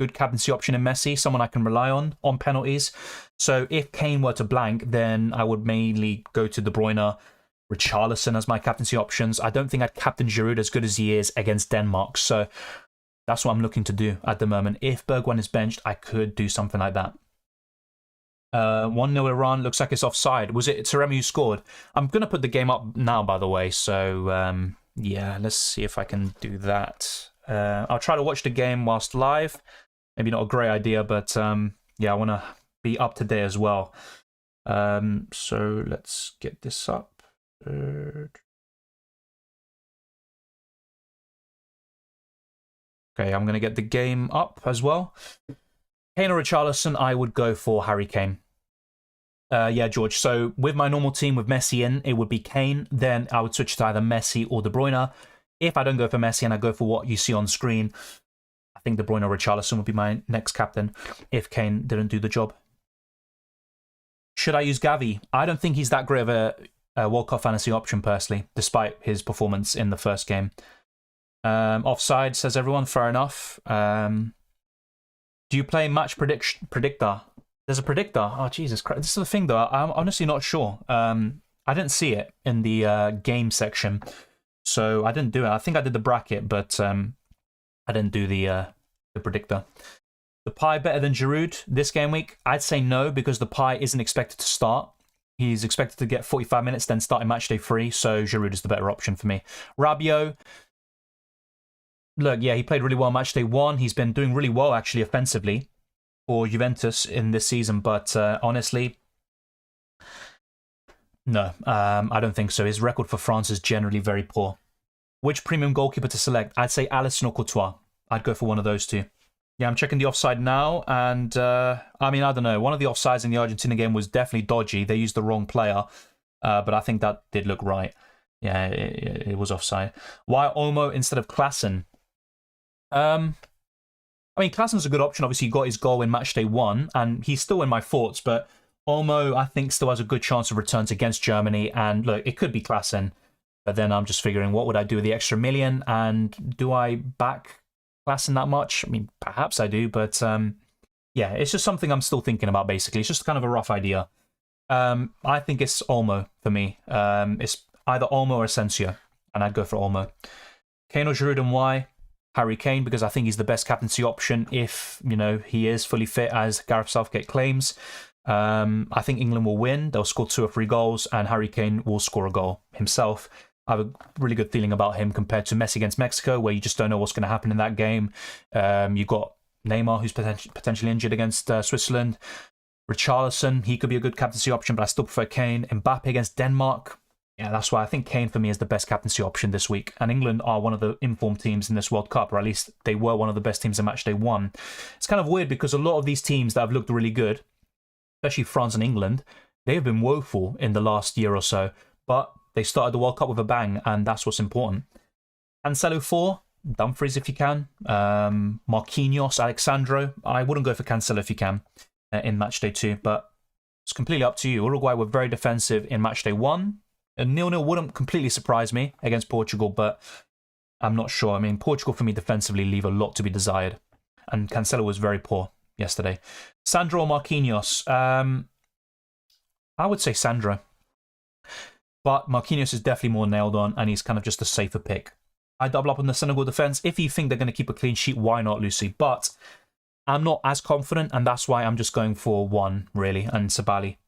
S1: good captaincy option in Messi, someone I can rely on penalties. So if Kane were to blank, then I would mainly go to De Bruyne, Richarlison as my captaincy options. I don't think I'd captain Giroud as good as he is against Denmark. So that's what I'm looking to do at the moment. If Bergwijn is benched, I could do something like that. 1-0 Iran. Looks like it's offside. Was it Taremi who scored? I'm going to put the game up now, by the way. So, yeah, let's see if I can do that. I'll try to watch the game whilst live. Maybe not a great idea, but yeah, I want to be up to date as well. So let's get this up. Okay, I'm going to get the game up as well. Kane or Richarlison, I would go for Harry Kane. Yeah, George. So with my normal team with Messi in, it would be Kane. Then I would switch to either Messi or De Bruyne. If I don't go for Messi and I go for what you see on screen, I think De Bruyne or Richarlison would be my next captain if Kane didn't do the job. Should I use Gavi? I don't think he's that great of a World Cup fantasy option, personally, despite his performance in the first game. Offside, says everyone. Fair enough. Do you play match predictor? There's a predictor. Oh, Jesus Christ. This is the thing, though. I'm honestly not sure. I didn't see it in the game section, so I didn't do it. I think I did the bracket, but I didn't do the predictor. The Pi better than Giroud this game week? I'd say no, because the Pi isn't expected to start. He's expected to get 45 minutes, then start in matchday 3, so Giroud is the better option for me. Rabiot, look, yeah, he played really well matchday 1. He's been doing really well, actually, offensively for Juventus in this season, but honestly, no, I don't think so. His record for France is generally very poor. Which premium goalkeeper to select? I'd say Alisson or Courtois. I'd go for one of those two. Yeah, I'm checking the offside now, and I mean, I don't know. One of the offsides in the Argentina game was definitely dodgy. They used the wrong player, but I think that did look right. Yeah, it was offside. Why Olmo instead of Klaassen? I mean, Klaassen's a good option. Obviously, he got his goal in matchday 1, and he's still in my thoughts, but Olmo, I think, still has a good chance of returns against Germany, and look, it could be Klaassen, but then I'm just figuring, what would I do with the extra million, and do I back Klaassen that much? I mean, perhaps I do, but yeah, it's just something I'm still thinking about, basically. It's just kind of a rough idea. I think it's Olmo for me. It's either Olmo or Asensio, and I'd go for Olmo. Kane or Giroud, and why? Harry Kane, because I think he's the best captaincy option if, you know, he is fully fit, as Gareth Southgate claims. I think England will win. They'll score 2 or 3 goals, and Harry Kane will score a goal himself. I have a really good feeling about him compared to Messi against Mexico, where you just don't know what's going to happen in that game. You've got Neymar, who's potentially injured against Switzerland. Richarlison, he could be a good captaincy option, but I still prefer Kane. Mbappe against Denmark. Yeah, that's why I think Kane for me is the best captaincy option this week. And England are one of the informed teams in this World Cup, or at least they were one of the best teams in matchday 1. It's kind of weird because a lot of these teams that have looked really good, especially France and England, they have been woeful in the last year or so. But they started the World Cup with a bang, and that's what's important. Cancelo 4, Dumfries if you can. Marquinhos, Alexandro. I wouldn't go for Cancelo if you can in matchday 2, but it's completely up to you. Uruguay were very defensive in matchday 1. A 0-0 wouldn't completely surprise me against Portugal, but I'm not sure. I mean, Portugal for me defensively leave a lot to be desired, and Cancelo was very poor yesterday. Sandro or Marquinhos? I would say Sandro, but Marquinhos is definitely more nailed on, and he's kind of just a safer pick. I double up on the Senegal defense. If you think they're going to keep a clean sheet, why not, Lucy? But I'm not as confident, and that's why I'm just going for one, really, and Sabali.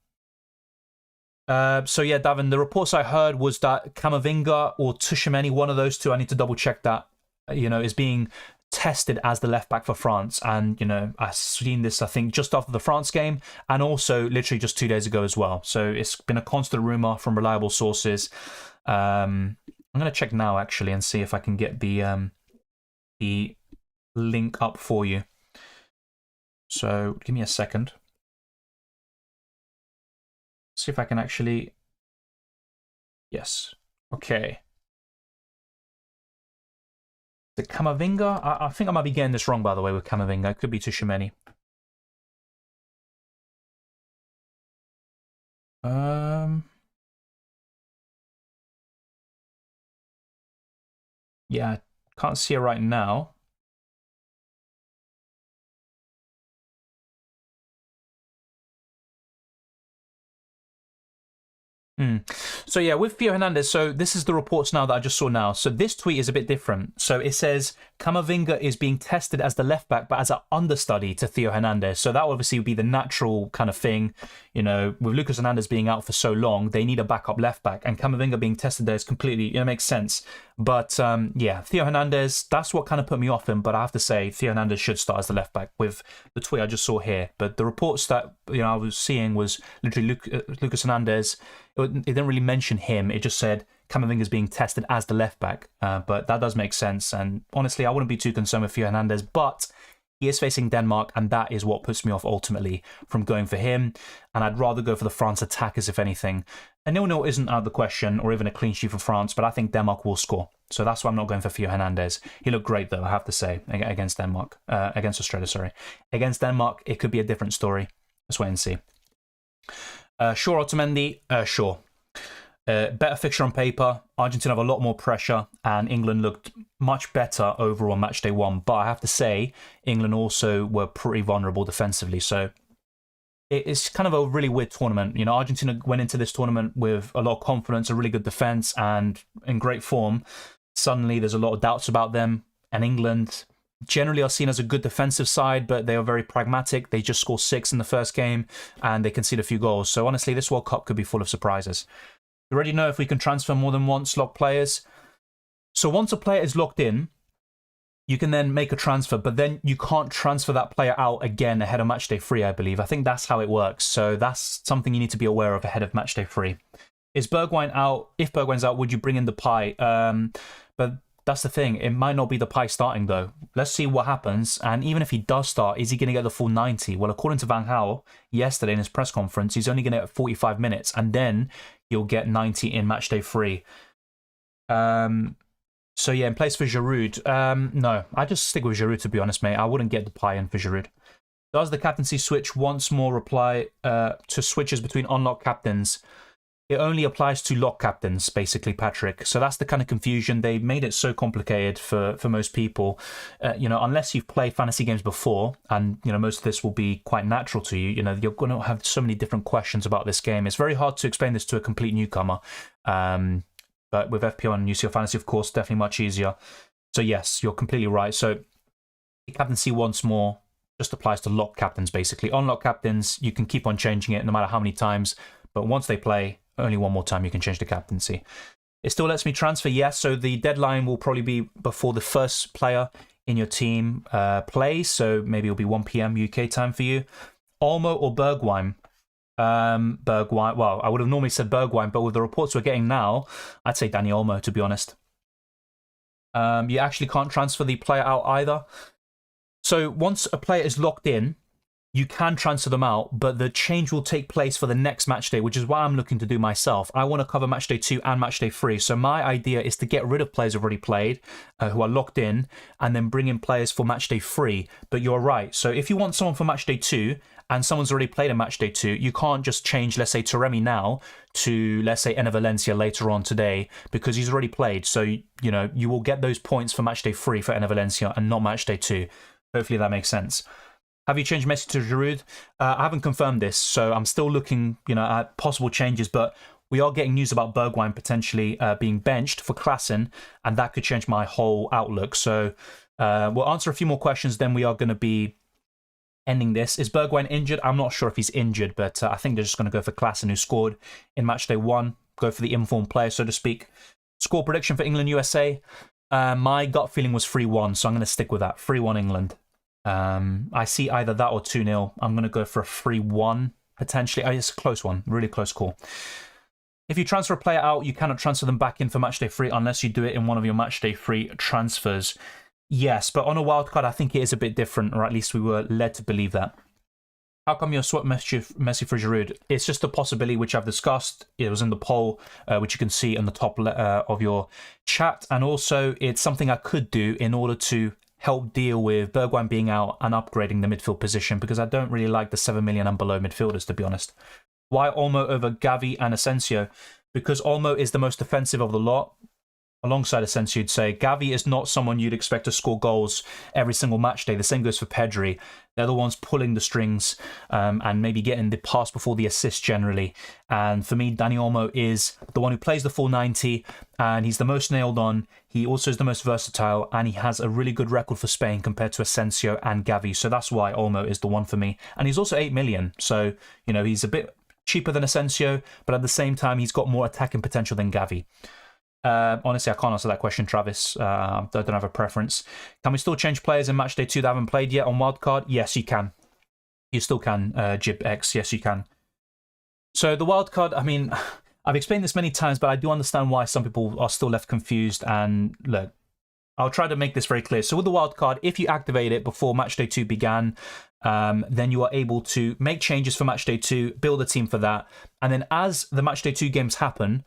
S1: So yeah, Davin, the reports I heard was that Camavinga or Tchouaméni, one of those two, I need to double check that, you know, is being tested as the left back for France. And, you know, I've seen this, I think, just after the France game, and also literally just 2 days ago as well. So it's been a constant rumor from reliable sources. I'm going to check now, actually, and see if I can get the link up for you. So give me a second. See if I can actually... Yes. Okay. The Camavinga? I think I might be getting this wrong, by the way, with Camavinga. It could be Tchouaméni. Yeah, I can't see it right now. So yeah, with Theo Hernandez, so this is the reports now that I just saw now. So this tweet is a bit different. So it says Camavinga is being tested as the left back, but as an understudy to Theo Hernandez. So that obviously would be the natural kind of thing. You know, with Lucas Hernandez being out for so long, they need a backup left back, and Camavinga being tested there is completely, it makes sense. But yeah, Theo Hernandez, that's what kind of put me off him. But I have to say, Theo Hernandez should start as the left back with the tweet I just saw here. But the reports that I was seeing was literally Lucas Hernandez. It didn't really mention him. It just said Camavinga is being tested as the left back. But that does make sense. And honestly, I wouldn't be too concerned with Theo Hernandez. But he is facing Denmark, and that is what puts me off ultimately from going for him. And I'd rather go for the France attackers, if anything. A 0-0 isn't out of the question, or even a clean sheet for France, but I think Denmark will score. So that's why I'm not going for Theo Hernandez. He looked great, though, I have to say, against Denmark. Against Australia, sorry. Against Denmark, it could be a different story. Let's wait and see. Shaw or Otamendi? Shaw. Better fixture on paper. Argentina have a lot more pressure, and England looked much better overall on match day 1. But I have to say, England also were pretty vulnerable defensively. So it's kind of a really weird tournament. You know, Argentina went into this tournament with a lot of confidence, a really good defense, and in great form. Suddenly, there's a lot of doubts about them. And England generally are seen as a good defensive side, but they are very pragmatic. They just scored 6 in the first game, and they conceded a few goals. So honestly, this World Cup could be full of surprises. We already know if we can transfer more than once locked players. So once a player is locked in, you can then make a transfer, but then you can't transfer that player out again ahead of matchday 3, I believe. I think that's how it works. So that's something you need to be aware of ahead of matchday 3. Is Bergwijn out? If Bergwijn's out, would you bring in Depay? But that's the thing. It might not be Depay starting, though. Let's see what happens. And even if he does start, is he going to get the full 90? Well, according to Van Gaal yesterday in his press conference, he's only going to get 45 minutes, and then he'll get 90 in matchday 3. So yeah, in place for Giroud, no, I just stick with Giroud, to be honest, mate. I wouldn't get Depay in for Giroud. Does the captaincy switch once more apply to switches between unlocked captains? It only applies to lock captains, basically, Patrick. So that's the kind of confusion. They made it so complicated for most people. You know, unless you've played fantasy games before, and, you know, most of this will be quite natural to you, you know, you're going to have so many different questions about this game. It's very hard to explain this to a complete newcomer. But with FPL and UCL Fantasy, of course, definitely much easier. So yes, you're completely right. So captaincy once more just applies to lock captains, basically. Unlock captains, you can keep on changing it no matter how many times. But once they play, only one more time you can change the captaincy. It still lets me transfer, yes. So the deadline will probably be before the first player in your team plays. So maybe it'll be 1 p.m. UK time for you. Olmo or Bergwijn? Bergwijn. Well, I would have normally said Bergwijn, but with the reports we're getting now, I'd say Dani Olmo, to be honest. You actually can't transfer the player out either. So once a player is locked in, you can transfer them out, but the change will take place for the next match day, which is what I'm looking to do myself. I want to cover match day 2 and match day 3. So my idea is to get rid of players who've already played, who are locked in, and then bring in players for match day 3. But you're right. So if you want someone for match day 2, and someone's already played in match day 2, you can't just change, let's say, Taremi now to, let's say, Enner Valencia later on today, because he's already played. So, you know, you will get those points for match day 3 for Enner Valencia and not match day 2. Hopefully that makes sense. Have you changed Messi to Giroud? I haven't confirmed this, so I'm still looking, you know, at possible changes, but we are getting news about Bergwijn potentially being benched for Klaassen, and that could change my whole outlook. So we'll answer a few more questions, then we are going to be ending this. Is Bergwijn injured? I'm not sure if he's injured, but I think they're just going to go for Klaassen, who scored in matchday 1. Go for the informed player, so to speak. Score prediction for England-USA. My gut feeling was 3-1, so I'm going to stick with that. 3-1 England. I see either that or 2-0. I'm going to go for a 3-1, potentially. It's a close one. Really close call. If you transfer a player out, you cannot transfer them back in for matchday 3 unless you do it in one of your matchday 3 transfers. Yes, but on a wildcard, I think it is a bit different, or at least we were led to believe that. How come you're swap Messi for Giroud? It's just a possibility which I've discussed. It was in the poll, which you can see on the top of your chat. And also, it's something I could do in order to help deal with Bergwijn being out and upgrading the midfield position, because I don't really like the 7 million and below midfielders, to be honest. Why Olmo over Gavi and Asensio? Because Olmo is the most defensive of the lot. Alongside Asensio, you'd say Gavi is not someone you'd expect to score goals every single match day. The same goes for Pedri. They're the ones pulling the strings and maybe getting the pass before the assist generally. And for me, Dani Olmo is the one who plays the full 90, and he's the most nailed on. He also is the most versatile, and he has a really good record for Spain compared to Asensio and Gavi. So that's why Olmo is the one for me. And he's also 8 million. So, you know, he's a bit cheaper than Asensio, but at the same time, he's got more attacking potential than Gavi. Honestly, I can't answer that question, Travis. I don't have a preference. Can we still change players in matchday 2 that haven't played yet on Wildcard? Yes, you can. You still can, JibX. Yes, you can. So the Wildcard, I mean, I've explained this many times, but I do understand why some people are still left confused. And look, I'll try to make this very clear. So with the Wildcard, if you activate it before matchday 2 began, then you are able to make changes for matchday 2, build a team for that. And then as the matchday 2 games happen,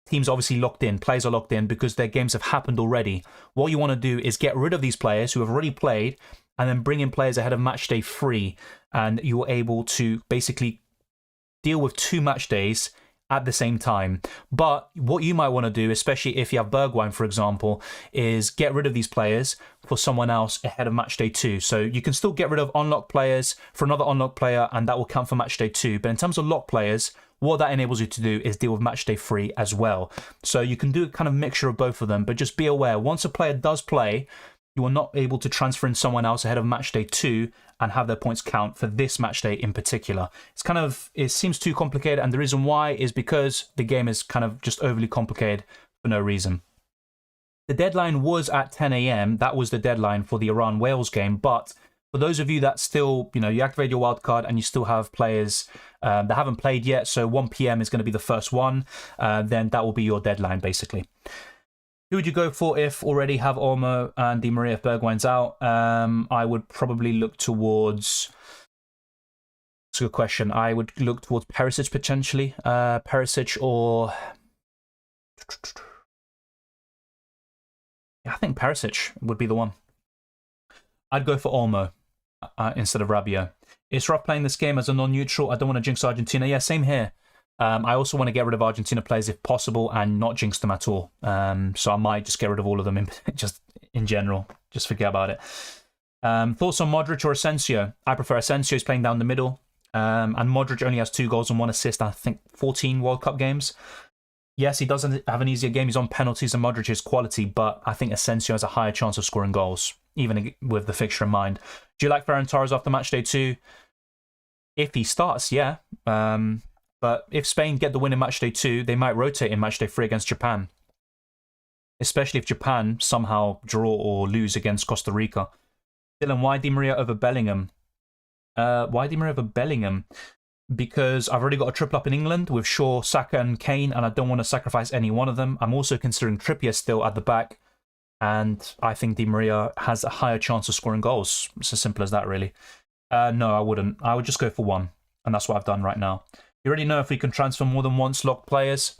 S1: teams are obviously locked in, players are locked in because their games have happened already. What you want to do is get rid of these players who have already played and then bring in players ahead of matchday 3. And you're able to basically deal with 2 match days at the same time. But what you might want to do, especially if you have Bergwijn, for example, is get rid of these players for someone else ahead of Matchday 2. So you can still get rid of unlocked players for another unlocked player, and that will count for Matchday 2. But in terms of locked players, what that enables you to do is deal with Matchday 3 as well. So you can do a kind of mixture of both of them, but just be aware, once a player does play, you are not able to transfer in someone else ahead of Matchday 2 and have their points count for this matchday in particular. It seems too complicated, and the reason why is because the game is kind of just overly complicated for no reason. The deadline was at 10 a.m. That was the deadline for the Iran-Wales game, but for those of you that still, you activate your wildcard and you still have players that haven't played yet, so 1 p.m. is going to be the first one, then that will be your deadline, basically. Who would you go for if already have Olmo and Di Maria if Bergwijn's out? I would probably look towards... It's a good question. I would look towards Perisic, potentially. Perisic or... Yeah, I think Perisic would be the one. I'd go for Olmo instead of Rabiot. It's rough playing this game as a non-neutral. I don't want to jinx Argentina. Yeah, same here. I also want to get rid of Argentina players if possible and not jinx them at all. So I might just get rid of all of them just in general. Just forget about it. Thoughts on Modric or Asensio? I prefer Asensio. He's playing down the middle. And Modric only has 2 goals and 1 assist, I think 14 World Cup games. Yes, he doesn't have an easier game. He's on penalties and Modric is quality, but I think Asensio has a higher chance of scoring goals, even with the fixture in mind. Do you like Ferran Torres after Matchday 2? If he starts, yeah. But if Spain get the win in Matchday 2, they might rotate in Matchday 3 against Japan. Especially if Japan somehow draw or lose against Costa Rica. Dylan, why Di Maria over Bellingham? Why Di Maria over Bellingham? Because I've already got a triple up in England with Shaw, Saka and Kane, and I don't want to sacrifice any one of them. I'm also considering Trippier still at the back, and I think Di Maria has a higher chance of scoring goals. It's as simple as that, really. No, I wouldn't. I would just go for 1, and that's what I've done right now. You already know if we can transfer more than once locked players.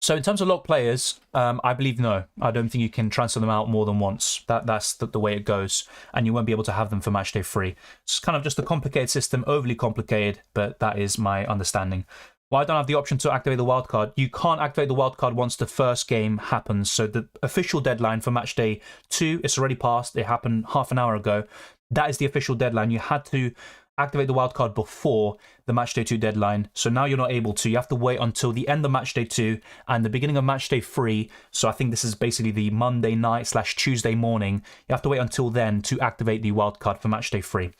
S1: So in terms of locked players, I believe no. I don't think you can transfer them out more than once. That's the way it goes. And you won't be able to have them for Matchday 3. It's kind of just a complicated system, overly complicated, but that is my understanding. Well, I don't have the option to activate the wildcard. You can't activate the wildcard once the first game happens. So the official deadline for Matchday 2, it's already passed. It happened half an hour ago. That is the official deadline. You had to activate the wildcard before the Matchday 2 deadline. So now you're not able to. You have to wait until the end of Matchday 2 and the beginning of Matchday 3. So I think this is basically the Monday night / Tuesday morning. You have to wait until then to activate the wildcard for Matchday 3.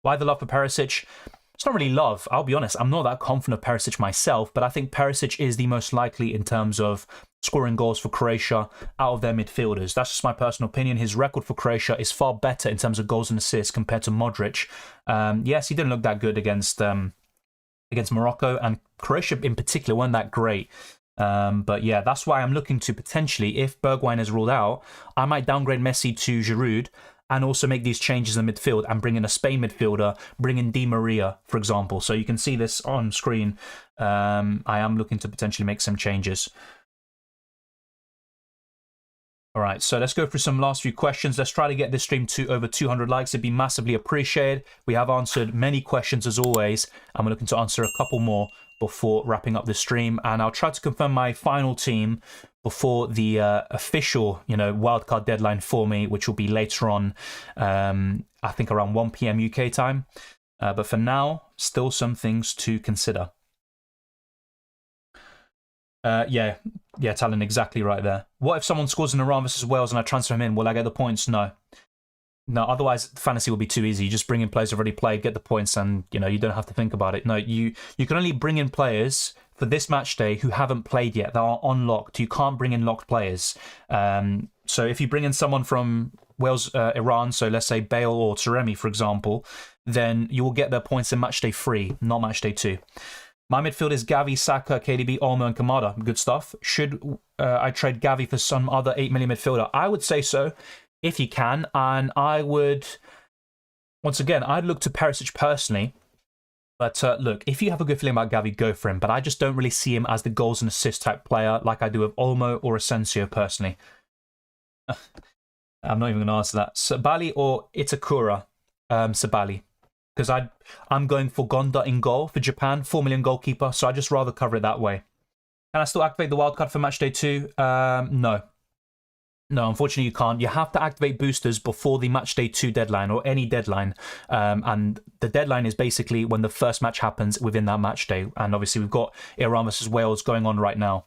S1: Why the love for Perisic? It's not really love, I'll be honest. I'm not that confident of Perisic myself, but I think Perisic is the most likely in terms of scoring goals for Croatia out of their midfielders. That's just my personal opinion. His record for Croatia is far better in terms of goals and assists compared to Modric. Yes, he didn't look that good against Morocco, and Croatia in particular weren't that great. But yeah, that's why I'm looking to potentially, if Bergwijn is ruled out, I might downgrade Messi to Giroud and also make these changes in the midfield and bring in a Spain midfielder, bring in Di Maria, for example. So you can see this on screen. I am looking to potentially make some changes. All right, so let's go through some last few questions. Let's try to get this stream to over 200 likes. It'd be massively appreciated. We have answered many questions as always, and we're looking to answer a couple more before wrapping up the stream. And I'll try to confirm my final team before the official, wildcard deadline for me, which will be later on, I think around 1 p.m. UK time. But for now, still some things to consider. Yeah, Talon, exactly right there. What if someone scores in Iran versus Wales and I transfer him in? Will I get the points? No. No, otherwise fantasy will be too easy. You just bring in players already played, get the points, and you don't have to think about it. No, you can only bring in players for this match day who haven't played yet, that are unlocked. You can't bring in locked players. So if you bring in someone from Wales, Iran, so let's say Bale or Taremi, for example, then you will get their points in match day 3, not match day 2. My midfield is Gavi, Saka, KDB, Olmo, and Kamada. Good stuff. Should I trade Gavi for some other 8 million midfielder? I would say so, if you can. And I would, once again, I'd look to Perisic personally. But look, if you have a good feeling about Gavi, go for him. But I just don't really see him as the goals and assist type player like I do with Olmo or Asensio personally. I'm not even going to answer that. Sabali or Itakura? Sabali. because I'm going for Gonda in goal for Japan, 4 million goalkeeper, so I'd just rather cover it that way. Can I still activate the wildcard for Matchday 2? No. No, unfortunately you can't. You have to activate boosters before the Matchday 2 deadline, or any deadline. And the deadline is basically when the first match happens within that matchday. And obviously we've got Iran versus Wales going on right now.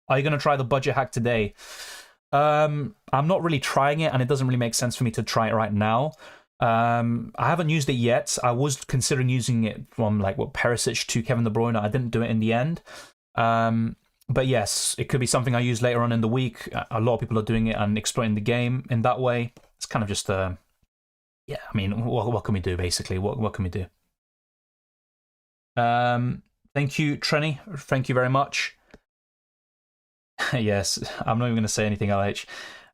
S1: Are you going to try the budget hack today? I'm not really trying it, and it doesn't really make sense for me to try it right now. I haven't used it yet. I was considering using it from Perisic to Kevin De Bruyne. I didn't do it in the end. But yes, it could be something I use later on in the week. A lot of people are doing it and exploiting the game in that way. It's kind of just yeah, I mean, what can we do, basically? What can we do? Thank you, Trenny. Thank you very much. Yes, I'm not even going to say anything, LH.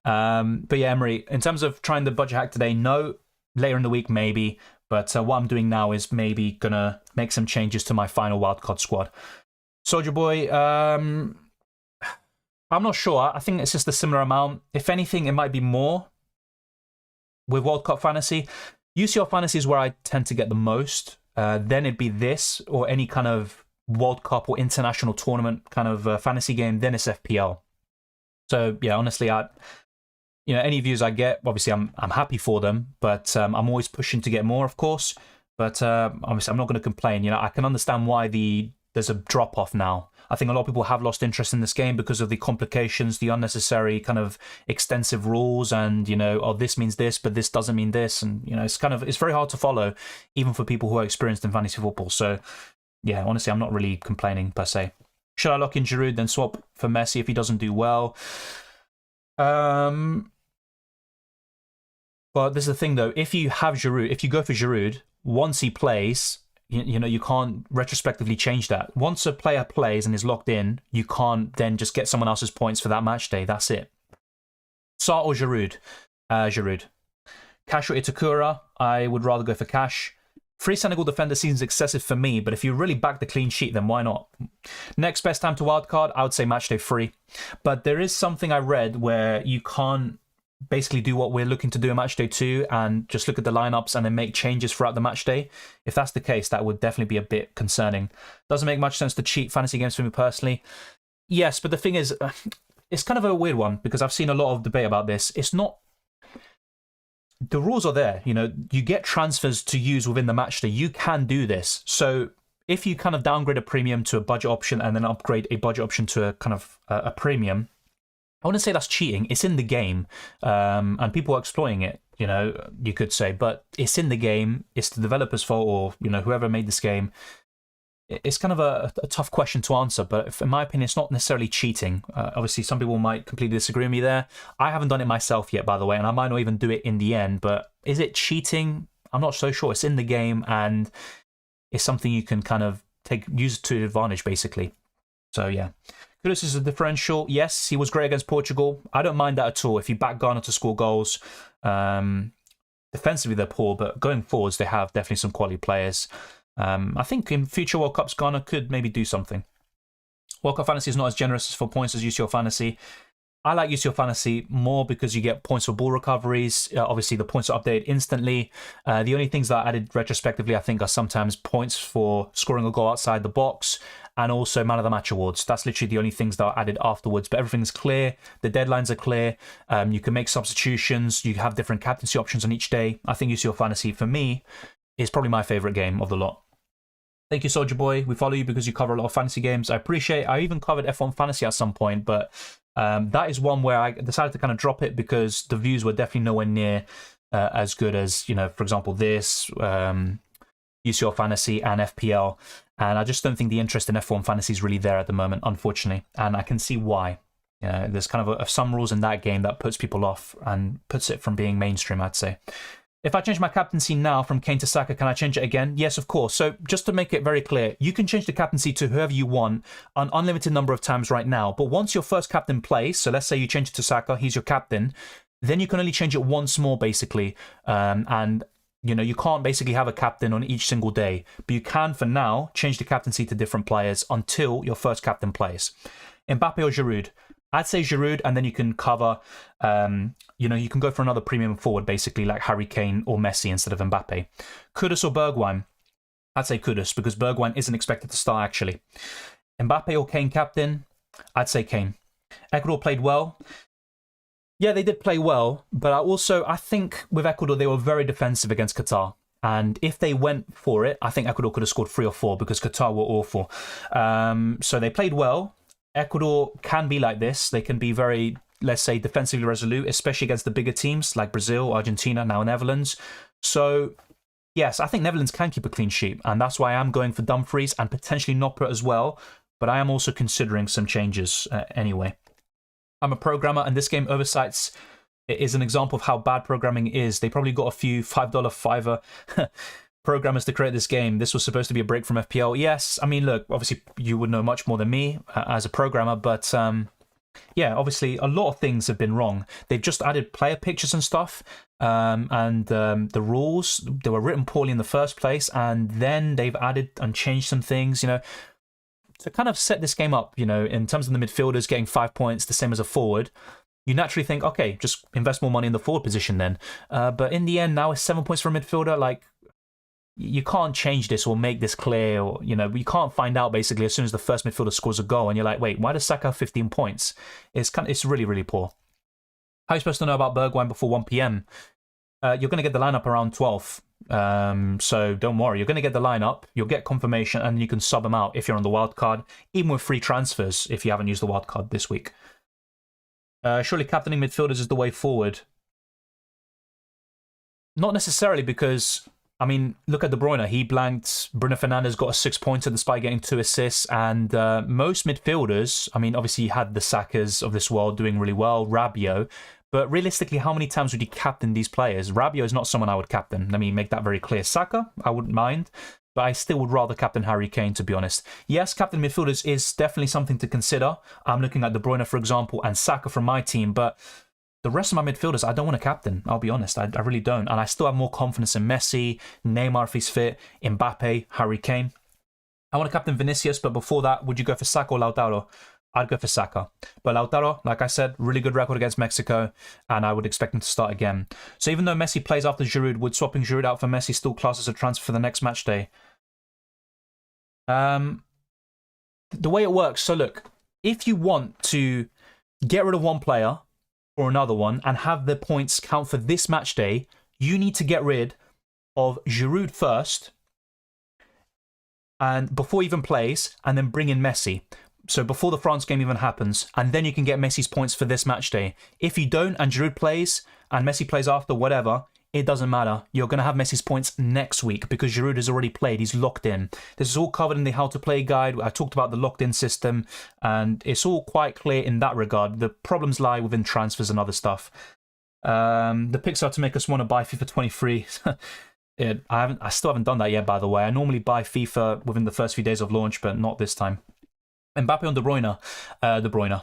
S1: But yeah, Emery, in terms of trying the budget hack today, no. Later in the week, maybe. But what I'm doing now is maybe going to make some changes to my final wildcard squad. Soldier Boy, I'm not sure. I think it's just a similar amount. If anything, it might be more with World Cup Fantasy. UCL Fantasy is where I tend to get the most. Then it'd be this, or any kind of World Cup or international tournament kind of fantasy game. Then it's FPL. So yeah, honestly, any views I get, obviously I'm happy for them, but I'm always pushing to get more, of course. But obviously I'm not going to complain. I can understand why there's a drop-off now. I think a lot of people have lost interest in this game because of the complications, the unnecessary kind of extensive rules, and oh, this means this, but this doesn't mean this, and it's very hard to follow, even for people who are experienced in fantasy football. So yeah, honestly, I'm not really complaining per se. Should I lock in Giroud then swap for Messi if he doesn't do well? But this is the thing though. If you have Giroud, if you go for Giroud, once he plays, you can't retrospectively change that. Once a player plays and is locked in, you can't then just get someone else's points for that match day. That's it. Sarr or Giroud? Giroud. Cash or Itakura? I would rather go for Cash. 3 Senegal defender seems excessive for me, but if you really back the clean sheet, then why not? Next best time to wildcard, I would say matchday 3. But there is something I read where you can't basically do what we're looking to do in matchday 2 and just look at the lineups and then make changes throughout the matchday. If that's the case, that would definitely be a bit concerning. Doesn't make much sense to cheat fantasy games for me personally. Yes, but the thing is, it's kind of a weird one because I've seen a lot of debate about this. It's not... The rules are there. You get transfers to use within the matchday. You can do this. So if you kind of downgrade a premium to a budget option and then upgrade a budget option to a kind of a premium, I wouldn't say that's cheating. It's in the game, and people are exploiting it, you could say. But it's in the game. It's the developer's fault, or, whoever made this game. It's kind of a tough question to answer, but in my opinion, it's not necessarily cheating. Obviously, some people might completely disagree with me there. I haven't done it myself yet, by the way, and I might not even do it in the end. But is it cheating? I'm not so sure. It's in the game, and it's something you can kind of use to advantage, basically. So, yeah. Kudus is a differential. Yes, he was great against Portugal. I don't mind that at all. If you back Ghana to score goals, defensively they're poor, but going forwards they have definitely some quality players. I think in future World Cups, Ghana could maybe do something. World Cup Fantasy is not as generous for points as UCL Fantasy. I like UCL Fantasy more because you get points for ball recoveries. Obviously, the points are updated instantly. The only things that I added retrospectively, I think, are sometimes points for scoring a goal outside the box and also Man of the Match awards. That's literally the only things that are added afterwards. But everything's clear. The deadlines are clear. You can make substitutions. You have different captaincy options on each day. I think UCL Fantasy, for me, is probably my favourite game of the lot. Thank you, Soldier Boy. We follow you because you cover a lot of fantasy games. I appreciate it. I even covered F1 Fantasy at some point, but that is one where I decided to kind of drop it because the views were definitely nowhere near as good as, for example, this, UCL Fantasy and FPL. And I just don't think the interest in F1 Fantasy is really there at the moment, unfortunately. And I can see why. There's kind of some rules in that game that puts people off and puts it from being mainstream, I'd say. If I change my captaincy now from Kane to Saka, can I change it again? Yes, of course. So just to make it very clear, you can change the captaincy to whoever you want an unlimited number of times right now. But once your first captain plays, so let's say you change it to Saka, he's your captain, then you can only change it once more, basically. And, you can't basically have a captain on each single day. But you can, for now, change the captaincy to different players until your first captain plays. Mbappe or Giroud? I'd say Giroud, and then you can cover, you can go for another premium forward, basically, like Harry Kane or Messi instead of Mbappe. Kudus or Bergwijn? I'd say Kudus, because Bergwijn isn't expected to start, actually. Mbappe or Kane captain? I'd say Kane. Ecuador played well. Yeah, they did play well, but I think with Ecuador, they were very defensive against Qatar. And if they went for it, I think Ecuador could have scored 3 or 4 because Qatar were awful. So they played well. Ecuador can be like this. They can be very, let's say, defensively resolute, especially against the bigger teams like Brazil, Argentina, now Netherlands. So, yes, I think Netherlands can keep a clean sheet. And that's why I'm going for Dumfries and potentially Noppert as well. But I am also considering some changes anyway. I'm a programmer, and this game Oversights is an example of how bad programming is. They probably got a few $5 fiver programmers to create this game. This was supposed to be a break from FPL. Yes, I mean, look, obviously you would know much more than me as a programmer, but yeah, obviously a lot of things have been wrong. They've just added player pictures and stuff, and the rules, they were written poorly in the first place, and then they've added and changed some things, to kind of set this game up, in terms of the midfielders getting 5 points, the same as a forward. You naturally think, okay, just invest more money in the forward position then. But in the end, now it's 7 points for a midfielder. Like, you can't change this or make this clear, or you can't find out basically as soon as the first midfielder scores a goal, and you're like, wait, why does Saka have 15 points? It's really, really poor. How are you supposed to know about Bergwijn before 1 p.m? You're going to get the lineup around 12. So don't worry, you're going to get the lineup, you'll get confirmation, and you can sub them out if you're on the wildcard, even with free transfers if you haven't used the wildcard this week. Surely captaining midfielders is the way forward. Not necessarily, because, I mean, look at De Bruyne. He blanked. Bruno Fernandes got a 6-pointer despite getting 2 assists. And most midfielders, I mean, obviously you had the Sakas of this world doing really well, Rabiot. But realistically, how many times would you captain these players? Rabiot is not someone I would captain. Let me make that very clear. Saka, I wouldn't mind. But I still would rather captain Harry Kane, to be honest. Yes, captain midfielders is definitely something to consider. I'm looking at De Bruyne, for example, and Saka from my team. But the rest of my midfielders, I don't want to captain. I'll be honest. I really don't. And I still have more confidence in Messi, Neymar if he's fit, Mbappe, Harry Kane. I want to captain Vinicius, but before that, would you go for Saka or Lautaro? I'd go for Saka. But Lautaro, like I said, really good record against Mexico, and I would expect him to start again. So even though Messi plays after Giroud, would swapping Giroud out for Messi still class as a transfer for the next match day? The way it works, so look, if you want to get rid of one player or another one and have the points count for this match day, you need to get rid of Giroud first, and before he even plays, and then bring in Messi. So before the France game even happens, and then you can get Messi's points for this match day. If you don't, and Giroud plays, and Messi plays after, whatever, it doesn't matter. You're going to have Messi's points next week because Giroud has already played. He's locked in. This is all covered in the How to Play guide. I talked about the locked-in system, and it's all quite clear in that regard. The problems lie within transfers and other stuff. The picks are to make us want to buy FIFA 23. I still haven't done that yet, by the way. I normally buy FIFA within the first few days of launch, but not this time. Mbappe on De Bruyne. De Bruyne.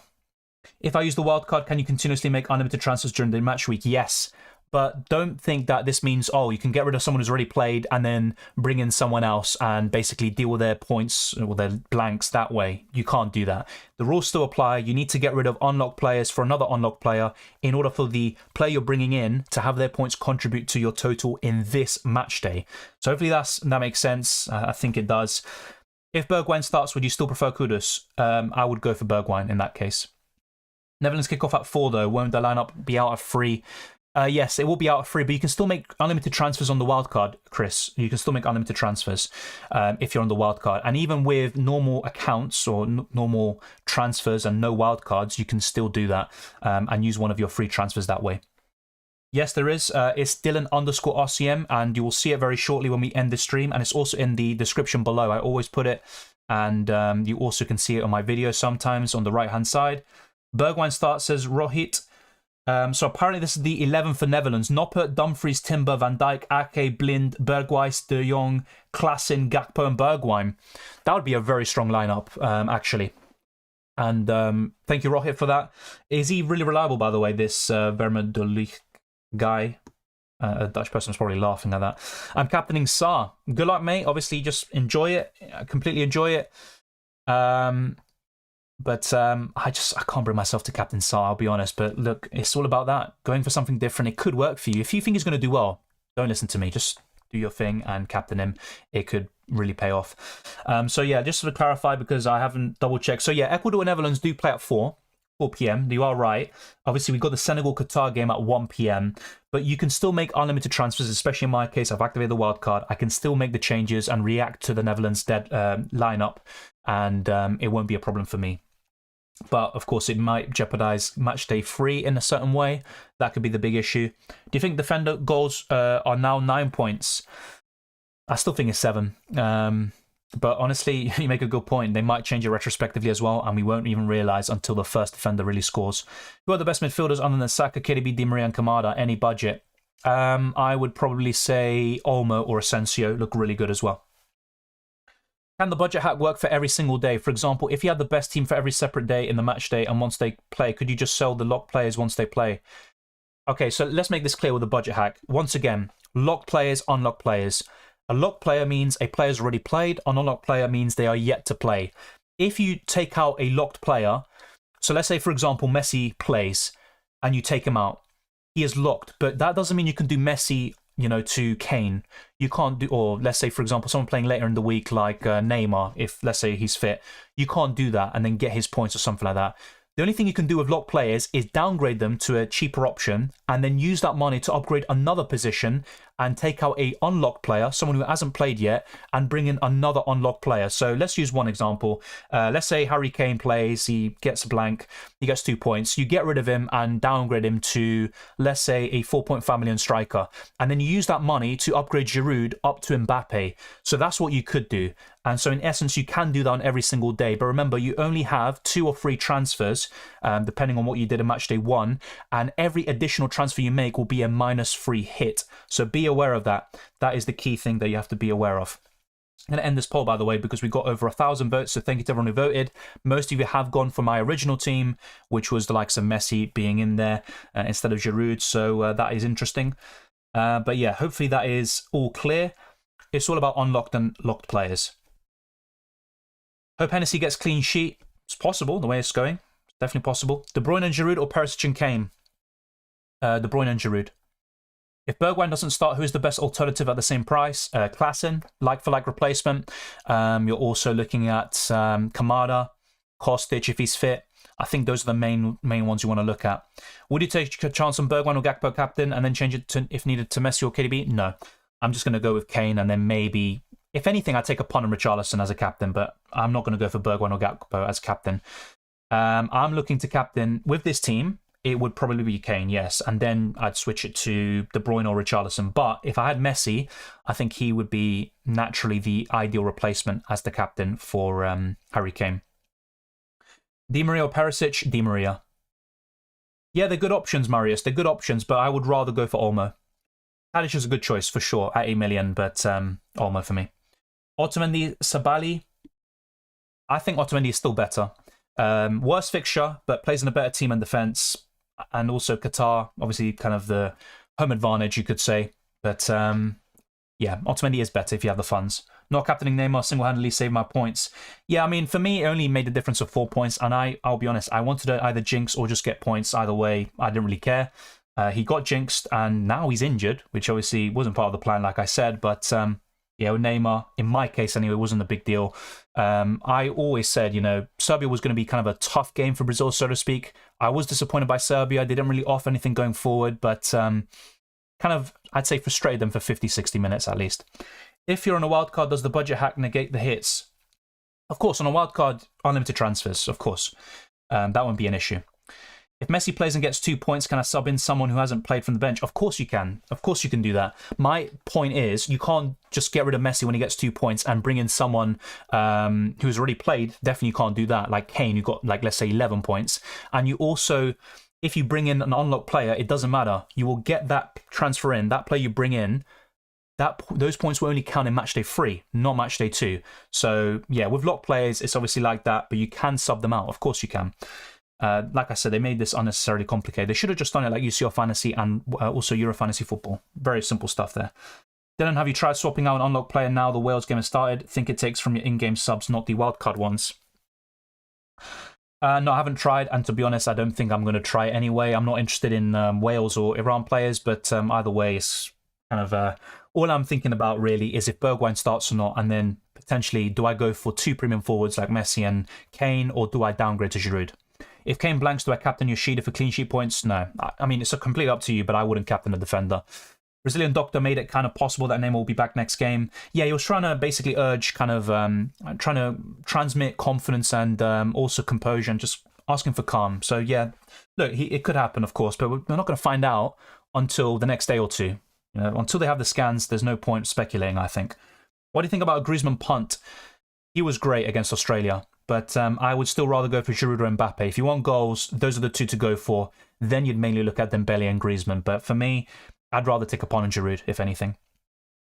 S1: If I use the wildcard, can you continuously make unlimited transfers during the match week? Yes. But don't think that this means, oh, you can get rid of someone who's already played and then bring in someone else and basically deal with their points or their blanks that way. You can't do that. The rules still apply. You need to get rid of unlocked players for another unlocked player in order for the player you're bringing in to have their points contribute to your total in this match day. So hopefully that makes sense. I think it does. If Bergwijn starts, would you still prefer Kudus? I would go for Bergwijn in that case. Netherlands kick off at 4 though. Won't the lineup be out of 3? Yes, it will be out of 3, but you can still make unlimited transfers on the wildcard, Chris. You can still make unlimited transfers if you're on the wildcard. And even with normal accounts or normal transfers and no wildcards, you can still do that and use one of your free transfers that way. Yes, there is. It's Dylan_RCM, and you will see it very shortly when we end the stream. And it's also in the description below. I always put it. And you also can see it on my videos sometimes on the right-hand side. Bergwijn starts, says Rohit. So apparently this is the 11 for Netherlands. Noppert, Dumfries, Timber, Van Dijk, Ake, Blind, Bergwijs, De Jong, Klaassen, Gakpo and Bergwijn. That would be a very strong lineup, actually. And thank you, Rohit, for that. Is he really reliable, by the way, this Vermeulen guy? A Dutch person's probably laughing at that. I'm captaining Saar. Good luck, mate. Obviously, just enjoy it. Completely enjoy it. But I can't bring myself to captain Saar, I'll be honest. But look, it's all about that. Going for something different. It could work for you. If you think he's going to do well, don't listen to me. Just do your thing and captain him. It could really pay off. So yeah, just to clarify, because I haven't double checked. So yeah, Ecuador and Netherlands do play at 4 p.m. You are right. Obviously, we've got the Senegal-Qatar game at 1 p.m. But you can still make unlimited transfers, especially in my case. I've activated the wild card. I can still make the changes and react to the Netherlands dead lineup, and it won't be a problem for me. But of course, it might jeopardize Matchday 3 in a certain way. That could be the big issue. Do you think defender goals are now 9 points? I still think it's 7. But honestly, you make a good point. They might change it retrospectively as well, and we won't even realise until the first defender really scores. Who are the best midfielders other than Saka, KDB, Di Maria and Kamada? Any budget? I would probably say Olmo or Asensio look really good as well. Can the budget hack work for every single day? For example, if you had the best team for every separate day in the match day and once they play, could you just sell the locked players once they play? Okay, so let's make this clear with the budget hack. Once again, locked players, unlocked players. A locked player means a player's already played. An unlocked player means they are yet to play. If you take out a locked player, so let's say, for example, Messi plays and you take him out, he is locked, but that doesn't mean you can do Messi, you know, to Kane. You can't do, or let's say, for example, someone playing later in the week like Neymar, if let's say he's fit, you can't do that and then get his points or something like that. The only thing you can do with locked players is downgrade them to a cheaper option and then use that money to upgrade another position and take out a unlocked player, someone who hasn't played yet, and bring in another unlocked player. So let's use one example. Let's say Harry Kane plays, he gets a blank, he gets 2 points. You get rid of him and downgrade him to, let's say, a 4.5 million striker. And then you use that money to upgrade Giroud up to Mbappe. So that's what you could do. And so in essence, you can do that on every single day. But remember, you only have 2 or 3 transfers, depending on what you did in match day 1. And every additional transfer you make will be a -3 hit. So be aware of that. That is the key thing that you have to be aware of. I'm going to end this poll, by the way, because we got over 1,000 votes. So thank you to everyone who voted. Most of you have gone for my original team, which was the likes of Messi being in there instead of Giroud. So that is interesting. But yeah, hopefully that is all clear. It's all about unlocked and locked players. Hope Hennessy gets clean sheet. It's possible, the way it's going. It's definitely possible. De Bruyne and Giroud or Perisic and Kane? De Bruyne and Giroud. If Bergwijn doesn't start, who is the best alternative at the same price? Klaassen, like-for-like replacement. You're also looking at Kamada, Kostic if he's fit. I think those are the main ones you want to look at. Would you take a chance on Bergwijn or Gakpo captain and then change it to, if needed, to Messi or KDB? No. I'm just going to go with Kane and then maybe, if anything, I'd take a punt on Richarlison as a captain, but I'm not going to go for Bergwijn or Gakpo as captain. I'm looking to captain with this team. It would probably be Kane, yes, and then I'd switch it to De Bruyne or Richarlison. But if I had Messi, I think he would be naturally the ideal replacement as the captain for Harry Kane. Di Maria or Perisic? Di Maria. Yeah, they're good options, Marius. They're good options, but I would rather go for Olmo. Tadic is a good choice for sure at 8 million, but Olmo for me. Otamendi, Sabali. I think Otamendi is still better. Worse fixture, but plays in a better team and defence. And also Qatar, obviously kind of the home advantage, you could say. But yeah, Otamendi is better if you have the funds. Not captaining Neymar single-handedly saved my points. Yeah, I mean, for me, it only made a difference of 4 points. And I'll be honest, I wanted to either jinx or just get points. Either way, I didn't really care. He got jinxed and now he's injured, which obviously wasn't part of the plan, like I said. But yeah, with Neymar, in my case anyway, it wasn't a big deal. I always said, you know, Serbia was going to be kind of a tough game for Brazil, so to speak. I was disappointed by Serbia. They didn't really offer anything going forward, but kind of, I'd say, frustrated them for 50, 60 minutes at least. If you're on a wildcard, does the budget hack negate the hits? Of course, on a wildcard, unlimited transfers, of course. That won't be an issue. If Messi plays and gets 2 points, can I sub in someone who hasn't played from the bench? Of course you can. Of course you can do that. My point is, you can't just get rid of Messi when he gets 2 points and bring in someone who's already played. Definitely you can't do that. Like Kane, who got, like, let's say 11 points. And you also, if you bring in an unlocked player, it doesn't matter. You will get that transfer in, that player you bring in, those points will only count in matchday 3, not matchday 2. So yeah, with locked players, it's obviously like that, but you can sub them out. Of course you can. Like I said, they made this unnecessarily complicated. They should have just done it like UCL Fantasy and also Euro Fantasy Football. Very simple stuff there. Dylan, have you tried swapping out an unlocked player now the Wales game has started? Think it takes from your in-game subs, not the wildcard ones. No, I haven't tried, and to be honest, I don't think I'm going to try it anyway. I'm not interested in Wales or Iran players, but either way, it's kind of all I'm thinking about really is if Bergwijn starts or not, and then potentially do I go for 2 premium forwards like Messi and Kane, or do I downgrade to Giroud? If Kane blanks, do I captain Yoshida for clean sheet points? No. I mean, it's completely up to you, but I wouldn't captain a defender. Brazilian Doctor made it kind of possible that Neymar will be back next game. Yeah, he was trying to basically urge kind of, trying to transmit confidence and also composure and just asking for calm. So yeah, look, it could happen, of course, but we're not going to find out until the next day or two. You know, until they have the scans, there's no point speculating, I think. What do you think about a Griezmann punt? He was great against Australia, but I would still rather go for Giroud or Mbappe. If you want goals, those are the 2 to go for. Then you'd mainly look at Dembele and Griezmann. But for me, I'd rather take upon Giroud, if anything.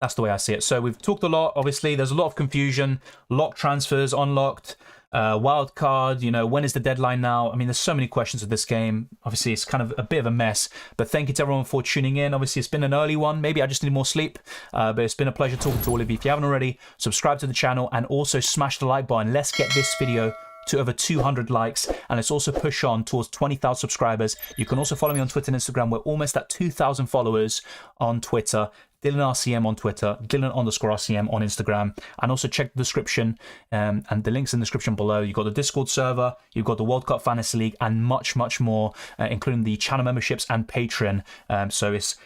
S1: That's the way I see it. So we've talked a lot. Obviously, there's a lot of confusion. Locked transfers, unlocked, wildcard. You know, when is the deadline now? I mean, there's so many questions with this game. Obviously, it's kind of a bit of a mess. But thank you to everyone for tuning in. Obviously, it's been an early one. Maybe I just need more sleep. But it's been a pleasure talking to all of you. If you haven't already, subscribe to the channel and also smash the like button. Let's get this video to over 200 likes, and let's also push on towards 20,000 subscribers. You can also follow me on Twitter and Instagram. We're almost at 2,000 followers on Twitter. DylanRCM on Twitter, Dylan_RCM on Instagram, and also check the description and the links in the description below. You've got the Discord server, you've got the World Cup Fantasy League, and much, much more, including the channel memberships and Patreon. So it's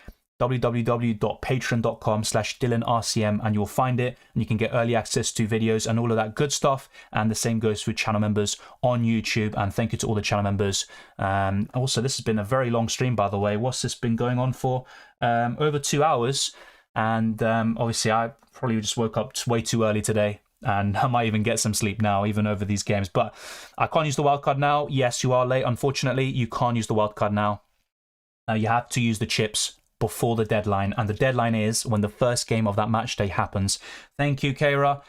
S1: www.patreon.com/DylanRCM, and you'll find it, and you can get early access to videos and all of that good stuff. And the same goes for channel members on YouTube. And thank you to all the channel members. Also, this has been a very long stream, by the way. What's this been going on for? Over 2 hours. And obviously, I probably just woke up way too early today, and I might even get some sleep now, even over these games. But I can't use the wildcard now. Yes, you are late. Unfortunately, you can't use the wildcard now. You have to use the chips before the deadline, and the deadline is when the first game of that match day happens. Thank you, Keira.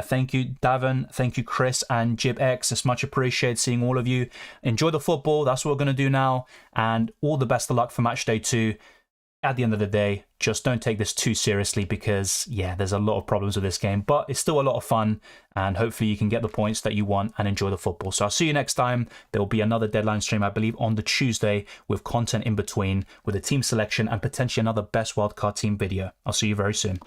S1: Thank you, Davin. Thank you, Chris and JibX. It's much appreciated seeing all of you. Enjoy the football. That's what we're going to do now, and all the best of luck for match day 2. At the end of the day, just don't take this too seriously because, yeah, there's a lot of problems with this game, but it's still a lot of fun, and hopefully you can get the points that you want and enjoy the football. So I'll see you next time. There will be another deadline stream, I believe, on the Tuesday with content in between, with a team selection and potentially another best wildcard team video. I'll see you very soon.